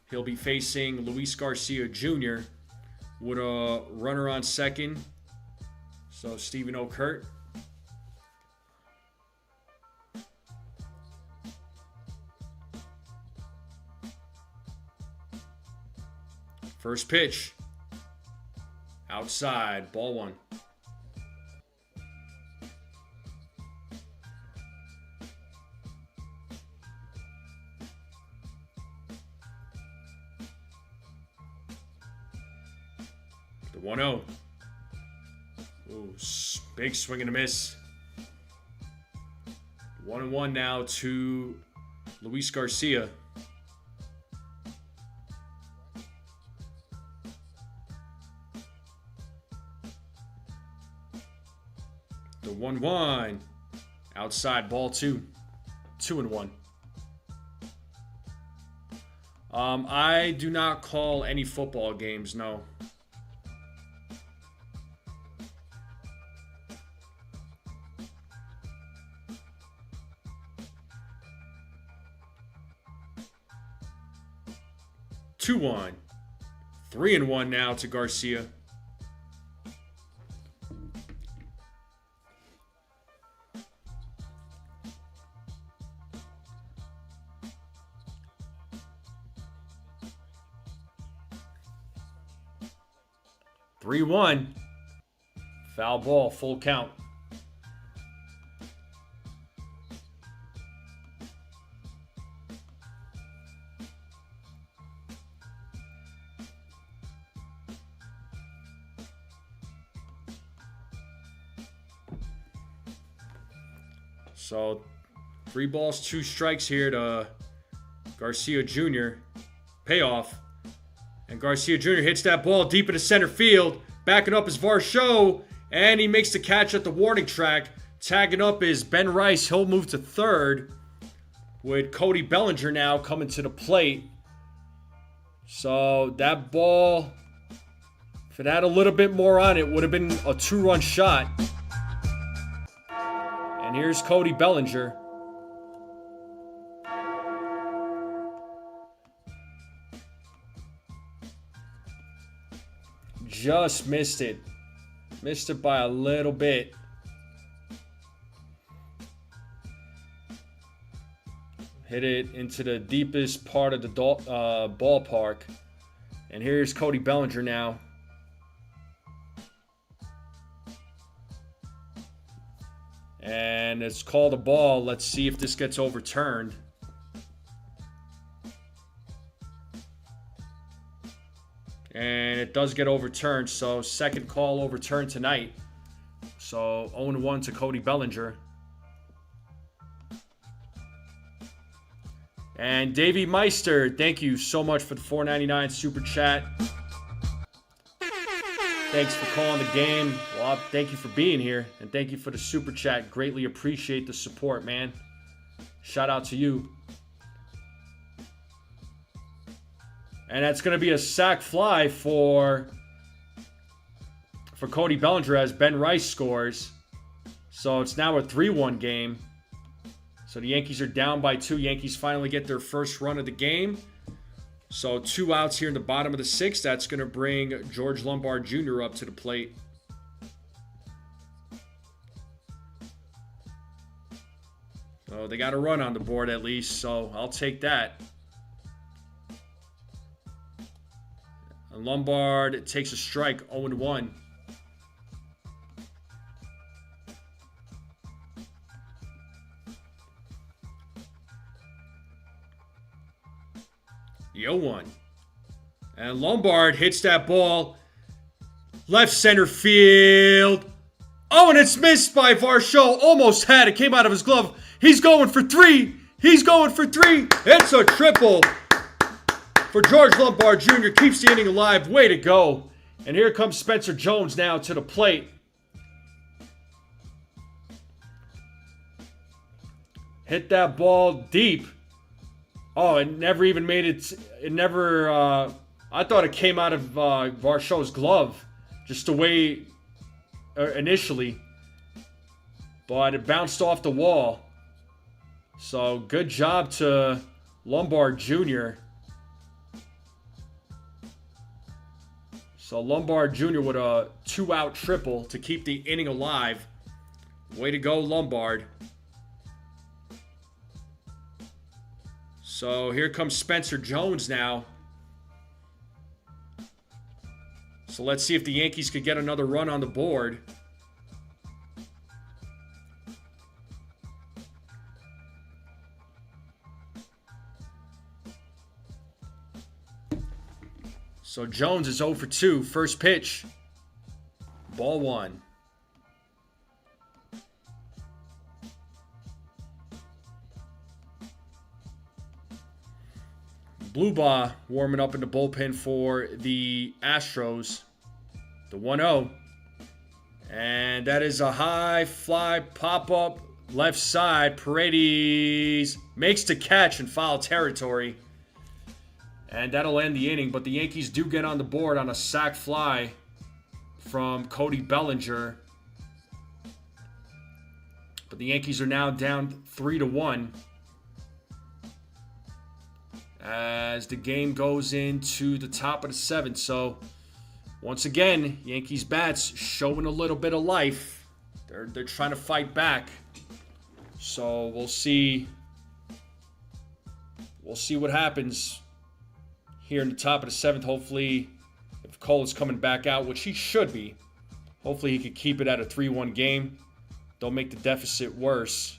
He'll be facing Luis Garcia Jr. with a runner on second. So Stephen Okert. First pitch. Outside. Ball 1. The 1-0. Ooh, big swing and a miss. 1-1 now to Luis Garcia. The 1-1. Outside, ball 2. 2-1. I do not call any football games, no. Two 1. 3-1 now to Garcia. Three 1. Foul ball, full count. So 3 balls, 2 strikes here to Garcia Jr. payoff. And Garcia Jr. hits that ball deep into center field. Backing up is Varsho. And he makes the catch at the warning track. Tagging up is Ben Rice. He'll move to third. With Cody Bellinger now coming to the plate. So that ball, if it had a little bit more on it, would have been a 2-run shot. And here's Cody Bellinger. Just missed it. Missed it by a little bit. Hit it into the deepest part of the ballpark. And here's Cody Bellinger now. And it's called a ball. Let's see if this gets overturned. And it does get overturned. So second call overturned tonight. So 0-1 to Cody Bellinger. And Davey Meister, thank you so much for the $4.99 super chat. Thanks for calling the game. Well, thank you for being here. And thank you for the super chat. Greatly appreciate the support, man. Shout out to you. And that's going to be a sac fly for Cody Bellinger as Ben Rice scores. So it's now a 3-1 game. So the Yankees are down by 2. Yankees finally get their first run of the game. So 2 outs here in the bottom of the 6th. That's going to bring George Lombard Jr. up to the plate. So they got a run on the board at least. So I'll take that. And Lombard takes a strike, 0-1. Yo, 1. And Lombard hits that ball. Left center field. Oh, and it's missed by Varsho. Almost had it. Came out of his glove. He's going for 3. He's going for 3. It's a triple for George Lombard Jr. Keeps the inning alive. Way to go. And here comes Spencer Jones now to the plate. Hit that ball deep. Oh, it never even made it. It never. I thought it came out of Varsho's glove, just the way initially, but it bounced off the wall. So good job to Lombard Jr. So Lombard Jr. with a 2-out triple to keep the inning alive. Way to go, Lombard. So here comes Spencer Jones now. So let's see if the Yankees could get another run on the board. So Jones is 0 for 2. First pitch. Ball 1. Bluebaugh warming up in the bullpen for the Astros. The 1-0. And that is a high fly pop-up left side. Paredes makes the catch in foul territory. And that'll end the inning. But the Yankees do get on the board on a sac fly from Cody Bellinger. But the Yankees are now down 3-1. As the game goes into the top of the 7th. So, once again, Yankees bats showing a little bit of life. They're trying to fight back. So, we'll see. We'll see what happens here in the top of the 7th. Hopefully, if Cole is coming back out, which he should be, hopefully he could keep it at a 3-1 game. Don't make the deficit worse.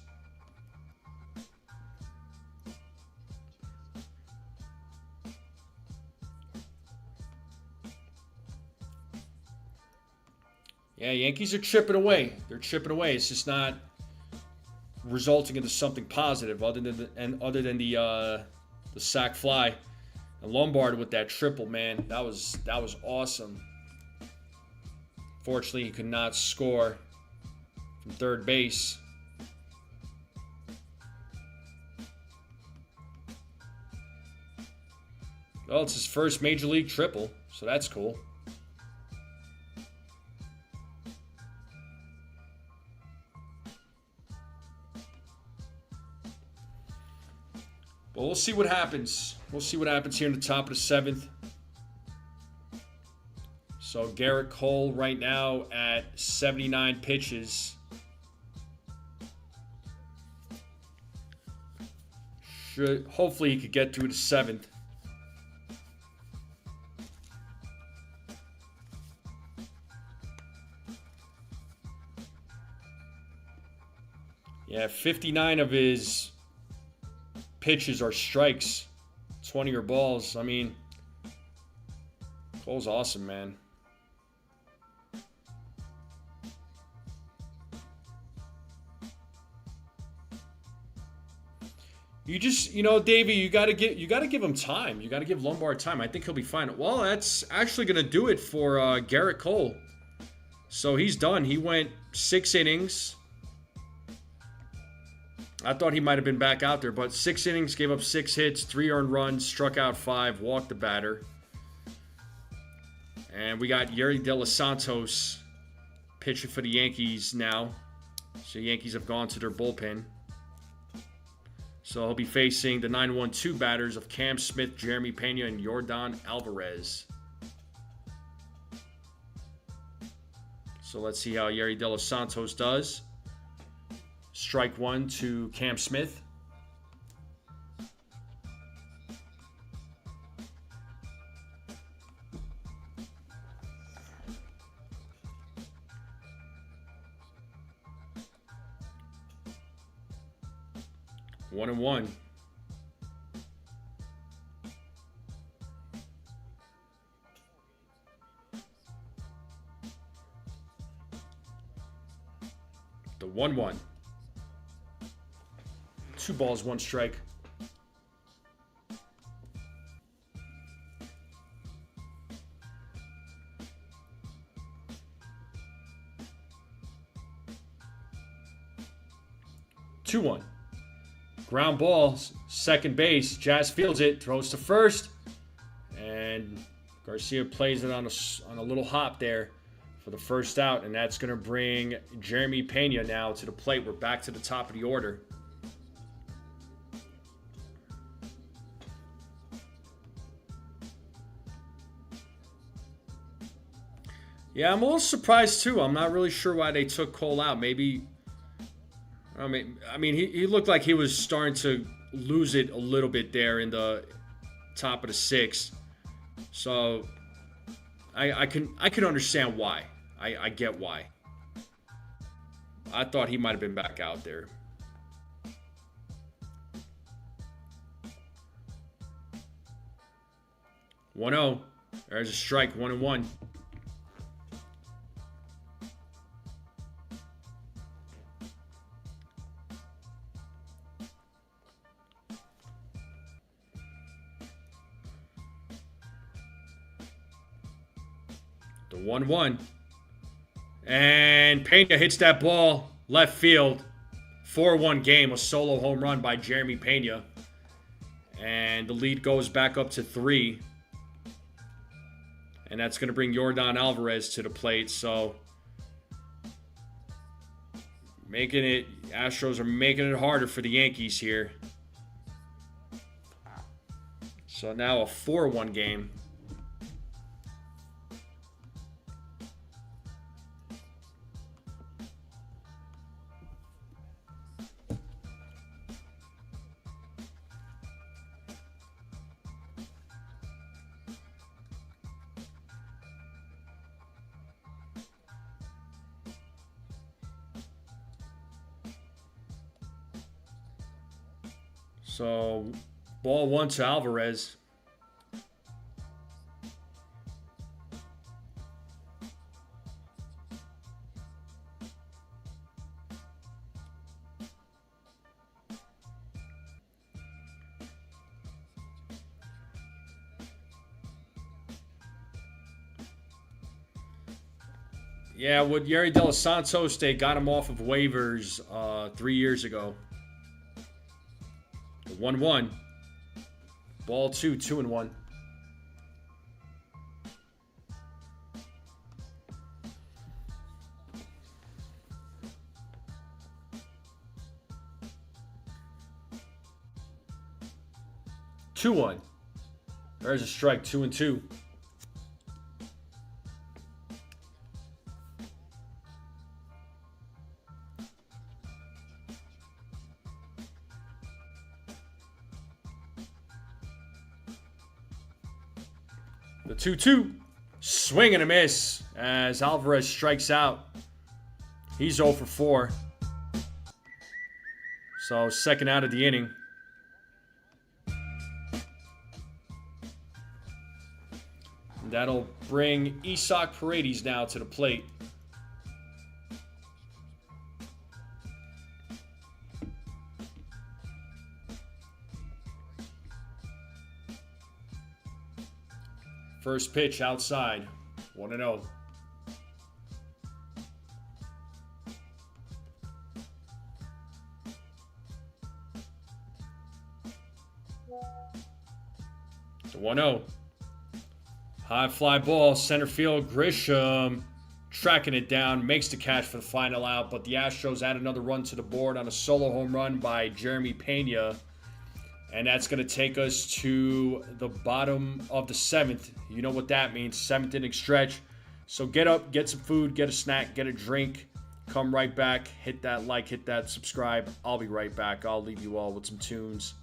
Yeah, Yankees are chipping away. They're chipping away. It's just not resulting into something positive other than the the sac fly. And Lombard with that triple, man. That was awesome. Fortunately, he could not score from third base. Well, it's his first major league triple, so that's cool. But we'll see what happens. We'll see what happens here in the top of the 7th. So Garrett Cole right now at 79 pitches. Hopefully he could get through the 7th. Yeah, 59 of his pitches are strikes. 20 are balls. I mean, Cole's awesome, man. You just, Davey, you got to give him time. You got to give Lombard time. I think he'll be fine. Well, that's actually going to do it for Garrett Cole. So he's done. He went 6 innings. I thought he might have been back out there, but 6 innings, gave up 6 hits, 3 earned runs, struck out 5, walked the batter. And we got Yerry De Los Santos pitching for the Yankees now. So the Yankees have gone to their bullpen. So he'll be facing the 9-1-2 batters of Cam Smith, Jeremy Pena, and Yordan Alvarez. So let's see how Yerry De Los Santos does. Strike 1 to Cam Smith. One and one. The 1-1. 2 balls, 1 strike. Two one. Ground ball, second base. Jazz fields it, throws to first, and Garcia plays it on a little hop there for the first out, and that's going to bring Jeremy Pena now to the plate. We're back to the top of the order. Yeah, I'm a little surprised too. I'm not really sure why they took Cole out. Maybe, I mean, he looked like he was starting to lose it a little bit there in the top of the 6th. So I can understand why. I get why. I thought he might have been back out there. One 0. There's a strike. 1-1. The 1-1. And Pena hits that ball left field. 4-1 game. A solo home run by Jeremy Pena. And the lead goes back up to 3. And that's going to bring Yordan Alvarez to the plate. So, Astros are making it harder for the Yankees here. So now a 4-1 game. So, ball 1 to Alvarez. Yeah, with Yeri De Los Santos, they got him off of waivers 3 years ago. 1-1. Ball 2, 2-1. Two one. There's a strike. 2-2. The 2-2. Swing and a miss as Alvarez strikes out. He's 0 for 4. So second out of the inning. That'll bring Isaac Paredes now to the plate. First pitch outside. 1-0. The 1-0. High fly ball, center field. Grisham tracking it down, makes the catch for the final out, but the Astros add another run to the board on a solo home run by Jeremy Pena. And that's going to take us to the bottom of the 7th. You know what that means, 7th inning stretch. So get up, get some food, get a snack, get a drink. Come right back, hit that like, hit that subscribe. I'll be right back. I'll leave you all with some tunes.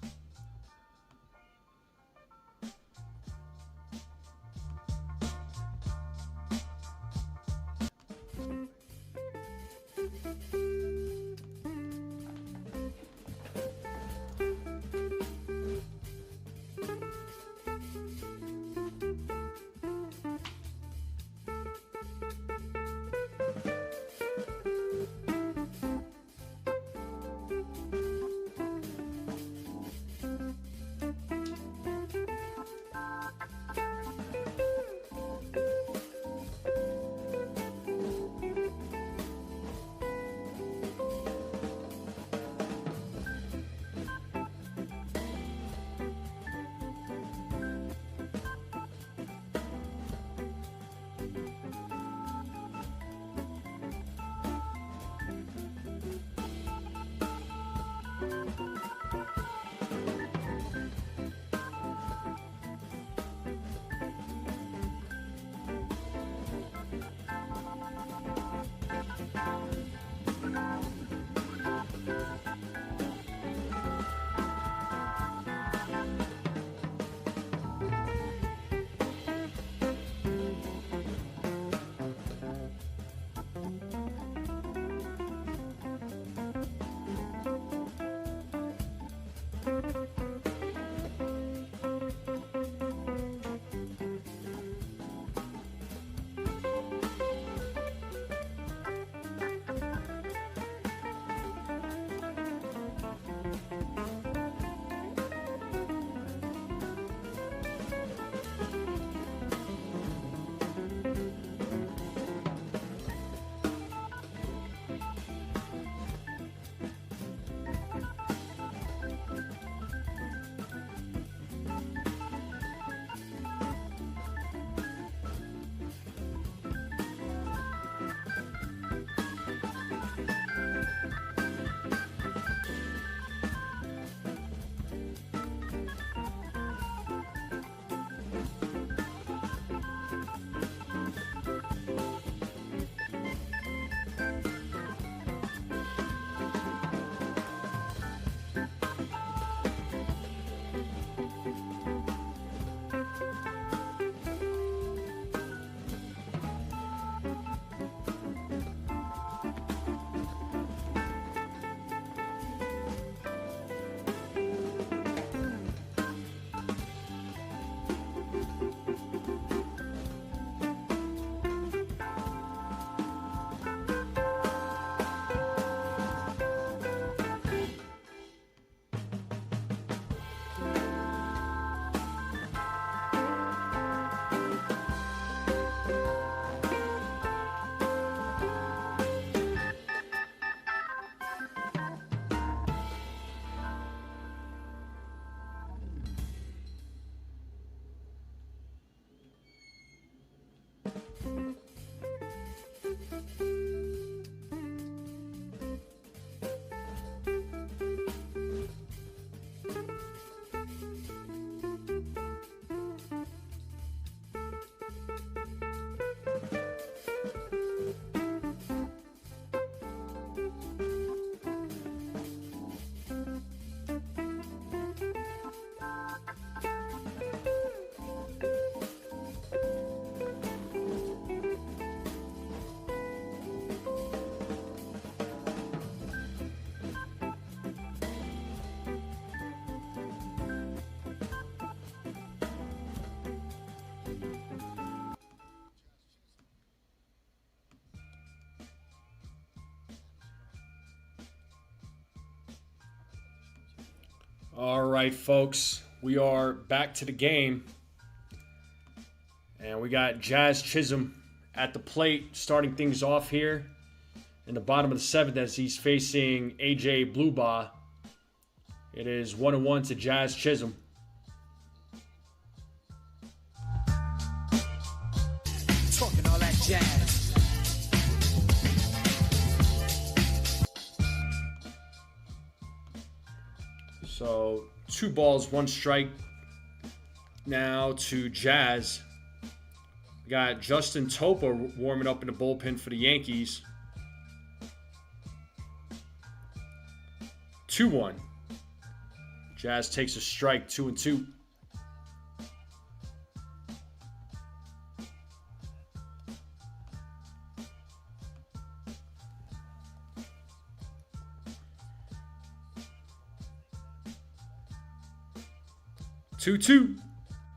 All right, folks, we are back to the game. And we got Jazz Chisholm at the plate starting things off here in the bottom of the seventh as he's facing AJ Bluebaugh. It is 1-1 to Jazz Chisholm. Talking all that jazz. So 2 balls, 1 strike now to Jazz. We got Justin Topa warming up in the bullpen for the Yankees. 2-1. Jazz takes a strike, 2-2.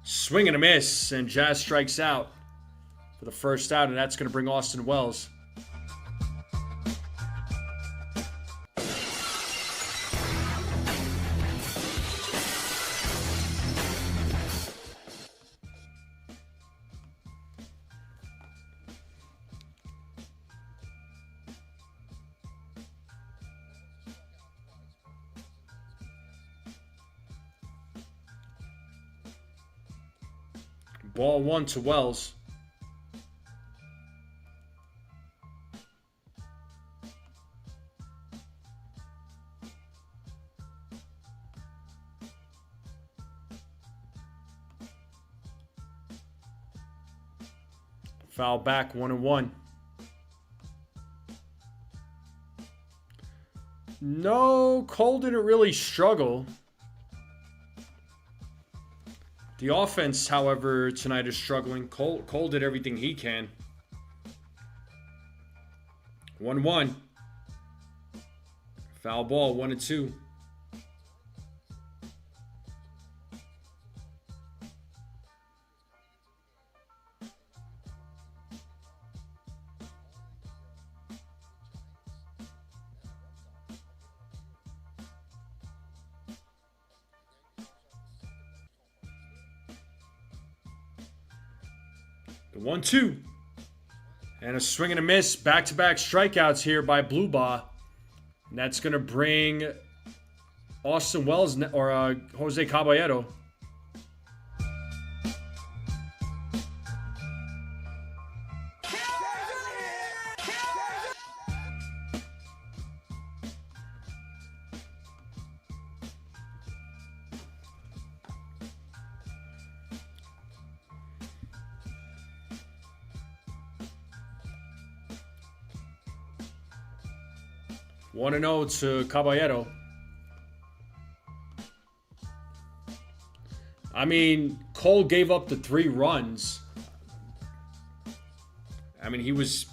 Swing and a miss, and Jazz strikes out for the first out, and that's going to bring Austin Wells. Ball 1 to Wells. Foul back, 1-1. No, Cole didn't really struggle. The offense, however, tonight is struggling. Cole did everything he can. 1-1. Foul ball, 1-2. The 1-2. And a swing and a miss. Back-to-back strikeouts here by Bluebaugh. And that's going to bring Austin Wells or Jose Caballero. One 1-0 to Caballero. I mean, Cole gave up the 3 runs. I mean, he was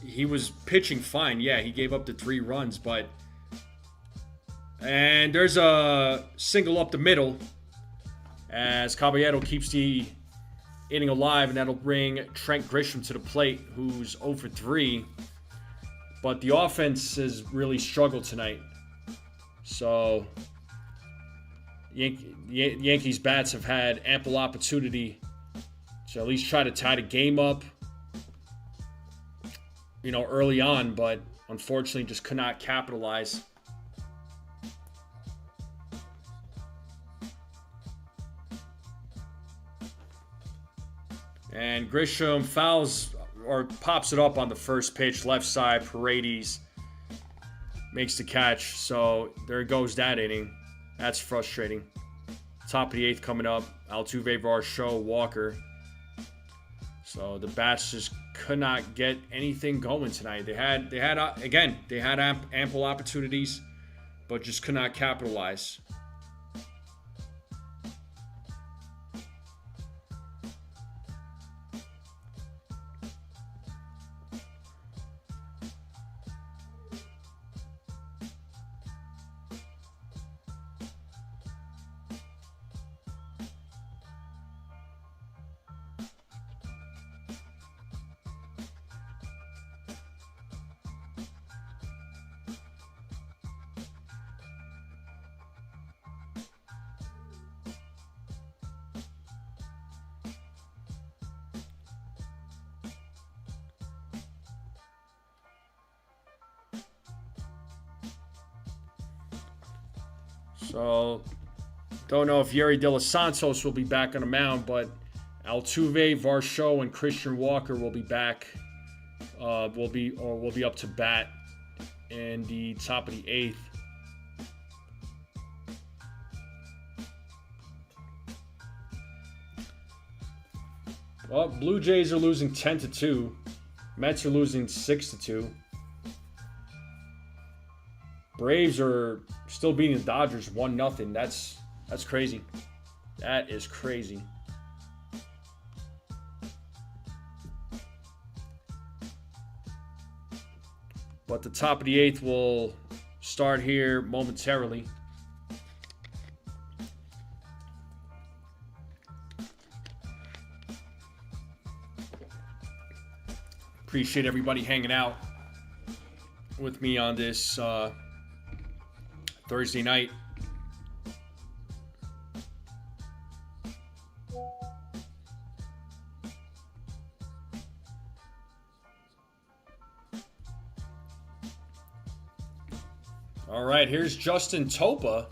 pitching fine. Yeah, he gave up the 3 runs, and there's a single up the middle as Caballero keeps the inning alive, and that'll bring Trent Grisham to the plate, who's 0 for 3. But the offense has really struggled tonight. So, Yankees bats have had ample opportunity to at least try to tie the game up, early on, but unfortunately just could not capitalize. And Grisham fouls or pops it up on the first pitch, left side. Paredes makes the catch. So there goes that inning. That's frustrating. Top of the 8th coming up. Altuve, Varsho, Walker. So the bats just could not get anything going tonight. They had ample opportunities, but just could not capitalize. So, don't know if Yerry De Los Santos will be back on the mound, but Altuve, Varsho, and Christian Walker will be back. Will be up to bat in the top of the 8th. Well, Blue Jays are losing 10-2. Mets are losing 6-2. Braves are still beating the Dodgers 1-0. That's crazy. That is crazy. But the top of the 8th will start here momentarily. Appreciate everybody hanging out with me on this Thursday night. All right, here's Justin Topa.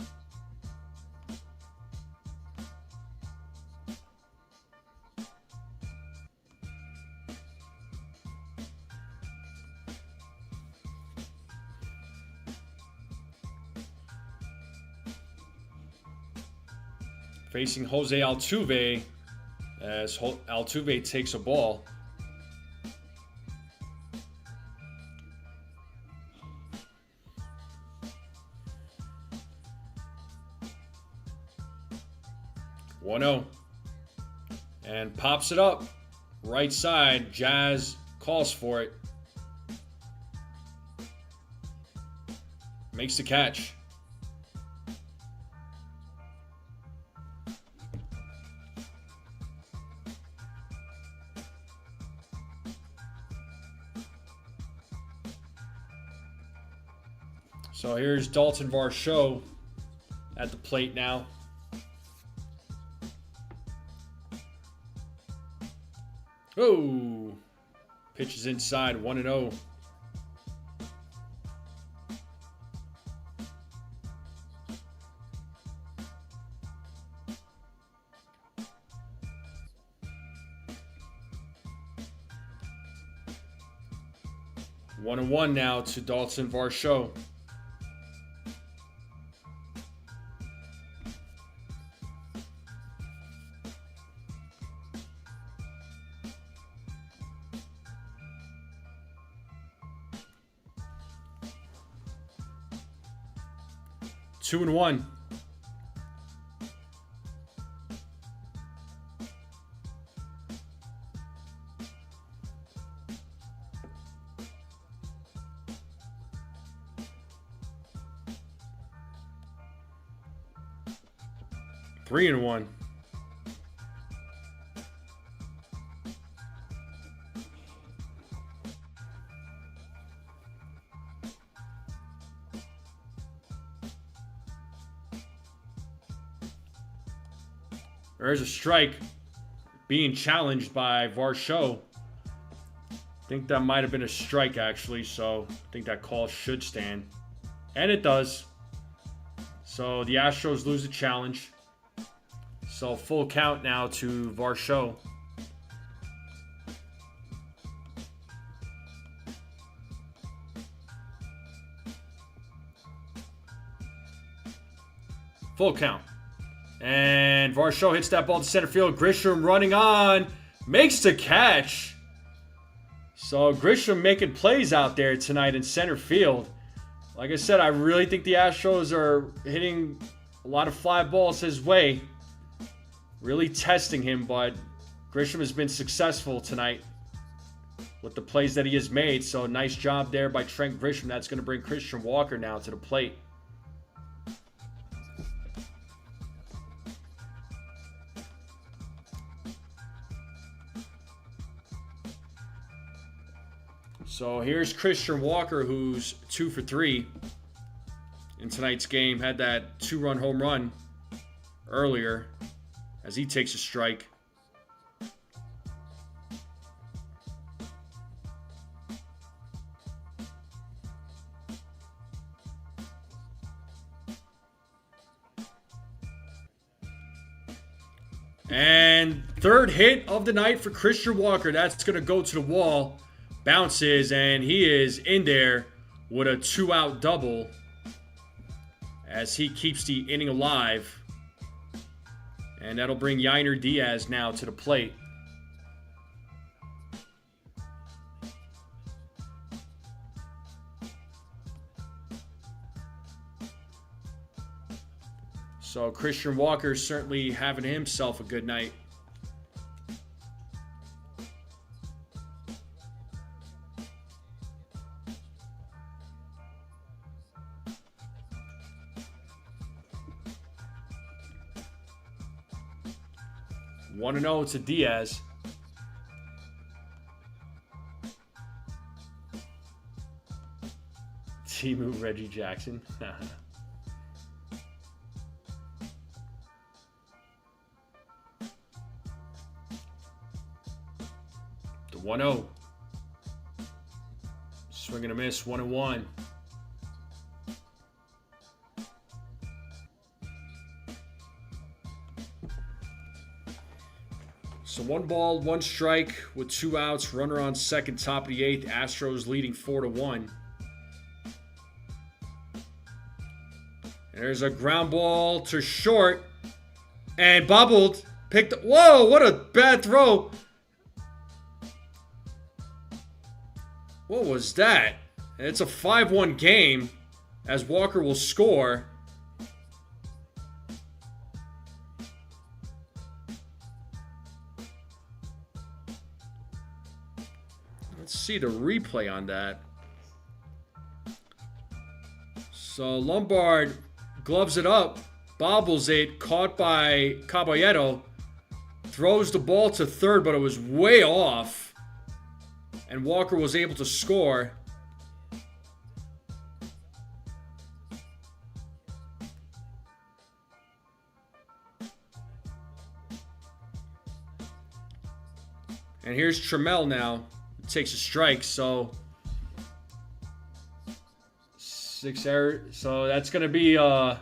Facing Jose Altuve as Altuve takes a ball. And pops it up. Right side. Jazz calls for it. Makes the catch. So here's Dalton Varsho at the plate now. Oh, pitches inside, 1-0. One and one now to Dalton Varsho. Two and one. Three and one. There's a strike being challenged by Varsho. I think that might have been a strike, actually, so I think that call should stand. And it does. So the Astros lose the challenge. So full count now to Varsho. Full count. And Varsho hits that ball to center field. Grisham running on. Makes the catch. So Grisham making plays out there tonight in center field. Like I said, I really think the Astros are hitting a lot of fly balls his way. Really testing him, but Grisham has been successful tonight with the plays that he has made. So nice job there by Trent Grisham. That's going to bring Christian Walker now to the plate. So here's Christian Walker, who's 2 for 3 in tonight's game. Had that 2-run home run earlier as he takes a strike. And third hit of the night for Christian Walker. That's going to go to the wall. Bounces, and he is in there with a 2-out double as he keeps the inning alive. And that'll bring Yainer Diaz now to the plate. So Christian Walker certainly having himself a good night. One 1-0 to Diaz. Timu Reggie Jackson. The 1-0. Swing and a miss, 1-1. So 1 ball, 1 strike with 2 outs. Runner on second, top of the 8th. Astros leading 4-1. There's a ground ball to short. And bobbled. Picked. Whoa, what a bad throw. What was that? It's a 5-1 game as Walker will score. Let's see the replay on that. So Lombard gloves it up, bobbles it, caught by Caballero, throws the ball to third, but it was way off. And Walker was able to score. And here's Trammell now. Takes a strike, so 6 error. So that's going to be an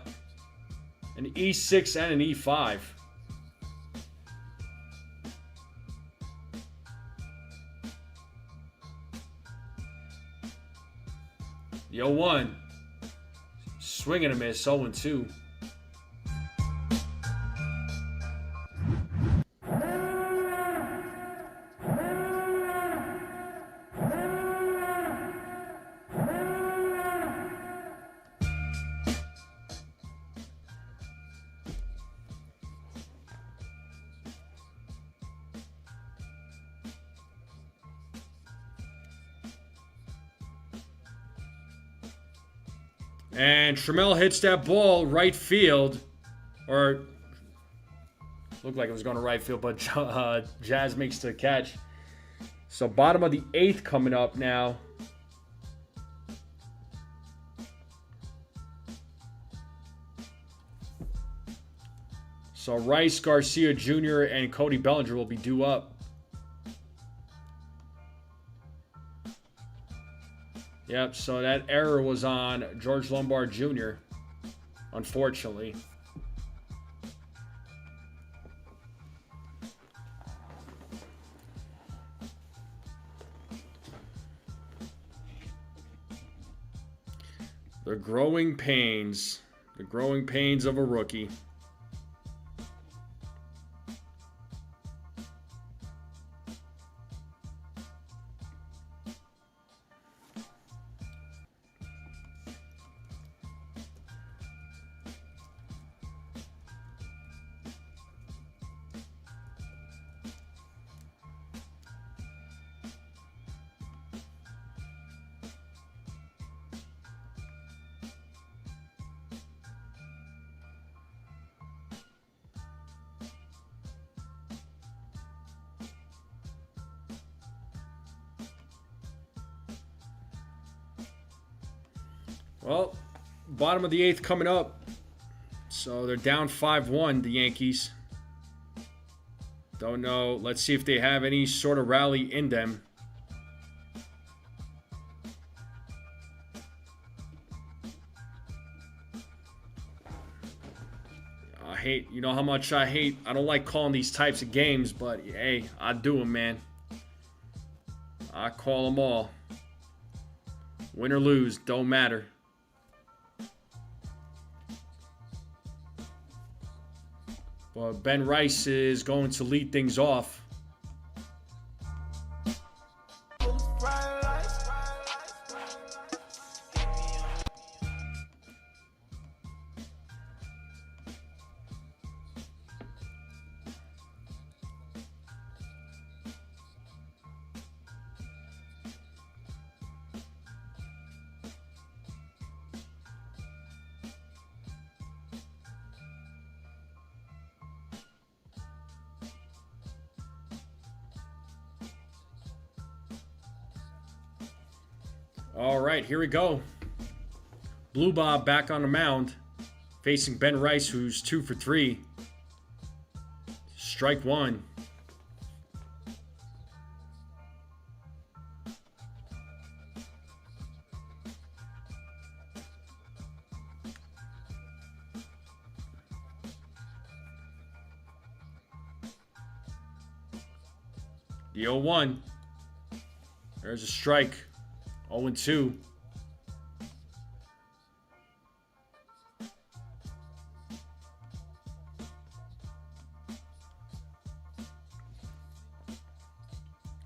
E6 and an E5. The 0-1. Swing and a miss, 0-2. And Trammell hits that ball right field. Or looked like it was going to right field, but Jazz makes the catch. So bottom of the 8th coming up now. So Rice, Garcia Jr., and Cody Bellinger will be due up. Yep, so that error was on George Lombard Jr., unfortunately. The growing pains of a rookie. Well, bottom of the 8th coming up. So they're down 5-1, the Yankees. Don't know. Let's see if they have any sort of rally in them. hate, you know how much I hate. I don't like calling these types of games, but hey, I do them, man. I call them all. Win or lose, don't matter. But Ben Rice is going to lead things off. All right, here we go. Blue Bob back on the mound, facing Ben Rice, who's 2 for 3. Strike one. The 0-1. There's a strike. 0-2.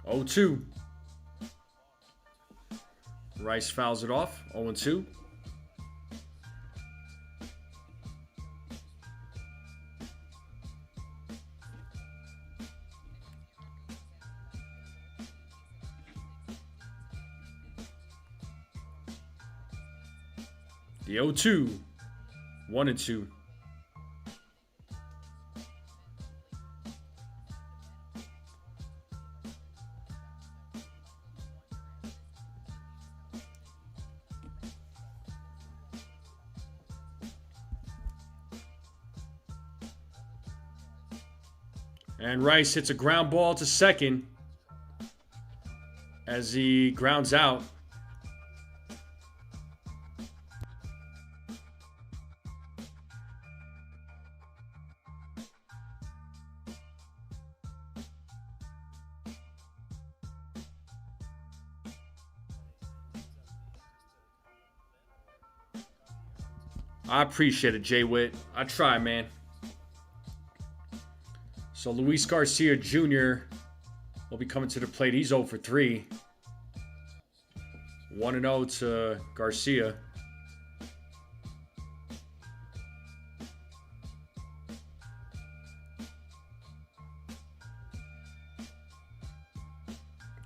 Oh, 2. Rice fouls it off. 0-2. The 0-2. 1-2. And Rice hits a ground ball to second as he grounds out. I appreciate it, Jay Witt. I try, man. So Luis Garcia Jr. will be coming to the plate. He's 0 for 3. 1-0 to Garcia.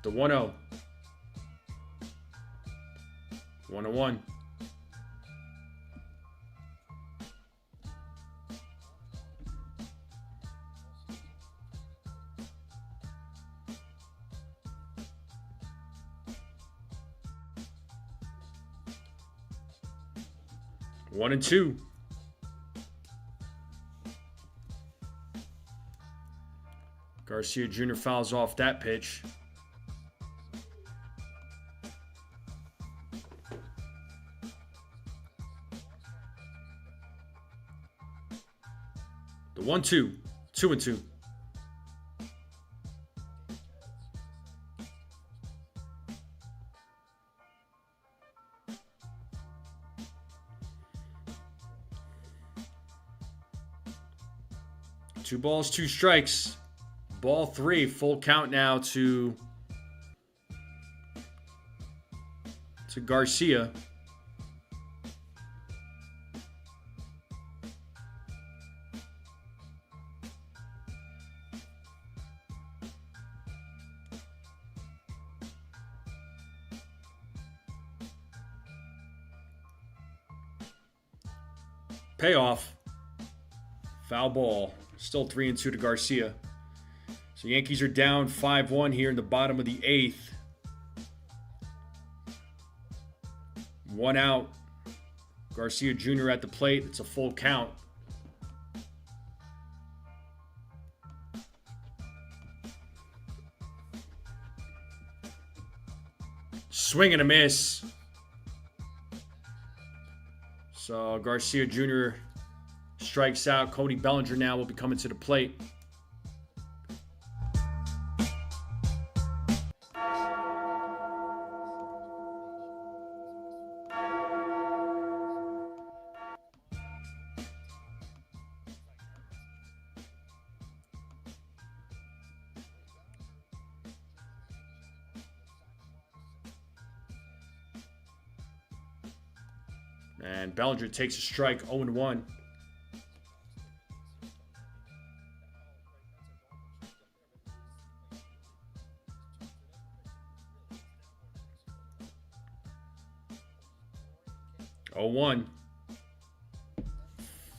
The 1-0. 1-1. One and two. Garcia Jr. fouls off that pitch. The 1-2. 2-2. Two balls, two strikes. Ball 3, full count now to Garcia. Payoff. Foul ball. Still 3-2 to Garcia. So Yankees are down 5-1 here in the bottom of the 8th. 1 out. Garcia Jr. at the plate. It's a full count. Swing and a miss. So Garcia Jr. strikes out. Cody Bellinger now will be coming to the plate. And Bellinger takes a strike, 0-1. Oh, 1.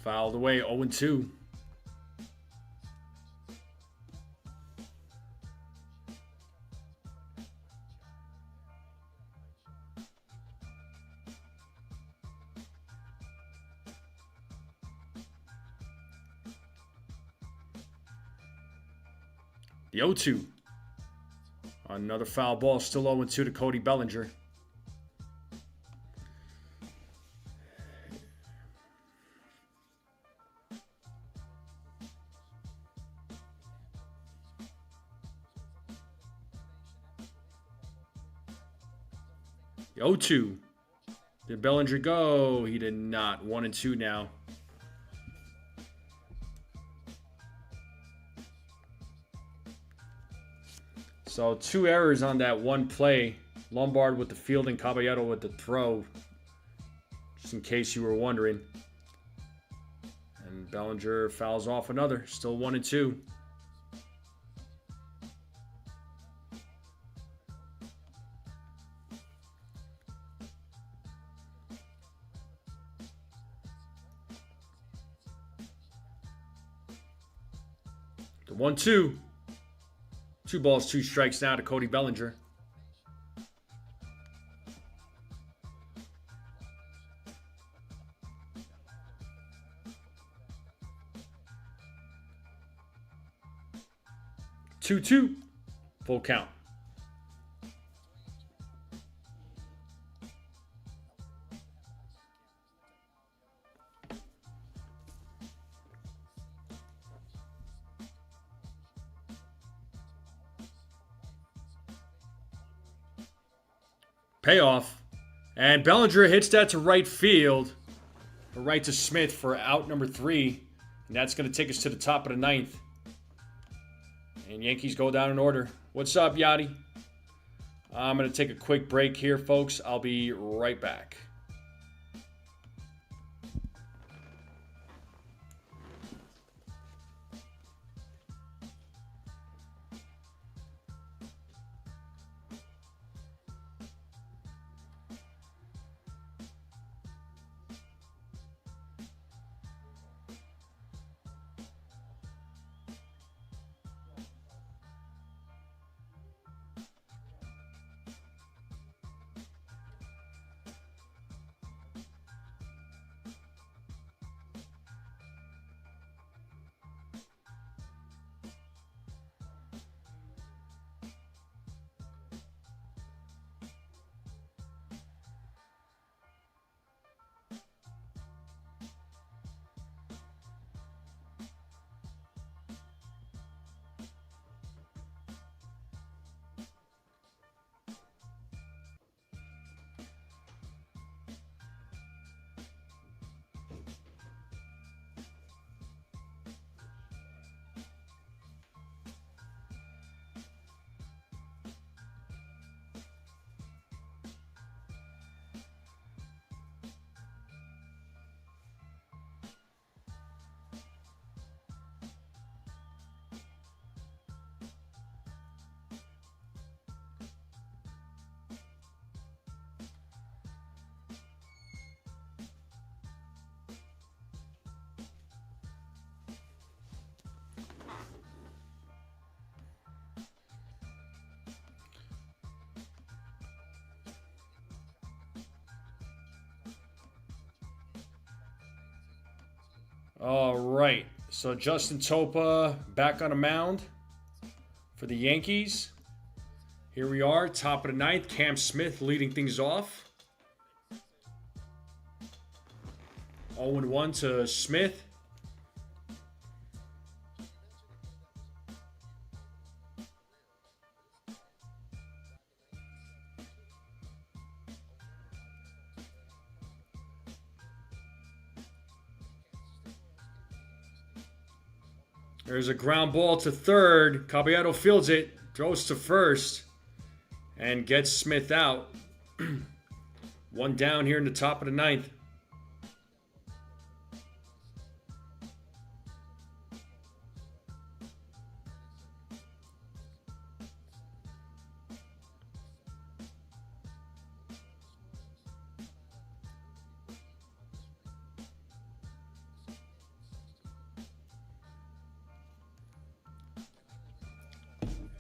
Fouled away, 0-2. The 0-2. Another foul ball, still 0-2 to Cody Bellinger. The 0-2. Did Bellinger go? He did not. 1-2 now. So 2 errors on that one play. Lombard with the fielding, Caballero with the throw. Just in case you were wondering. And Bellinger fouls off another. Still 1-2. The 1-2. 2 balls, 2 strikes now to Cody Bellinger. Two. Full count. Payoff. And Bellinger hits that to right field. Or right to Smith for out number 3. And that's going to take us to the top of the 9th. And Yankees go down in order. What's up, Yachty? I'm going to take a quick break here, folks. I'll be right back. All right, so Justin Topa back on a mound for the Yankees. Here we are, top of the 9th. Cam Smith leading things off. 0-1 to Smith. There's a ground ball to third. Caballero fields it, throws to first, and gets Smith out. One down here in the top of the ninth.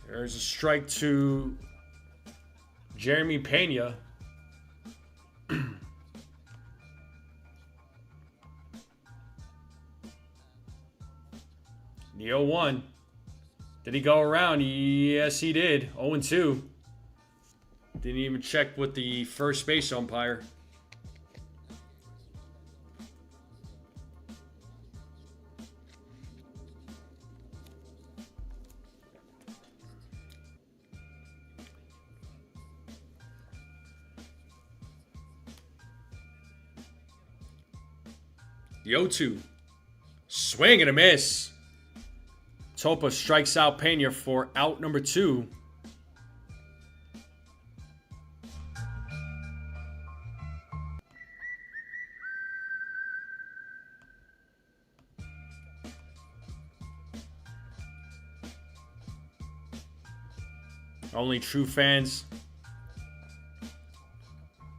There's a strike to Jeremy Pena. The 0-1. Did he go around? Yes, he did. 0-2. Didn't even check with the first base umpire. The 0-2. Swing and a miss. Topa strikes out Pena for out number 2. Only true fans.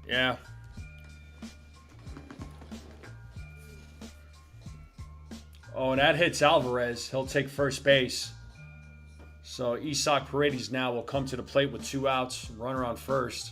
Yeah. Oh, and that hits Alvarez. He'll take first base. So Isaac Paredes now will come to the plate with 2 outs. Runner on first.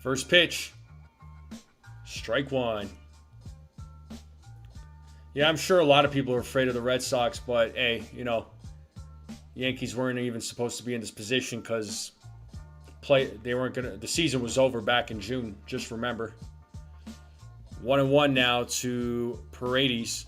First pitch. Strike 1. Yeah, I'm sure a lot of people are afraid of the Red Sox, but hey, you know, Yankees weren't even supposed to be in this position because the season was over back in June. Just remember. 1-1 now to Paredes.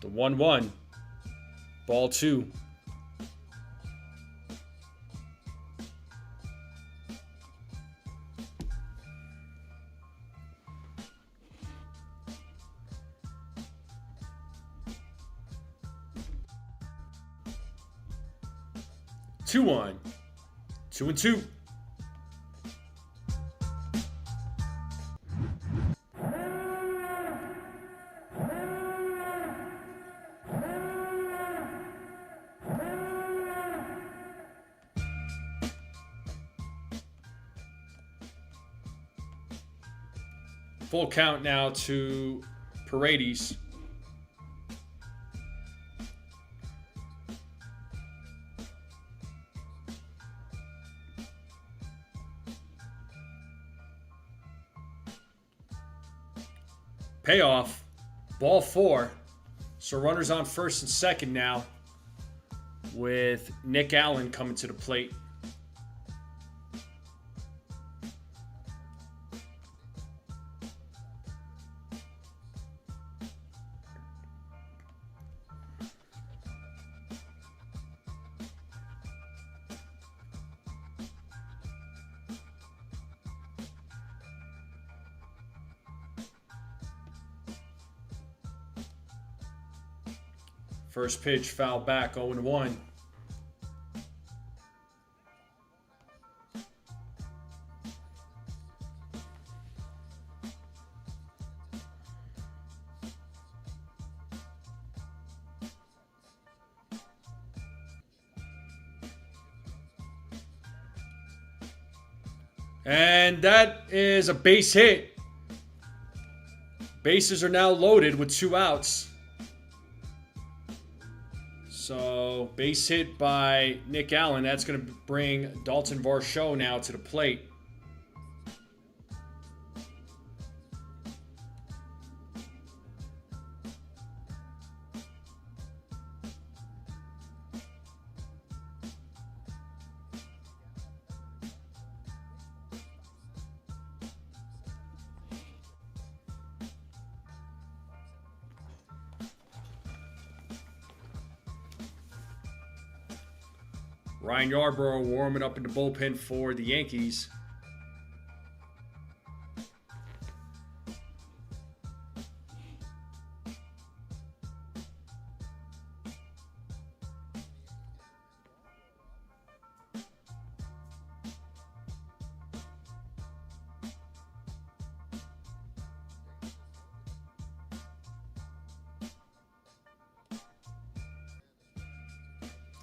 The 1-1. Ball 2. Two one. 2-2. Full count now to Paredes. Payoff. Ball 4. So runners on first and second now with Nick Allen coming to the plate. First pitch, foul back, 0-1. And that is a base hit. Bases are now loaded with 2 outs. So, base hit by Nick Allen. That's going to bring Dalton Varsho now to the plate. Ryan Yarbrough warming up in the bullpen for the Yankees.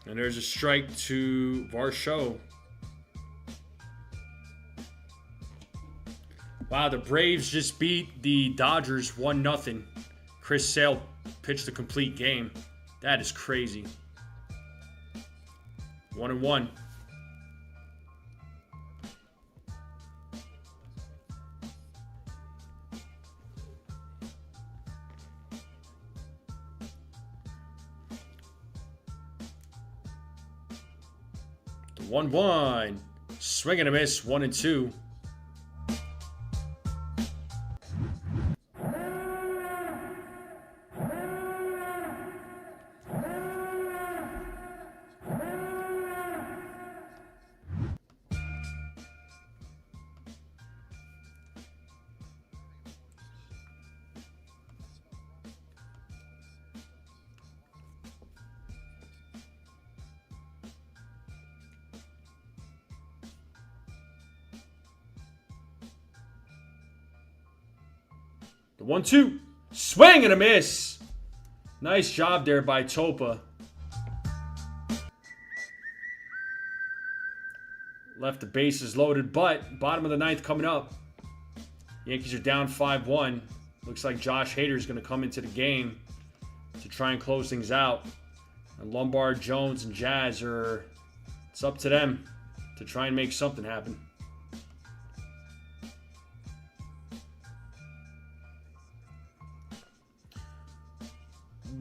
And there's a strike to Varsho. Wow, the Braves just beat the Dodgers 1-0. Chris Sale pitched a complete game. That is crazy. 1-1. The 1-1. Swing and a miss. 1-2. The 1-2. Swing and a miss. Nice job there by Topa. Left the bases loaded, but bottom of the ninth coming up. Yankees are down 5-1. Looks like Josh Hader is going to come into the game to try and close things out. And Lombard, Jones, and Jazz are... It's up to them to try and make something happen.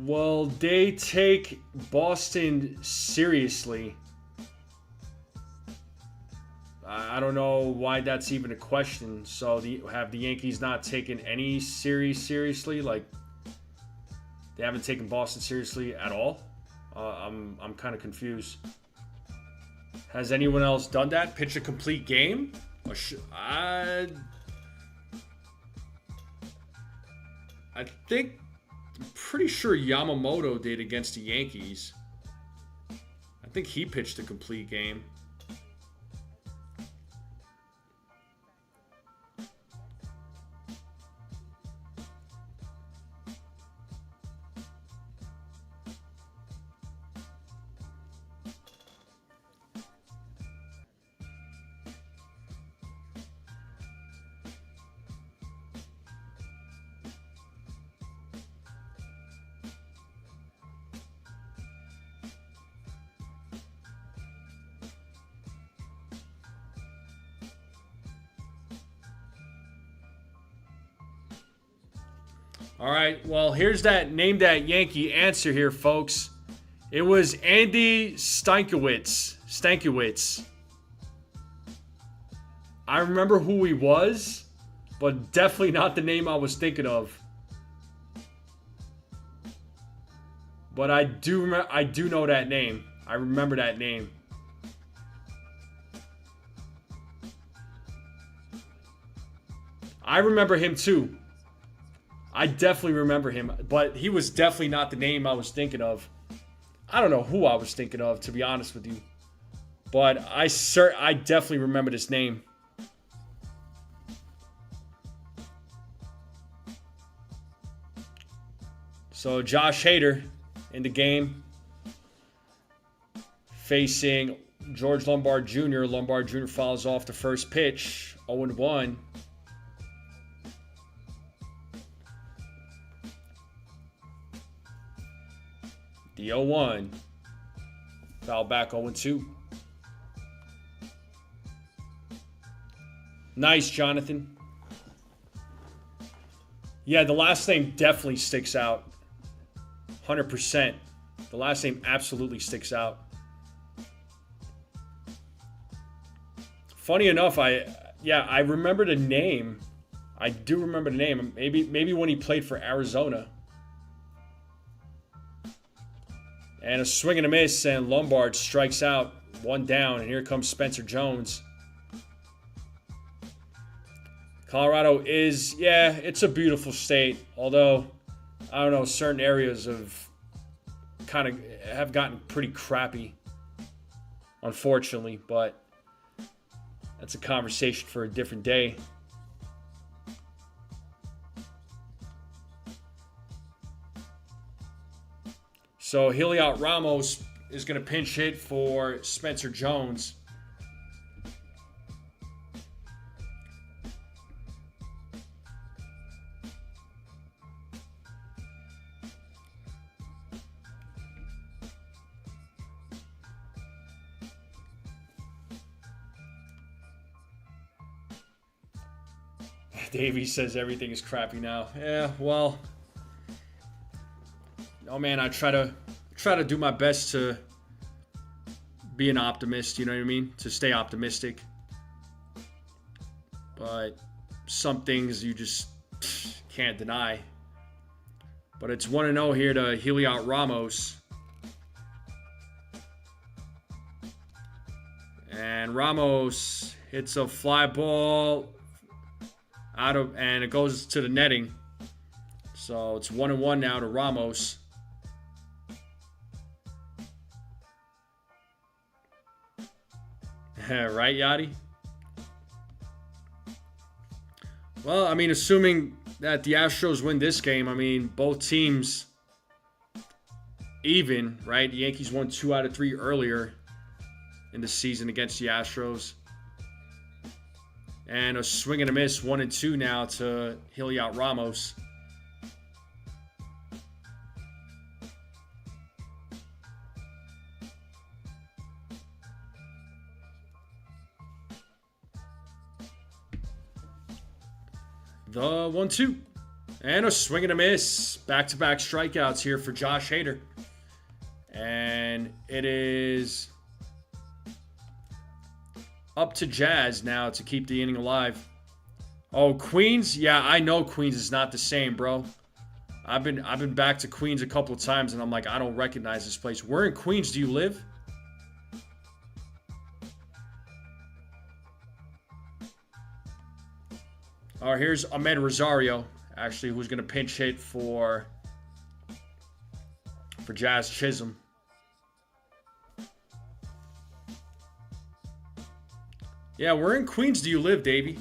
Well, they take Boston seriously. I don't know why that's even a question. So have the Yankees not taken any series seriously? Like, they haven't taken Boston seriously at all? I'm kind of confused. Has anyone else done that? Pitch a complete game? I think... I'm pretty sure Yamamoto did against the Yankees. I think he pitched a complete game. All right, well, here's that Name That Yankee answer here, folks. It was Andy Stankiewicz. I remember who he was, but definitely not the name I was thinking of. But I do know that name. I remember that name. I remember him too. I definitely remember him, but he was definitely not the name I was thinking of. I don't know who I was thinking of, to be honest with you. But I definitely remember this name. So Josh Hader in the game, facing George Lombard Jr. Lombard Jr. fouls off the first pitch, 0-1. The 0-1. Foul back, 0-2. Nice, Jonathan. Yeah, the last name definitely sticks out. 100%. The last name absolutely sticks out. Funny enough, I remember the name. I do remember the name. Maybe when he played for Arizona. And a swing and a miss, and Lombard strikes out One down, and here comes Spencer Jones. Colorado is, yeah, it's a beautiful state. Although, I don't know, certain areas have gotten pretty crappy, unfortunately. But that's a conversation for a different day. So Heliot Ramos is going to pinch hit for Spencer Jones. Davey says everything is crappy now. Yeah, well, oh man, I try to do my best to be an optimist, you know what I mean? To stay optimistic. But some things you just can't deny. But it's 1-0 here to Heliot Ramos. And Ramos hits a fly ball and it goes to the netting. So it's 1-1 now to Ramos. Right, Yachty? Well, I mean, assuming that the Astros win this game, I mean, both teams even, right? The Yankees won 2 out of 3 earlier in the season against the Astros. And a swing and a miss, 1-2 now to Heliot Ramos. The 1-2. And a swing and a miss. Back-to-back strikeouts here for Josh Hader. And it is up to Jazz now to keep the inning alive. Oh, Queens? Yeah, I know Queens is not the same, bro. I've been back to Queens a couple of times, and I'm like, I don't recognize this place. Where in Queens do you live? All right, here's Ahmed Rosario, actually, who's going to pinch hit for Jazz Chisholm. Yeah, where in Queens do you live, Davey?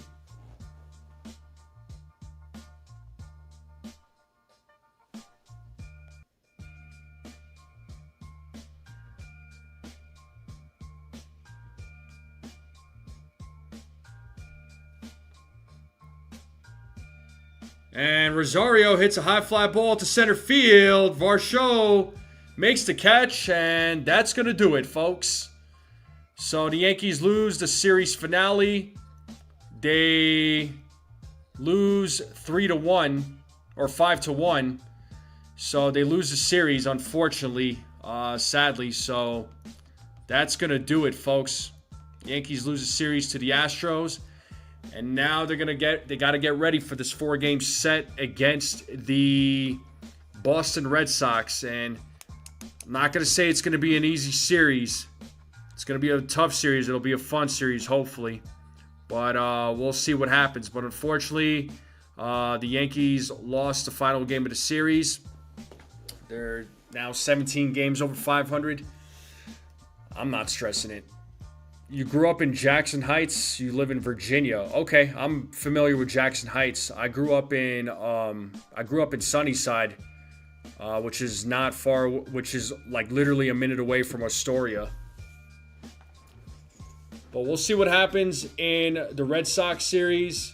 And Rosario hits a high fly ball to center field. Varsho makes the catch, and that's going to do it, folks. So the Yankees lose the series finale. They lose 3-1 or 5-1. So they lose the series, unfortunately, sadly. So that's going to do it, folks. Yankees lose the series to the Astros. And now they got to get ready for this 4-game set against the Boston Red Sox. And I'm not going to say it's going to be an easy series. It's going to be a tough series. It'll be a fun series, hopefully. But we'll see what happens. But unfortunately, the Yankees lost the final game of the series. They're now 17 games over 500. I'm not stressing it. You grew up in Jackson Heights. You live in Virginia. Okay, I'm familiar with Jackson Heights. I grew up in Sunnyside, which is not far. Which is like literally a minute away from Astoria. But we'll see what happens in the Red Sox series.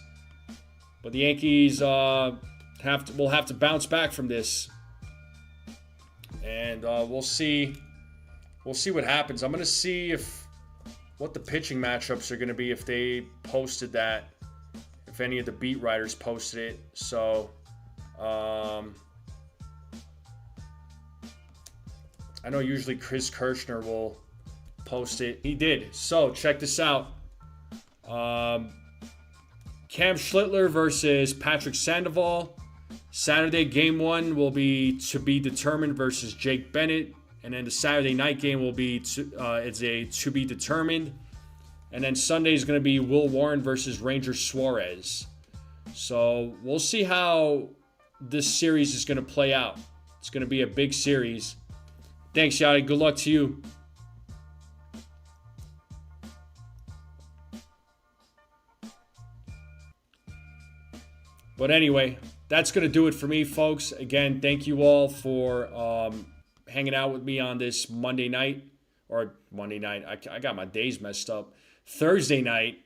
But the Yankees will have to bounce back from this, and we'll see. We'll see what happens. I'm gonna see what the pitching matchups are going to be if they posted that, if any of the beat writers posted it. So, I know usually Chris Kirchner will post it. He did. So, check this out. Cam Schlittler versus Patrick Sandoval. Saturday, game 1 will be to be determined versus Jake Bennett And then the Saturday night game will be it's a to be determined. And then Sunday is going to be Will Warren versus Ranger Suarez. So we'll see how this series is going to play out. It's going to be a big series. Thanks, Yadi. Good luck to you. But anyway, that's going to do it for me, folks. Again, thank you all for hanging out with me on this Monday night. Or Monday night. I got my days messed up. Thursday night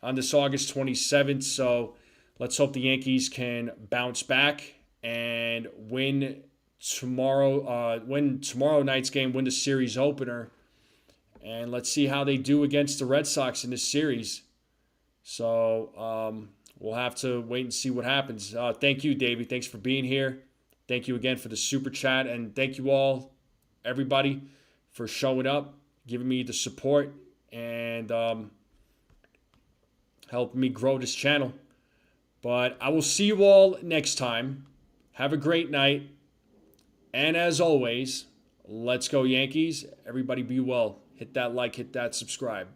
on this August 27th. So let's hope the Yankees can bounce back and win tomorrow night's game, win the series opener. And let's see how they do against the Red Sox in this series. So we'll have to wait and see what happens. Thank you, Davey. Thanks for being here. Thank you again for the super chat. And thank you all, everybody, for showing up, giving me the support, and helping me grow this channel. But I will see you all next time. Have a great night. And as always, let's go Yankees. Everybody be well. Hit that like, hit that subscribe.